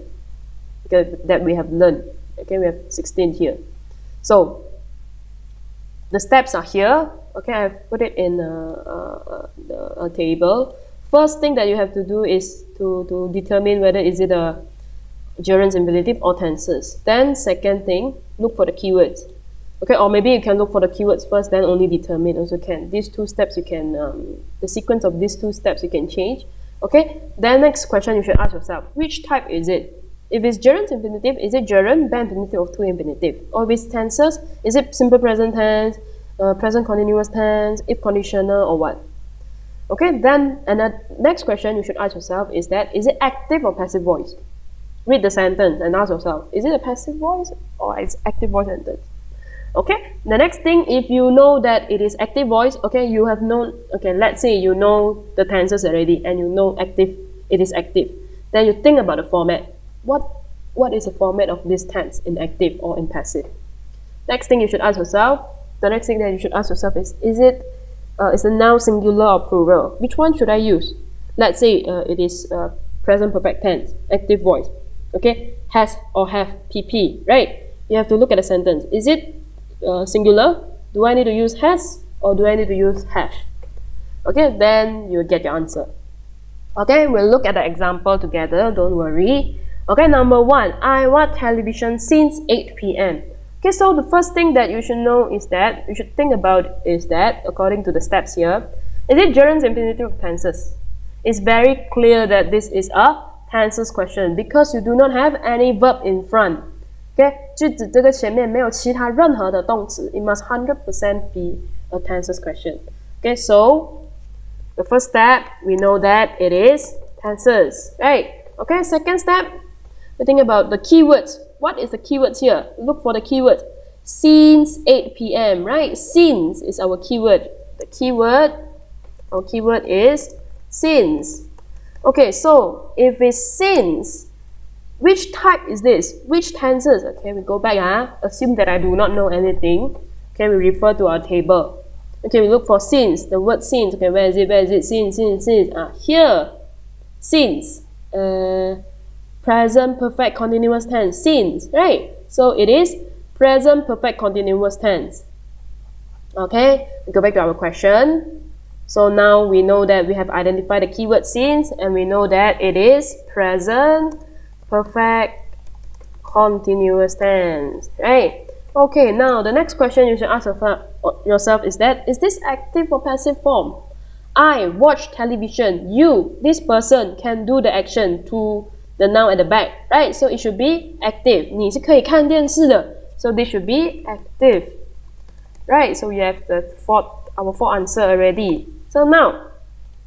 that we have learned. Okay, we have 16 here. So the steps are here. Okay, I've put it in a table. First thing that you have to do is to determine whether is it a gerunds, infinitive, or tenses. Then second thing, look for the keywords. Okay, or maybe you can look for the keywords first, then only determine also can. These two steps you can, the sequence of these two steps you can change. Okay, then next question you should ask yourself, which type is it? If it's gerunds infinitive, is it gerund, bare infinitive, or to-infinitive? Or if it's tenses, is it simple present tense, present continuous tense, if conditional, or what? Okay, then and the next question you should ask yourself is that, is it active or passive voice? Read the sentence and ask yourself, is it a passive voice or it's active voice sentence? Okay, the next thing, if you know that it is active voice, okay, you have known, okay, let's say you know the tenses already and you know active, it is active. Then you think about the format. What is the format of this tense in active or in passive? Next thing you should ask yourself, the next thing that you should ask yourself is the noun singular or plural? Which one should I use? Let's say it is present perfect tense, active voice. Okay, has or have, PP, right? You have to look at the sentence. Is it singular? Do I need to use has or do I need to use have? Okay, then you get your answer. Okay, we'll look at the example together, don't worry. Okay, number one, I watch television since 8 p.m. Okay, so the first thing that you should know is that, you should think about is that, according to the steps here, is it gerunds, infinitive, or tenses? It's very clear that this is a tenses question because you do not have any verb in front. Okay, 句子这个前面没有其他任何的动词. It must 100% be a tenses question. Okay, so the first step, we know that it is tenses, right? Okay, second step, we think about the keywords. What is the keywords here? Look for the keyword. Since 8 p.m., right? Since is our keyword. Our keyword is since. Okay, so if it's since, which type is this? Which tenses? Okay, we go back. Assume that I do not know anything. Okay, we refer to our table. Okay, we look for since. The word since. Okay, where is it? Since. Here. Since. Present perfect continuous tense. Since, right? So it is present perfect continuous tense. Okay, we go back to our question. So now we know that we have identified the keyword since and we know that it is present perfect continuous tense, right? Okay, now the next question you should ask yourself is that, is this active or passive form? I watch television. You, this person, can do the action to the noun at the back, right? So it should be active. 你是可以看电视的. So this should be active, right? So we have our fourth answer already. So now,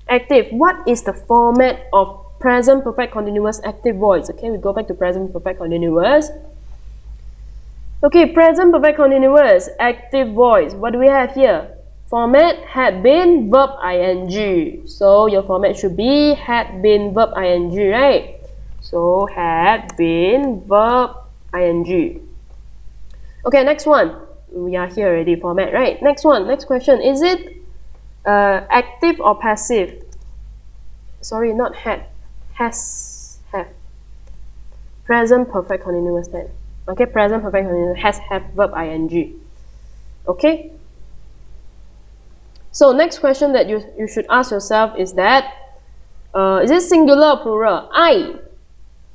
active. What is the format of present perfect continuous active voice? Okay, we go back to present perfect continuous. Okay, present perfect continuous active voice. What do we have here? Format had been verb ing. So your format should be had been verb ing, right? So had been verb ing. Okay, next one. We are here already, format, right? Next question. Is it active or passive? Sorry, not had. Has, have. Present perfect continuous tense. Okay, present perfect continuous has, have, verb ing. Okay. So next question that you should ask yourself is that, is it singular or plural?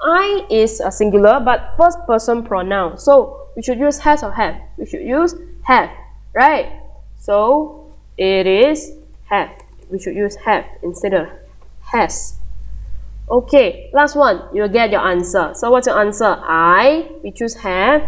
I is a singular but first person pronoun. So we should use has or have. We should use have, right? So it is have. We should use have instead of has. Okay, last one. You'll get your answer. So what's your answer? I, we choose have,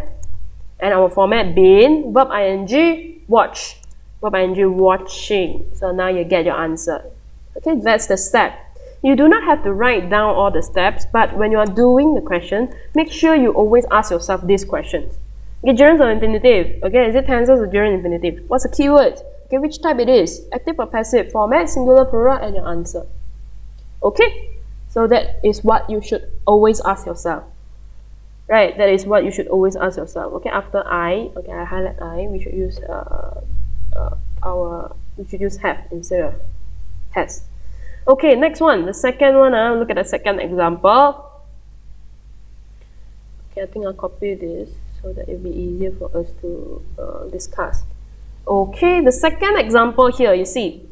and our format been, verb ing, watch. Verb ing, watching. So now you get your answer. Okay, that's the step. You do not have to write down all the steps, but when you are doing the question, make sure you always ask yourself these questions. Okay, gerunds or infinitive? Okay, is it tenses or gerund infinitive? What's the keyword? Okay, which type it is? Active or passive? Format, singular, plural, and your answer. Okay? So that is what you should always ask yourself. Right, that is what you should always ask yourself. Okay, after I, okay, I highlight I, we should use we should use have instead of has. Okay, next one, the second one. Look at the second example. Okay, I think I'll copy this so that it'll be easier for us to discuss. Okay, the second example here, you see.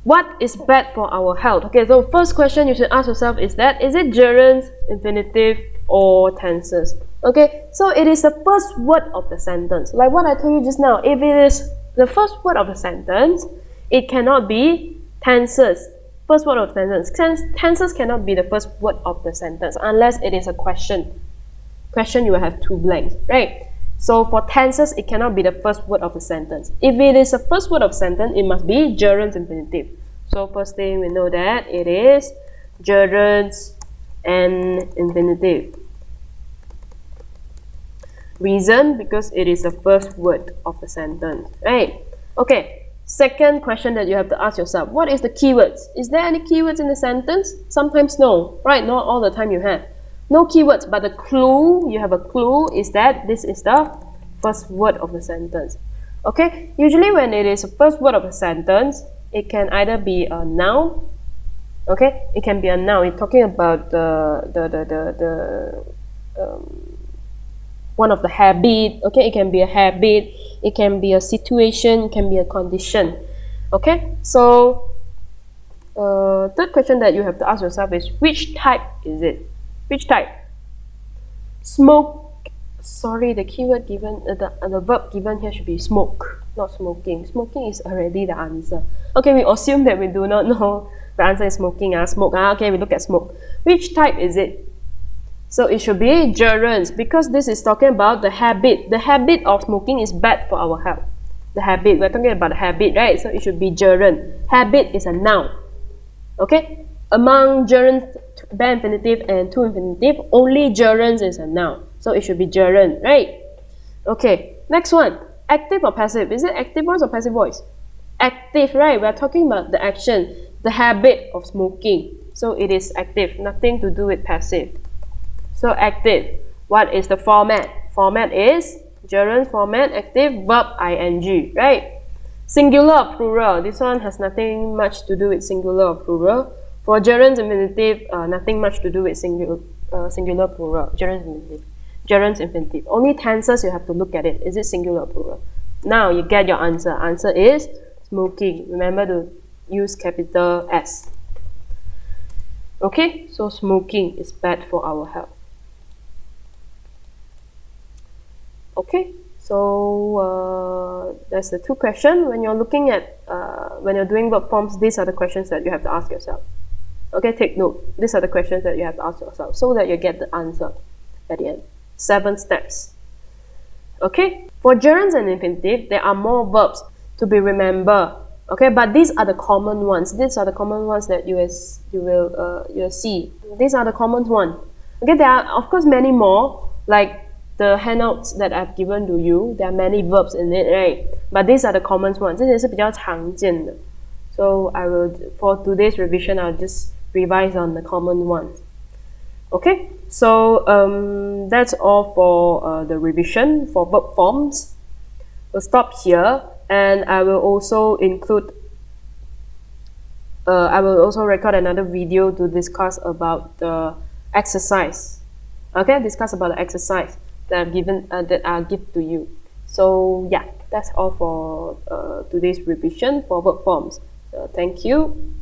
What is bad for our health? Okay, so first question you should ask yourself is that, is it gerunds, infinitive, or tenses? Okay, so it is the first word of the sentence. Like what I told you just now, if it is the first word of the sentence, it cannot be tenses. First word of the sentence. Tenses cannot be the first word of the sentence unless it is a question. Question, you will have two blanks, right? So for tenses, it cannot be the first word of the sentence. If it is the first word of the sentence, it must be gerunds infinitive. So first thing we know that it is gerunds and infinitive. Reason, because it is the first word of the sentence, right? Okay, second question that you have to ask yourself, what is the keywords? Is there any keywords in the sentence? Sometimes no, right? Not all the time you have. No keywords, but the clue, you have a clue, is that this is the first word of the sentence. Okay, usually when it is the first word of a sentence, it can either be a noun. Okay, it can be a noun. It's talking about one of the habit. Okay, it can be a habit, it can be a situation, it can be a condition. Okay, so third question that you have to ask yourself is, which type is it? Which type? Smoke. Sorry, the keyword given, the verb given here should be smoke, not smoking. Smoking is already the answer. Okay, we assume that we do not know the answer is smoking. Smoke. Okay, we look at smoke. Which type is it? So it should be gerunds, because this is talking about the habit. The habit of smoking is bad for our health. The habit, we're talking about the habit, right? So it should be gerund. Habit is a noun. Okay? Among gerunds, bare infinitive and to infinitive, only gerunds is a noun. So it should be gerund, right? Okay, next one. Active or passive? Is it active voice or passive voice? Active, right? We're talking about the action, the habit of smoking. So it is active, nothing to do with passive. So active. What is the format? Format is gerund format, active, verb ing, right? Singular or plural? This one has nothing much to do with singular or plural. For gerunds infinitive, nothing much to do with singular plural. Gerunds infinitive. Gerunds infinitive. Only tenses you have to look at it. Is it singular or plural? Now you get your answer. Answer is smoking. Remember to use capital S. Okay, so smoking is bad for our health. Okay, so that's the two questions. When you're looking at, when you're doing verb forms, these are the questions that you have to ask yourself. Okay, take note. These are the questions that you have to ask yourself so that you get the answer at the end. 7 steps. Okay, for gerunds and infinitive, there are more verbs to be remembered. Okay, but these are the common ones. These are the common ones that you will see. These are the common ones. Okay, there are of course many more, like the handouts that I've given to you. There are many verbs in it, right? But these are the common ones. 这些是比较常见的. So I will, for today's revision, I'll just revise on the common ones. Okay, so that's all for the revision for verb forms. We'll stop here, and I will also include I will also record another video to discuss about the exercise. Okay, discuss about the exercise that I've given that I'll give to you. So yeah, that's all for today's revision for verb forms. Thank you.